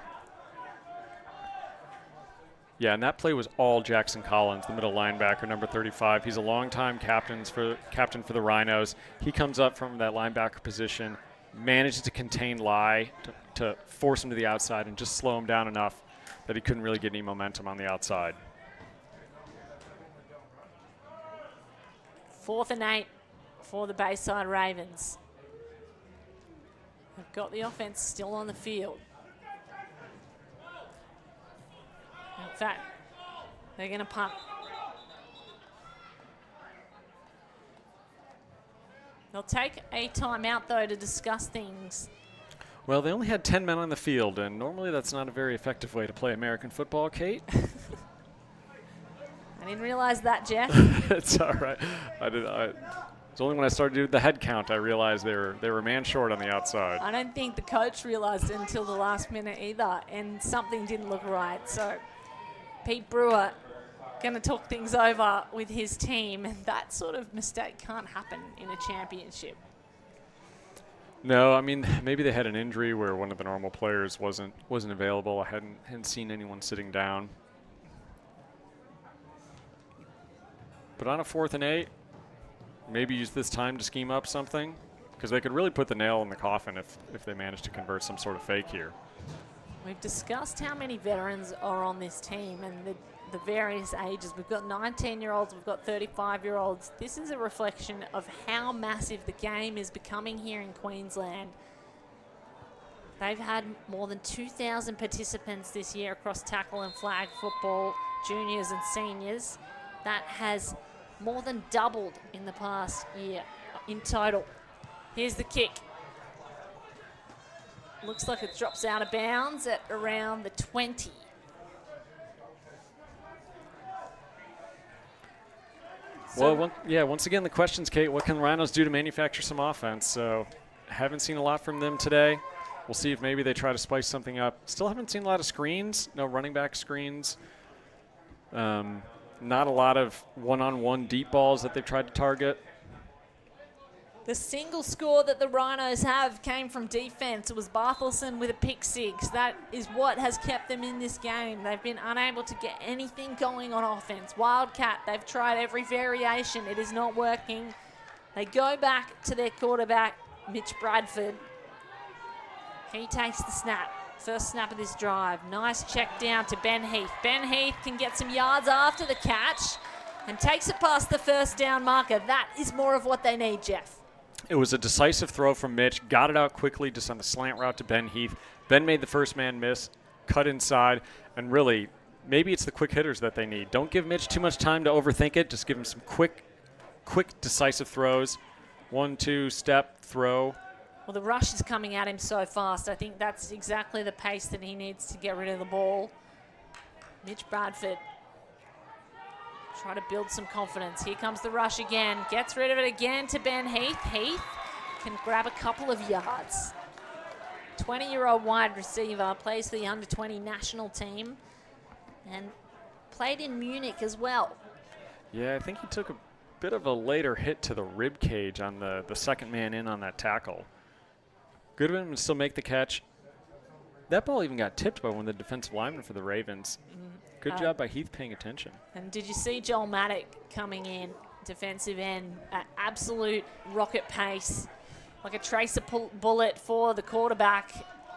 Yeah, and that play was all Jackson Collins, the middle linebacker, number 35. He's a longtime captain for the Rhinos. He comes up from that linebacker position, manages to contain Lai to force him to the outside and just slow him down enough that he couldn't really get any momentum on the outside. 4th and 8 for the Bayside Ravens. They've got the offense still on the field. In fact, they're going to punt. They'll take a timeout, though, to discuss things. Well, they only had 10 men on the field, and normally that's not a very effective way to play American football, Kate. I didn't realize that, Jeff. It's all right. It's only when I started doing the head count I realized they were a man short on the outside. I don't think the coach realized it until the last minute either, and something didn't look right. So Pete Brewer going to talk things over with his team, and that sort of mistake can't happen in a championship. No, I mean, maybe they had an injury where one of the normal players wasn't available. I hadn't seen anyone sitting down. But on a 4th and 8, maybe use this time to scheme up something, because they could really put the nail in the coffin if they manage to convert some sort of fake here. We've discussed how many veterans are on this team, and the various ages. We've got 19-year-olds, we've got 35-year-olds. This is a reflection of how massive the game is becoming here in Queensland. They've had more than 2,000 participants this year across tackle and flag football, juniors and seniors. That has more than doubled in the past year in total. Here's the kick. Looks like it drops out of bounds at around the 20. Well, once again, the questions, Kate, what can the Rhinos do to manufacture some offense? So haven't seen a lot from them today. We'll see if maybe they try to spice something up. Still haven't seen a lot of screens, no running back screens. Not a lot of one-on-one deep balls that they've tried to target. The single score that the Rhinos have came from defense. It was Barthelson with a pick six. That is what has kept them in this game. They've been unable to get anything going on offense. Wildcat, they've tried every variation. It is not working. They go back to their quarterback, Mitch Bradford. He takes the snap. First snap of this drive. Nice check down to Ben Heath. Ben Heath can get some yards after the catch and takes it past the first down marker. That is more of what they need, Jeff. It was a decisive throw from Mitch. Got it out quickly just on the slant route to Ben Heath. Ben made the first man miss, cut inside, and really, maybe it's the quick hitters that they need. Don't give Mitch too much time to overthink it. Just give him some quick, decisive throws. 1-2 step throw. Well, the rush is coming at him so fast. I think that's exactly the pace that he needs to get rid of the ball. Mitch Bradford. Try to build some confidence. Here comes the rush again. Gets rid of it again to Ben Heath. Heath can grab a couple of yards. 20-year-old wide receiver, plays for the under-20 national team and played in Munich as well. Yeah, I think he took a bit of a later hit to the rib cage on the second man in on that tackle. Good of him to still make the catch. That ball even got tipped by one of the defensive linemen for the Ravens. Good job by Heath paying attention. And did you see Joel Maddock coming in, defensive end, at absolute rocket pace, like a tracer bullet for the quarterback.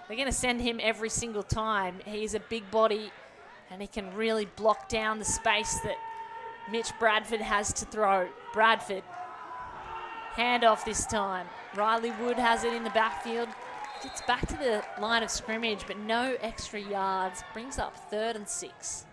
They're going to send him every single time. He's a big body, and he can really block down the space that Mitch Bradford has to throw. Bradford, handoff this time. Riley Wood has it in the backfield. Gets back to the line of scrimmage, but no extra yards. Brings up 3rd and 6.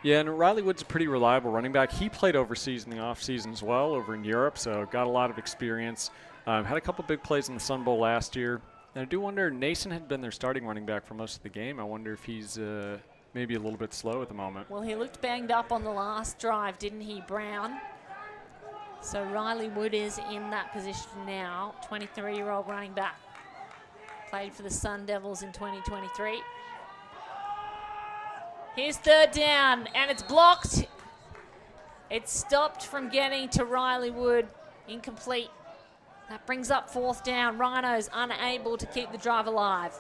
Yeah, and Riley Wood's a pretty reliable running back. He played overseas in the offseason as well over in Europe, so got a lot of experience. Had a couple big plays in the Sun Bowl last year. And I do wonder, Nason had been their starting running back for most of the game. I wonder if he's maybe a little bit slow at the moment. Well, he looked banged up on the last drive, didn't he, Brown? So Riley Wood is in that position now, 23-year-old running back. Played for the Sun Devils in 2023. Here's 3rd down, and it's blocked. It's stopped from getting to Riley Wood. Incomplete. That brings up 4th down. Rhinos unable to keep the drive alive.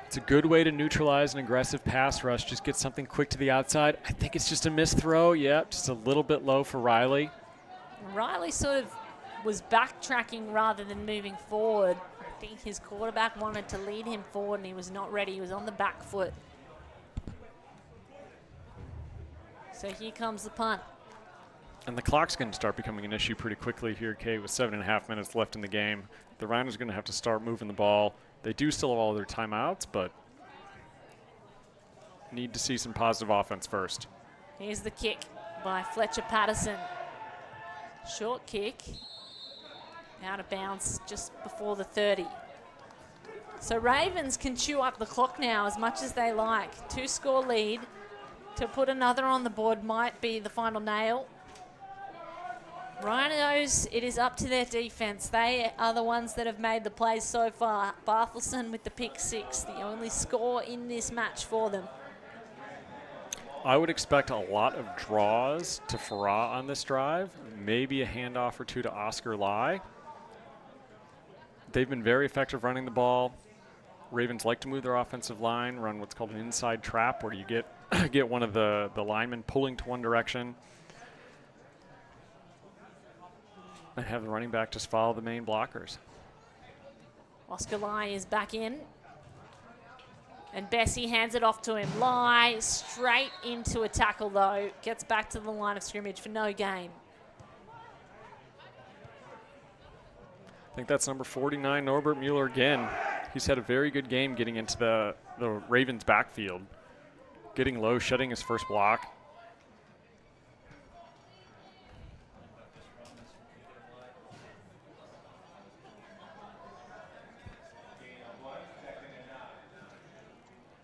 It's a good way to neutralize an aggressive pass rush. Just get something quick to the outside. I think it's just a missed throw. Yep, just a little bit low for Riley. Riley sort of was backtracking rather than moving forward. I think his quarterback wanted to lead him forward, and he was not ready. He was on the back foot. So here comes the punt. And the clock's going to start becoming an issue pretty quickly here, Kate, with 7.5 minutes left in the game. The Rhinos are going to have to start moving the ball. They do still have all their timeouts, but need to see some positive offense first. Here's the kick by Fletcher Patterson. Short kick. Out of bounds just before the 30. So Ravens can chew up the clock now as much as they like. 2-score lead. To put another on the board might be the final nail. Rhinos, it is up to their defense. They are the ones that have made the plays so far. Barthelson with the pick 6, the only score in this match for them. I would expect a lot of draws to Farah on this drive. Maybe a handoff or two to Oscar Lai. They've been very effective running the ball. Ravens like to move their offensive line, run what's called an inside trap, where you get one of the linemen pulling to one direction and have the running back just follow the main blockers. Oscar Lai is back in. And Bessie hands it off to him. Lie straight into a tackle, though. Gets back to the line of scrimmage for no gain. I think that's number 49, Norbert Mueller again. He's had a very good game getting into the Ravens' backfield. Getting low, shutting his first block.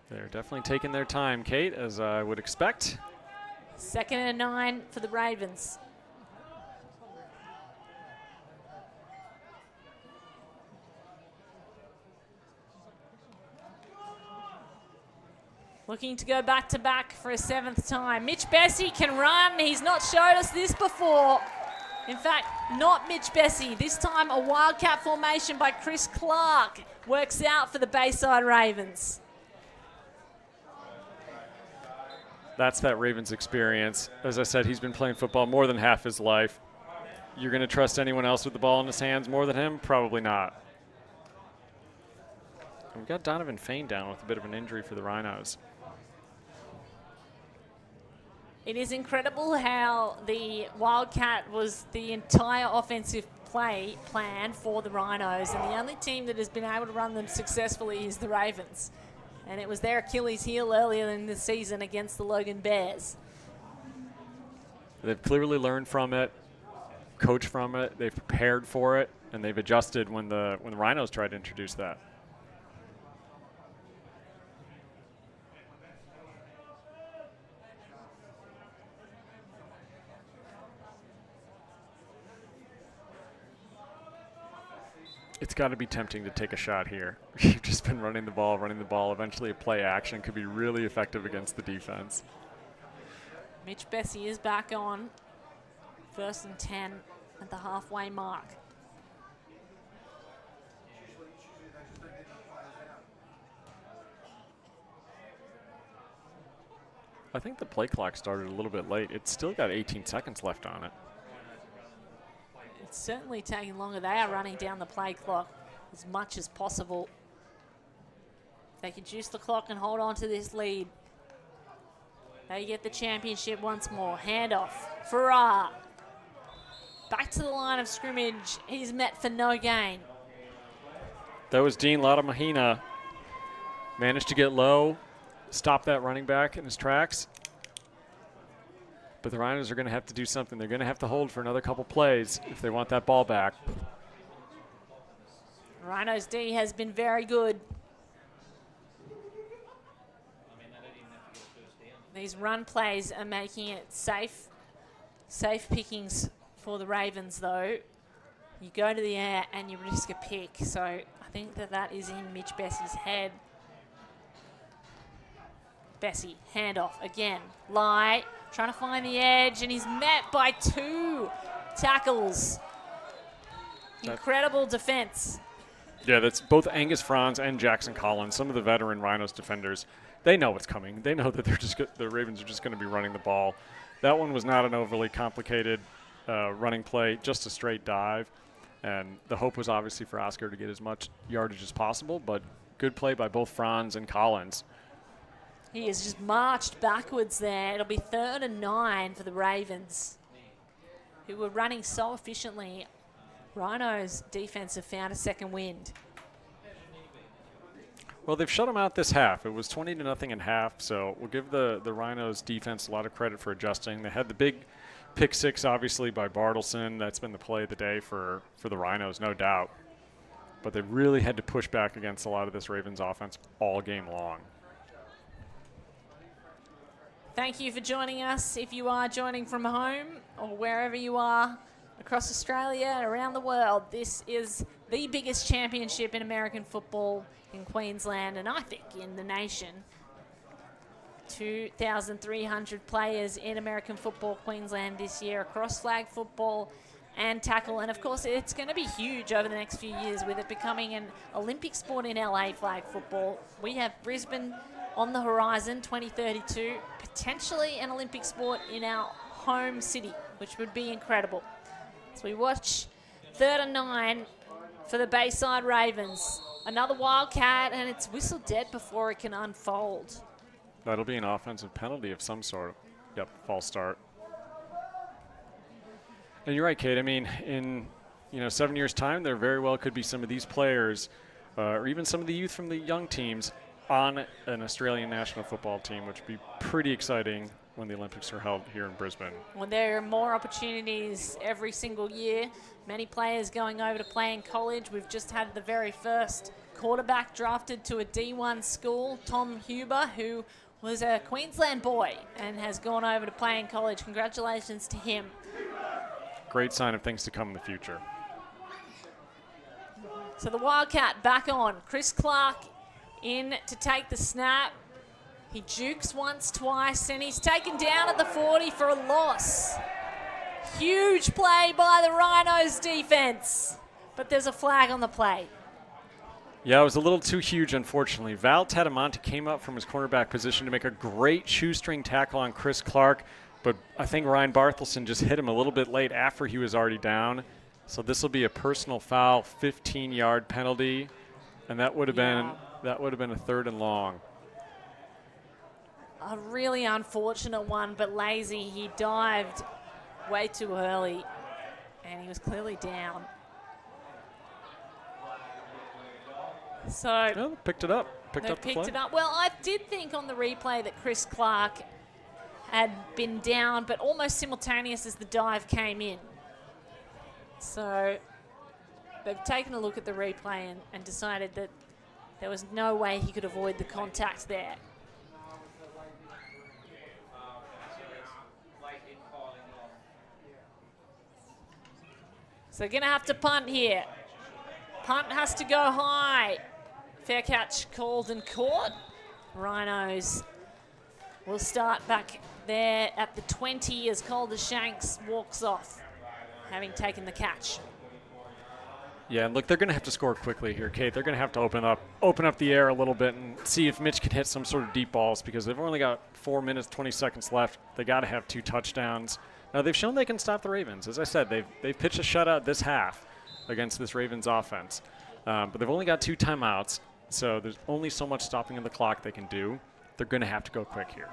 They're definitely taking their time, Kate, as I would expect. 2nd and 9 for the Ravens. Looking to go back-to-back for a 7th time. Mitch Bessie can run. He's not showed us this before. In fact, not Mitch Bessie. This time a wildcat formation by Chris Clark works out for the Bayside Ravens. That's that Ravens experience. As I said, he's been playing football more than half his life. You're going to trust anyone else with the ball in his hands more than him? Probably not. And we've got Donovan Fain down with a bit of an injury for the Rhinos. It is incredible how the Wildcat was the entire offensive play plan for the Rhinos, and the only team that has been able to run them successfully is the Ravens. And it was their Achilles heel earlier in the season against the Logan Bears. They've clearly learned from it, coached from it, they've prepared for it, and they've adjusted when the Rhinos tried to introduce that. It's got to be tempting to take a shot here. You've just been running the ball. Eventually a play action could be really effective against the defense. Mitch Bessie is back on. 1st and 10 at the halfway mark. I think the play clock started a little bit late. It's still got 18 seconds left on it. It's certainly taking longer. They are running down the play clock as much as possible. They can juice the clock and hold on to this lead. They get the championship once more. Handoff. Farrar. Back to the line of scrimmage. He's met for no gain. That was Dean Latamahina. Managed to get low, stop that running back in his tracks. But the Rhinos are going to have to do something. They're going to have to hold for another couple plays if they want that ball back. Rhinos D has been very good. These run plays are making it safe pickings for the Ravens, though. You go to the air and you risk a pick. So I think that is in Mitch Bessie's head. Bessie, handoff again. Lie, trying to find the edge, and he's met by 2 tackles. Incredible defense. Yeah, that's both Angus Franz and Jackson Collins, some of the veteran Rhinos defenders. They know what's coming. They know that the Ravens are just going to be running the ball. That one was not an overly complicated running play, just a straight dive. And the hope was obviously for Oscar to get as much yardage as possible, but good play by both Franz and Collins. He has just marched backwards there. It'll be 3rd and 9 for the Ravens, who were running so efficiently. Rhinos defense have found a second wind. Well, they've shut them out this half. It was 20-0 in half, so we'll give the Rhinos defense a lot of credit for adjusting. They had the big pick 6, obviously, by Bartleson. That's been the play of the day for the Rhinos, no doubt. But they really had to push back against a lot of this Ravens offense all game long. Thank you for joining us. If you are joining from home or wherever you are across Australia, around the world, this is the biggest championship in American football in Queensland, and I think in the nation. 2,300 players in American football Queensland this year across flag football and tackle, and of course it's going to be huge over the next few years with it becoming an Olympic sport in LA flag football. We have Brisbane on the horizon, 2032, potentially an Olympic sport in our home city, which would be incredible. So we watch 3rd and 9 for the Bayside Ravens. Another Wildcat, and it's whistled dead before it can unfold. That'll be an offensive penalty of some sort. Yep, false start. And you're right, Kate. I mean, in 7 years' time, there very well could be some of these players, or even some of the youth from the young teams, on an Australian national football team, which would be pretty exciting when the Olympics are held here in Brisbane. Well, there are more opportunities every single year. Many players going over to play in college. We've just had the very first quarterback drafted to a D1 school, Tom Huber, who was a Queensland boy and has gone over to play in college. Congratulations to him. Great sign of things to come in the future. So the Wildcat back on. Chris Clark in to take the snap. He jukes once, twice, and he's taken down at the 40 for a loss. Huge play by the Rhinos defense, but there's a flag on the play. Yeah, it was a little too huge, unfortunately. Val Tetamonte came up from his cornerback position to make a great shoestring tackle on Chris Clark, but I think Ryan Barthelson just hit him a little bit late after he was already down. So this will be a personal foul, 15-yard penalty, and that would have been a 3rd and long. A really unfortunate one, but lazy. He dived way too early, and he was clearly down. So picked it up. Picked it up. Well, I did think on the replay that Chris Clark had been down, but almost simultaneous as the dive came in. So they've taken a look at the replay and decided that there was no way he could avoid the contact there. So they're going to have to punt here. Punt has to go high. Fair catch called and caught. Rhinos will start back there at the 20 as Calder Shanks walks off, having taken the catch. Yeah, and look, they're going to have to score quickly here, Kate. They're going to have to open up the air a little bit and see if Mitch can hit some sort of deep balls, because they've only got 4 minutes, 20 seconds left. They got to have 2 touchdowns. Now, they've shown they can stop the Ravens. As I said, they've pitched a shutout this half against this Ravens offense. But they've only got 2 timeouts, so there's only so much stopping of the clock they can do. They're going to have to go quick here.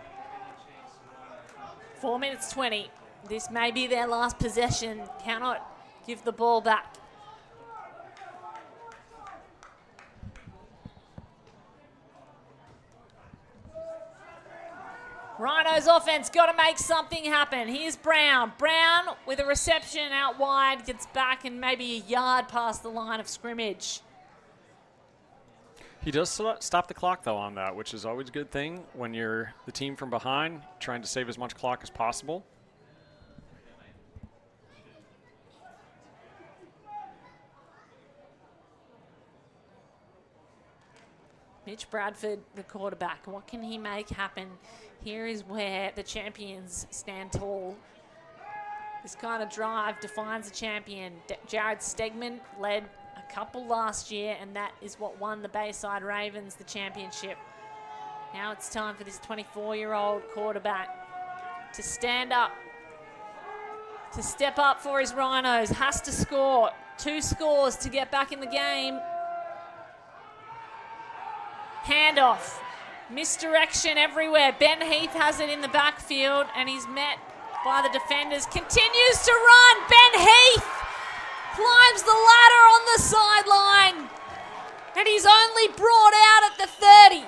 4 minutes 20. This may be their last possession. Cannot give the ball back. Rhinos offense got to make something happen. Here's Brown. Brown with a reception out wide, gets back and maybe a yard past the line of scrimmage. He does stop the clock, though, on that, which is always a good thing when you're the team from behind, trying to save as much clock as possible. Mitch Bradford, the quarterback. What can he make happen? Here is where the champions stand tall. This kind of drive defines a champion. Jared Stegman led a couple last year, and that is what won the Bayside Ravens the championship. Now it's time for this 24-year-old quarterback to stand up, to step up for his Rhinos. Has to score. 2 scores to get back in the game. Handoff. Misdirection everywhere. Ben Heath has it in the backfield, and he's met by the defenders. Continues to run. Ben Heath climbs the ladder on the sideline, and he's only brought out at the 30.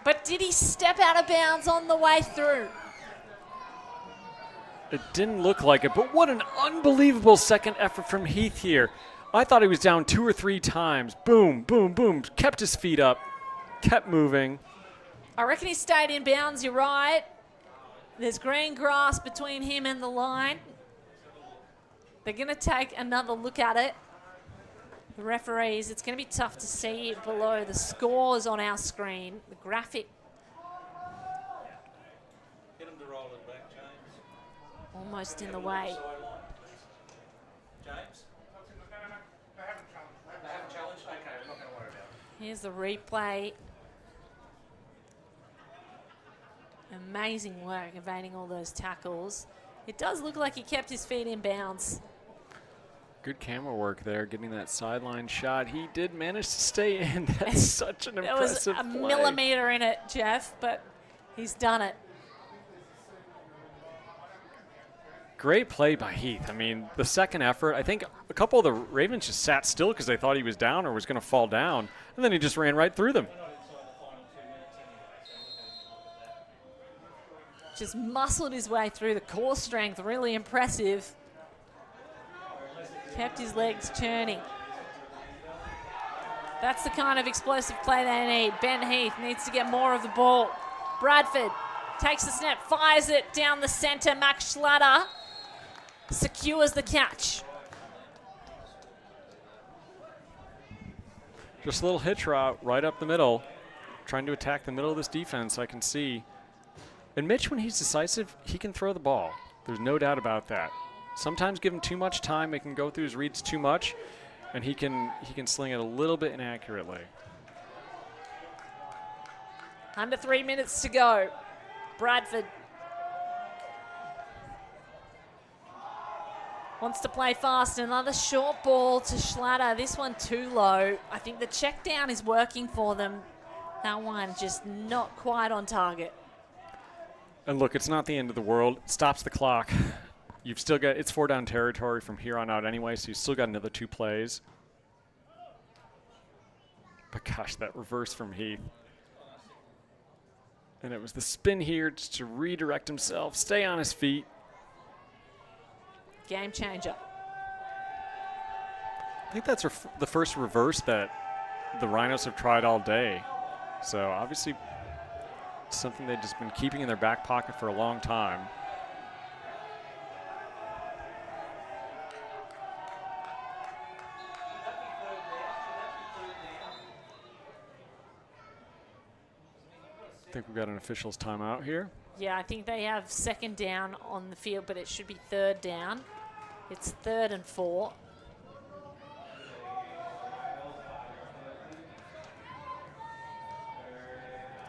But did he step out of bounds on the way through? It didn't look like it, but what an unbelievable second effort from Heath here. I thought he was down 2 or 3 times. Boom, boom, boom. Kept his feet up. Kept moving. I reckon he stayed in bounds, you're right. There's green grass between him and the line. They're going to take another look at it. The referees, it's going to be tough to see below the scores on our screen. The graphic. Get him to roll it back, James. Almost in the way. James? They haven't challenged? Okay, we're not going to worry about it. Here's the replay. Amazing work evading all those tackles. It does look like he kept his feet in bounds. Good camera work there, getting that sideline shot. He did manage to stay in. That's such an There was impressive a play. millimeter in it, Jeff, but he's done it. Great play by Heath. I mean, the second effort, I think a couple of the Ravens just sat still because they thought he was down or was going to fall down, and then he just ran right through them. Just muscled his way through the core strength, really impressive. Kept his legs churning. That's the kind of explosive play they need. Ben Heath needs to get more of the ball. Bradford takes the snap, fires it down the center. Max Schlatter secures the catch. Just a little hitch route right up the middle, trying to attack the middle of this defense, I can see. And Mitch, when he's decisive, he can throw the ball. There's no doubt about that. Sometimes give him too much time, it can go through his reads too much, and he can sling it a little bit inaccurately. Under 3 minutes to go. Bradford wants to play fast. Another short ball to Schlatter. This one too low. I think the check down is working for them. That one just not quite on target. And look, it's not the end of the world. It stops the clock. You've still got, it's 4-down territory from here on out anyway, so you've still got another 2 plays. But gosh, that reverse from Heath. And it was the spin here just to redirect himself, stay on his feet. Game changer. I think that's the first reverse that the Rhinos have tried all day. So obviously something they've just been keeping in their back pocket for a long time. I think we've got an official's timeout here. Yeah, I think they have second down on the field, but it should be third down. It's 3rd and 4.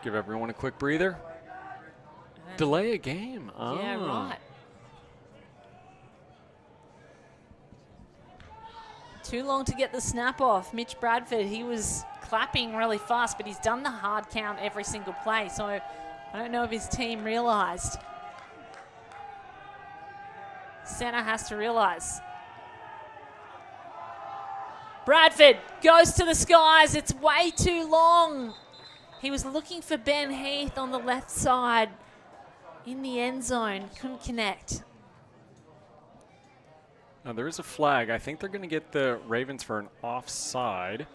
Give everyone a quick breather. Delay a game. Oh. Yeah, right. Too long to get the snap off. Mitch Bradford, he was clapping really fast, but he's done the hard count every single play, so I don't know if his team realized. Center has to realize. Bradford goes to the skies. It's way too long. He was looking for Ben Heath on the left side in the end zone. Couldn't connect. Now there is a flag. I think they're going to get the Ravens for an offside.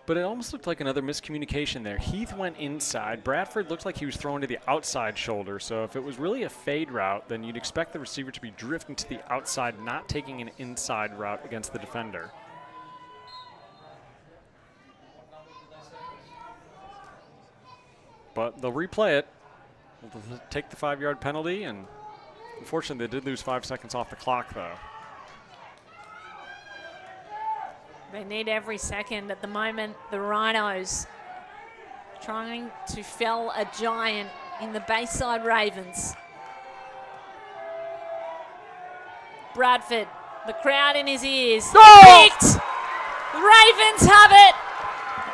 But it almost looked like another miscommunication there. Heath went inside. Bradford looked like he was throwing to the outside shoulder. So if it was really a fade route, then you'd expect the receiver to be drifting to the outside, not taking an inside route against the defender. But they'll replay it. They'll take the 5-yard penalty, and unfortunately they did lose 5 seconds off the clock, though. They need every second. At the moment, the Rhinos trying to fell a giant in the Bayside Ravens. Bradford, the crowd in his ears. Picked! The Ravens have it!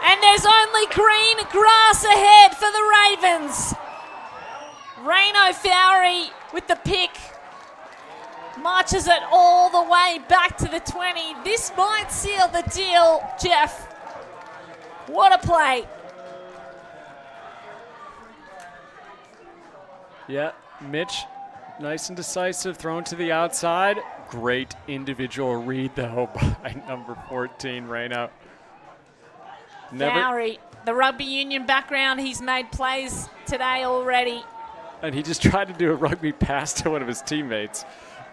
And there's only green grass ahead for the Ravens. Rhino Fowry with the pick. Marches it all the way back to the 20. This might seal the deal, Jeff. What a play. Yeah, Mitch, nice and decisive, thrown to the outside. Great individual read, though, by number 14, Rhino. Fowry, the rugby union background, he's made plays today already. And he just tried to do a rugby pass to one of his teammates.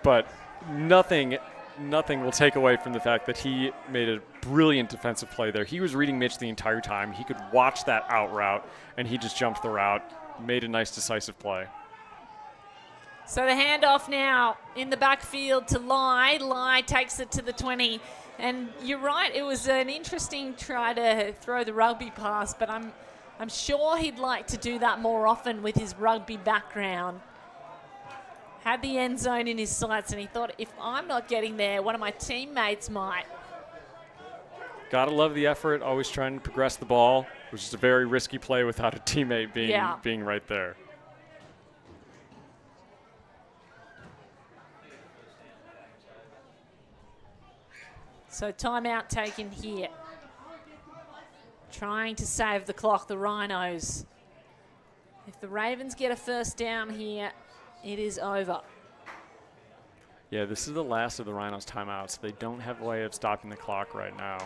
But nothing will take away from the fact that he made a brilliant defensive play there. He was reading Mitch the entire time. He could watch that out route, and he just jumped the route, made a nice decisive play. So the handoff now in the backfield to Lai. Lai takes it to the 20. And you're right, it was an interesting try to throw the rugby pass, but I'm sure he'd like to do that more often with his rugby background. had the end zone in his sights, and he thought, if I'm not getting there, one of my teammates might. Gotta love the effort, always trying to progress the ball, which is a very risky play without a teammate being right there. So timeout taken here. Trying to save the clock, the Rhinos. If the Ravens get a first down here, it is over. Yeah, this is the last of the Rhinos' timeouts. They don't have a way of stopping the clock right now.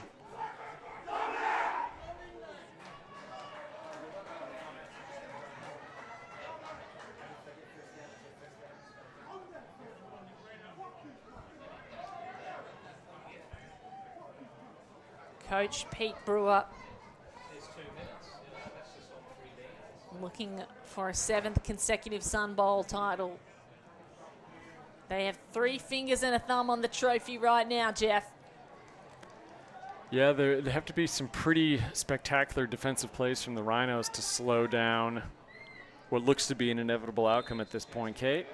Coach Pete Brewer looking for a 7th consecutive Sun Bowl title. They have 3 fingers and a thumb on the trophy right now, Jeff. Yeah, there have to be some pretty spectacular defensive plays from the Rhinos to slow down what looks to be an inevitable outcome at this point, Kate.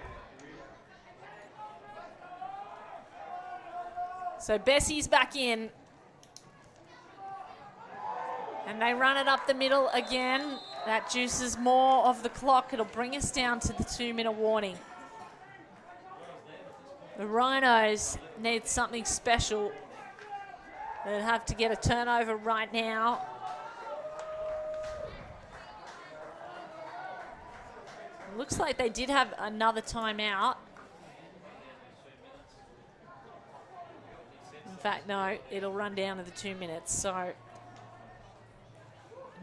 So Bessie's back in. And they run it up the middle again. That juices more of the clock. It'll bring us down to the 2-minute warning. The Rhinos need something special. They'll have to get a turnover right now. It looks like they did have another timeout. In fact, no, it'll run down to the 2 minutes. So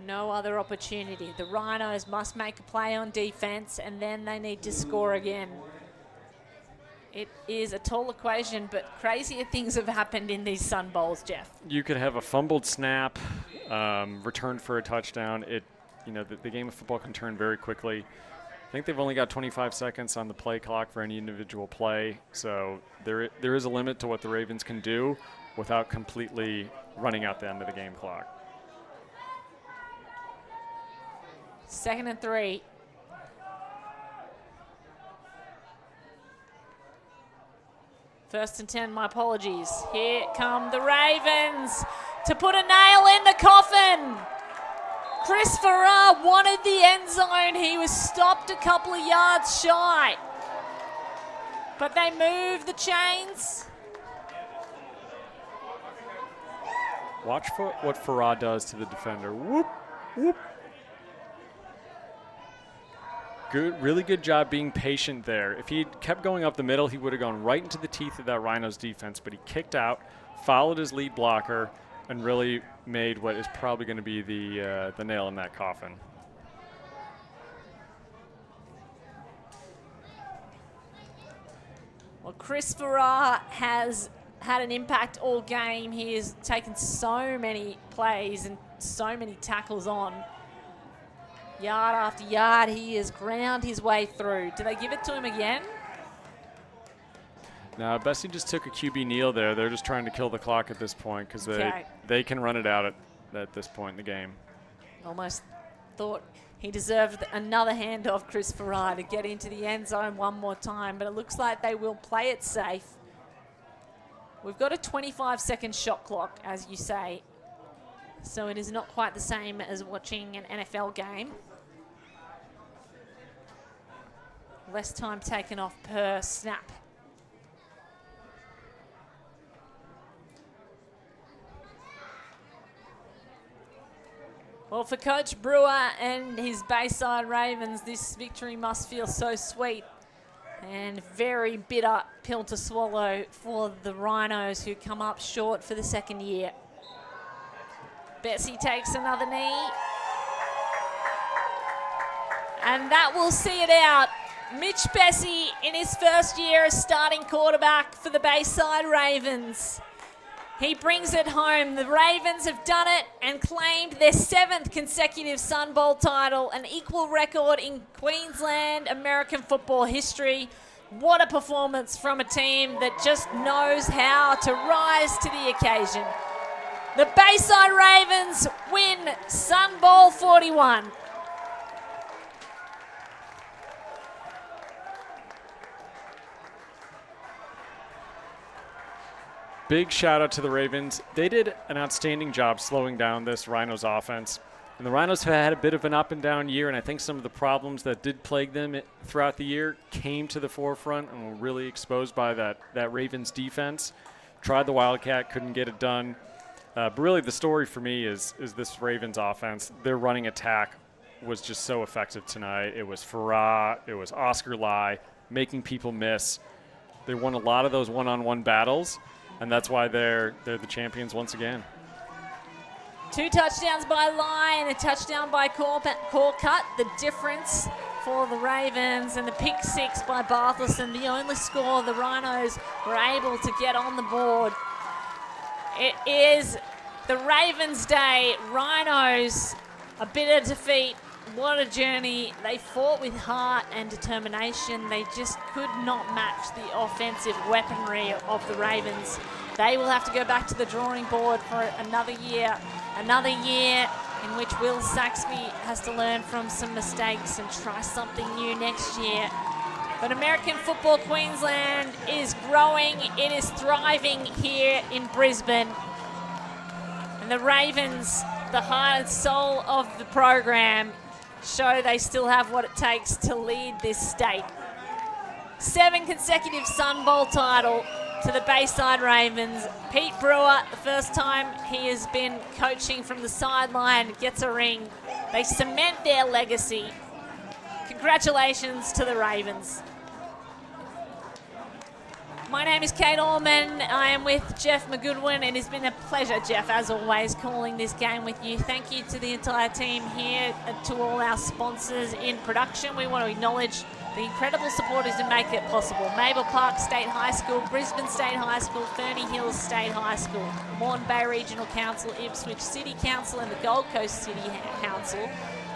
no other opportunity. The Rhinos must make a play on defense, and then they need to score again. It is a tall equation, but crazier things have happened in these Sun Bowls, Jeff. You could have a fumbled snap, returned for a touchdown. The game of football can turn very quickly. I think they've only got 25 seconds on the play clock for any individual play, so there is a limit to what the Ravens can do without completely running out the end of the game clock. 2nd and 3. First and 10, my apologies. Here come the Ravens to put a nail in the coffin. Chris Farrar wanted the end zone. He was stopped a couple of yards shy. But they moved the chains. Watch for what Farrar does to the defender. Whoop, whoop. Really good job being patient there. If he kept going up the middle, he would have gone right into the teeth of that Rhinos defense, but he kicked out, followed his lead blocker, and really made what is probably going to be the nail in that coffin. Well, Chris Farrar has had an impact all game. He has taken so many plays and so many tackles on. Yard after yard, he has ground his way through. Do they give it to him again? No, Bessie just took a QB kneel there. They're just trying to kill the clock at this point because they can run it out at this point in the game. Almost thought he deserved another handoff, Chris Farrar, to get into the end zone one more time, but it looks like they will play it safe. We've got a 25-second shot clock, as you say, so it is not quite the same as watching an NFL game. Less time taken off per snap. Well, for Coach Brewer and his Bayside Ravens, this victory must feel so sweet and very bitter pill to swallow for the Rhinos, who come up short for the 2nd year. Bessie takes another knee. And that will see it out. Mitch Bessie in his first year as starting quarterback for the Bayside Ravens. He brings it home. The Ravens have done it and claimed their 7th consecutive Sun Bowl title, an equal record in Queensland American football history. What a performance from a team that just knows how to rise to the occasion. The Bayside Ravens win Sun Bowl 41. big shout out to the Ravens. They did an outstanding job slowing down this Rhinos offense. And the Rhinos have had a bit of an up and down year, and I think some of the problems that did plague them throughout the year came to the forefront and were really exposed by that Ravens defense. Tried the Wildcat, couldn't get it done. But really the story for me is this Ravens offense. Their running attack was just so effective tonight. It was Farah, it was Oscar Lai, making people miss. They won a lot of those one-on-one battles, and that's why they're the champions once again. 2 touchdowns by Lai and a touchdown by Corcutt. The difference for the Ravens, and the pick 6 by Barthelson, the only score the Rhinos were able to get on the board. It is the Ravens' day. Rhinos, a bitter defeat. What a journey. They fought with heart and determination. They just could not match the offensive weaponry of the Ravens. They will have to go back to the drawing board for another year in which Will Saxby has to learn from some mistakes and try something new next year. But American Football Queensland is growing, it is thriving here in Brisbane. And the Ravens, the heart and soul of the program, show they still have what it takes to lead this state. 7 consecutive Sun Bowl title to the Bayside Ravens. Pete Brewer, the first time he has been coaching from the sideline, gets a ring. They cement their legacy. Congratulations to the Ravens. My name is Kate Allman. I am with Jeff McGoodwin. It has been a pleasure, Jeff, as always, calling this game with you. Thank you to the entire team here and to all our sponsors in production. We want to acknowledge the incredible supporters who make it possible. Mabel Park State High School, Brisbane State High School, Ferny Hills State High School, Moreton Bay Regional Council, Ipswich City Council and the Gold Coast City Council,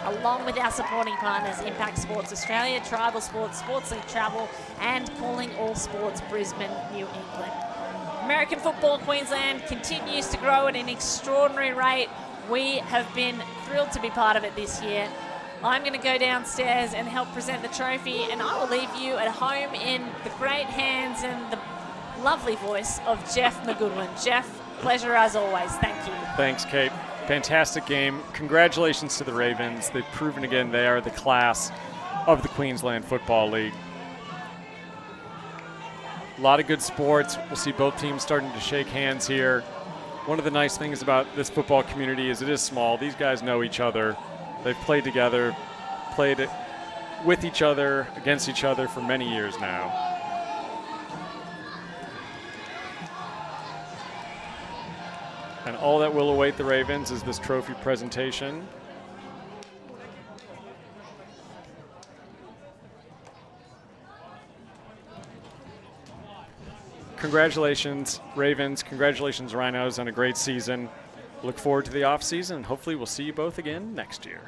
along with our supporting partners Impact Sports Australia, Tribal Sports, Sportslink Travel and Calling All Sports Brisbane, New England. American Football Queensland continues to grow at an extraordinary rate. We have been thrilled to be part of it this year. I'm going to go downstairs and help present the trophy, and I will leave you at home in the great hands and the lovely voice of Jeff McGoodwin. Jeff, pleasure as always. Thank you. Thanks, Kate. Fantastic game. Congratulations to the Ravens. They've proven again they are the class of the Queensland Football League. A lot of good sports. We'll see both teams starting to shake hands here. One of the nice things about this football community is it is small. These guys know each other. They've played together, played it with each other, against each other for many years now. And all that will await the Ravens is this trophy presentation. Congratulations, Ravens. Congratulations, Rhinos, on a great season. Look forward to the off season. Hopefully we'll see you both again next year.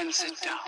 and sit down.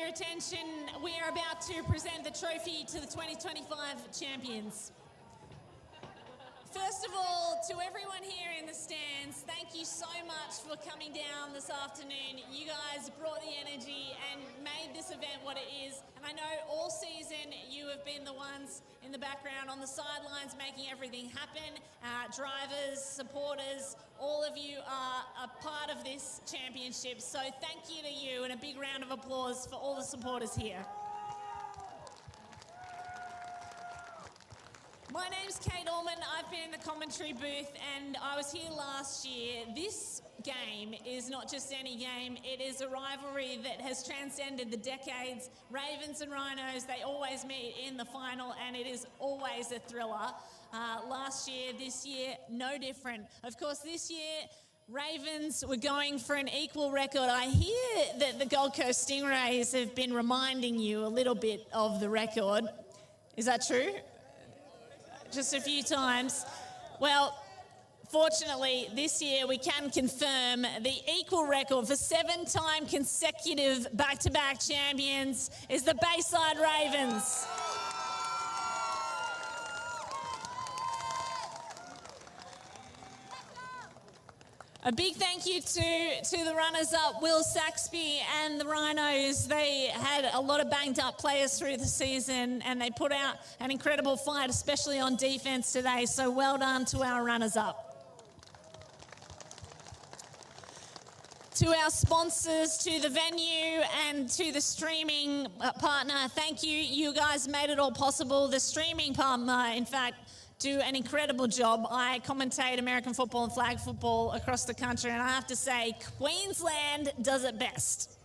Attention, we are about to present the trophy to the 2025 champions. First of all, to everyone here in the stands, thank you so much for coming down this afternoon. You guys brought the energy and made this event what it is. And I know all season you have been the ones in the background on the sidelines making everything happen. Drivers, supporters, all of you are a part of this championship. So thank you to you, and a big round of applause for all the supporters here. My name's Kate Allman. I've been in the commentary booth and I was here last year. This game is not just any game, it is a rivalry that has transcended the decades. Ravens and Rhinos, they always meet in the final and it is always a thriller. Last year, this year, no different. Of course, this year, Ravens were going for an equal record. I hear that the Gold Coast Stingrays have been reminding you a little bit of the record. Is that true? Just a few times. Well, Fortunately, this year we can confirm the equal record for 7-time consecutive back-to-back champions is the Bayside Ravens. A big thank you to the runners-up, Will Saxby and the Rhinos. They had a lot of banged-up players through the season, and they put out an incredible fight, especially on defence today. So well done to our runners-up. To our sponsors, to the venue, and to the streaming partner, thank you. You guys made it all possible. The streaming partner, in fact, do an incredible job. I commentate American football and flag football across the country, and I have to say, Queensland does it best.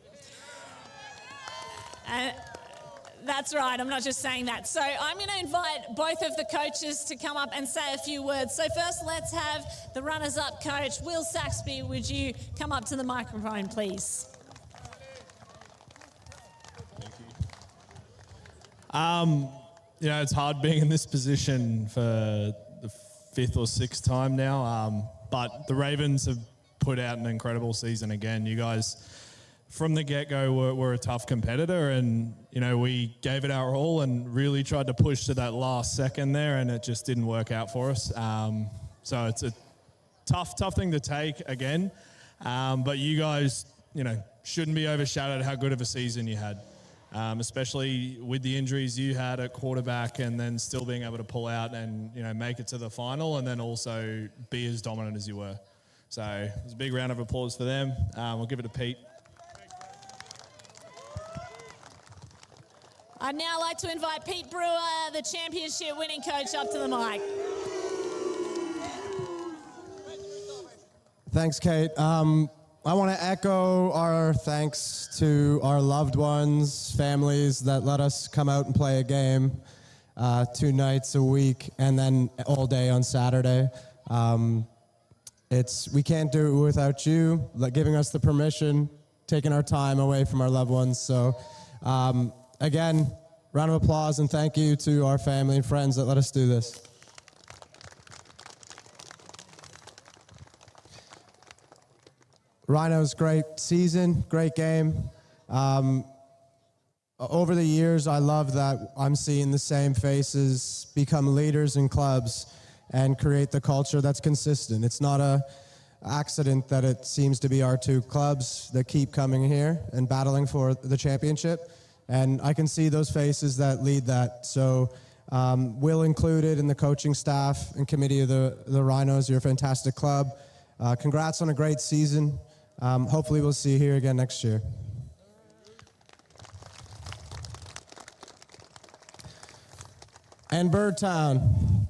That's right, I'm not just saying that. So I'm going to invite both of the coaches to come up and say a few words. So first, let's have the runners-up coach, Will Saxby. Would you come up to the microphone, please? Thank you. You know, it's hard being in this position for the 5th or 6th time now, but the Ravens have put out an incredible season again. You guys, from the get-go, were a tough competitor, and, you know, we gave it our all and really tried to push to that last second there, and it just didn't work out for us. So it's a tough thing to take again, but you guys, you know, shouldn't be overshadowed how good of a season you had. Especially with the injuries you had at quarterback, and then still being able to pull out and, you know, make it to the final, and then also be as dominant as you were. So it's a big round of applause for them. We'll give it to Pete. I'd now like to invite Pete Brewer, the championship winning coach, up to the mic. Thanks, Kate. I want to echo our thanks to our loved ones, families that let us come out and play a game 2 nights a week and then all day on Saturday. We can't do it without you, giving us the permission, taking our time away from our loved ones. So again, round of applause and thank you to our family and friends that let us do this. Rhinos, great season, great game. Over the years, I love that I'm seeing the same faces become leaders in clubs and create the culture that's consistent. It's not an accident that it seems to be our 2 clubs that keep coming here and battling for the championship. And I can see those faces that lead that. So Will included in the coaching staff and committee of the Rhinos, you're a fantastic club. Congrats on a great season. Hopefully we'll see you here again next year. And Birdtown.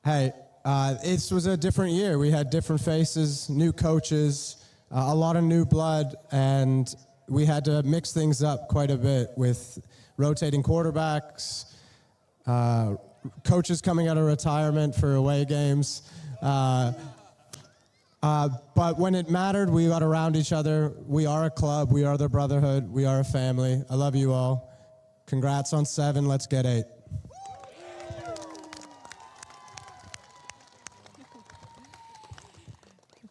It was a different year. We had different faces, new coaches, a lot of new blood, and we had to mix things up quite a bit with rotating quarterbacks, coaches coming out of retirement for away games. But when it mattered, we got around each other. We are a club. We are the brotherhood. We are a family. I love you all. Congrats on 7. Let's get 8.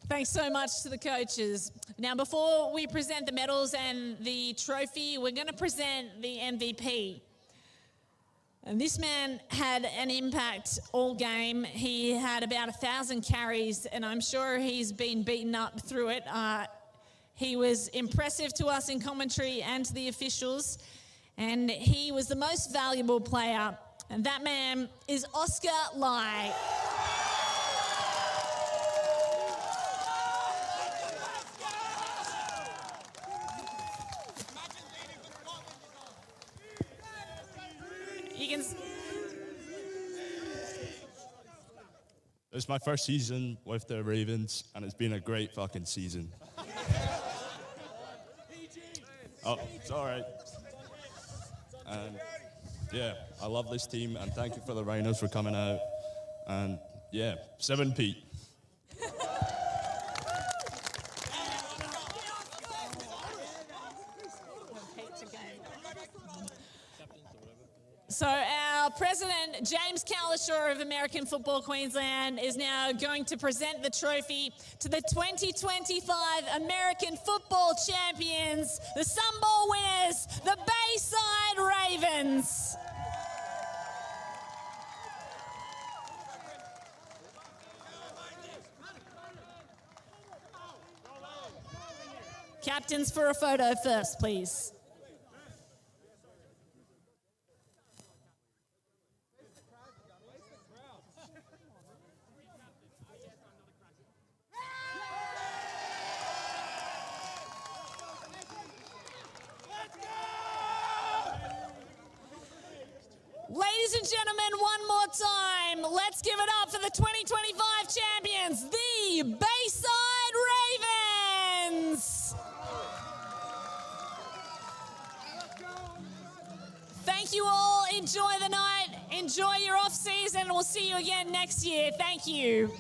Thanks so much to the coaches. Now, before we present the medals and the trophy, we're going to present the MVP. And this man had an impact all game. He had about 1,000 carries, and I'm sure he's been beaten up through it. He was impressive to us in commentary and to the officials, and he was the most valuable player. And that man is Oscar Lai. It's my first season with the Ravens, and it's been a great fucking season. Oh, it's all right. And yeah, I love this team, and thank you for the Rhinos for coming out. And yeah, 7 Pete. So our Our president, James Calishaw of American Football Queensland, is now going to present the trophy to the 2025 American Football Champions, the Sun Bowl winners, the Bayside Ravens. Captains for a photo first, please. Ladies and gentlemen, one more time, let's give it up for the 2025 champions, the Bayside Ravens. Thank you all. Enjoy the night. Enjoy your off season. We'll see you again next year. Thank you.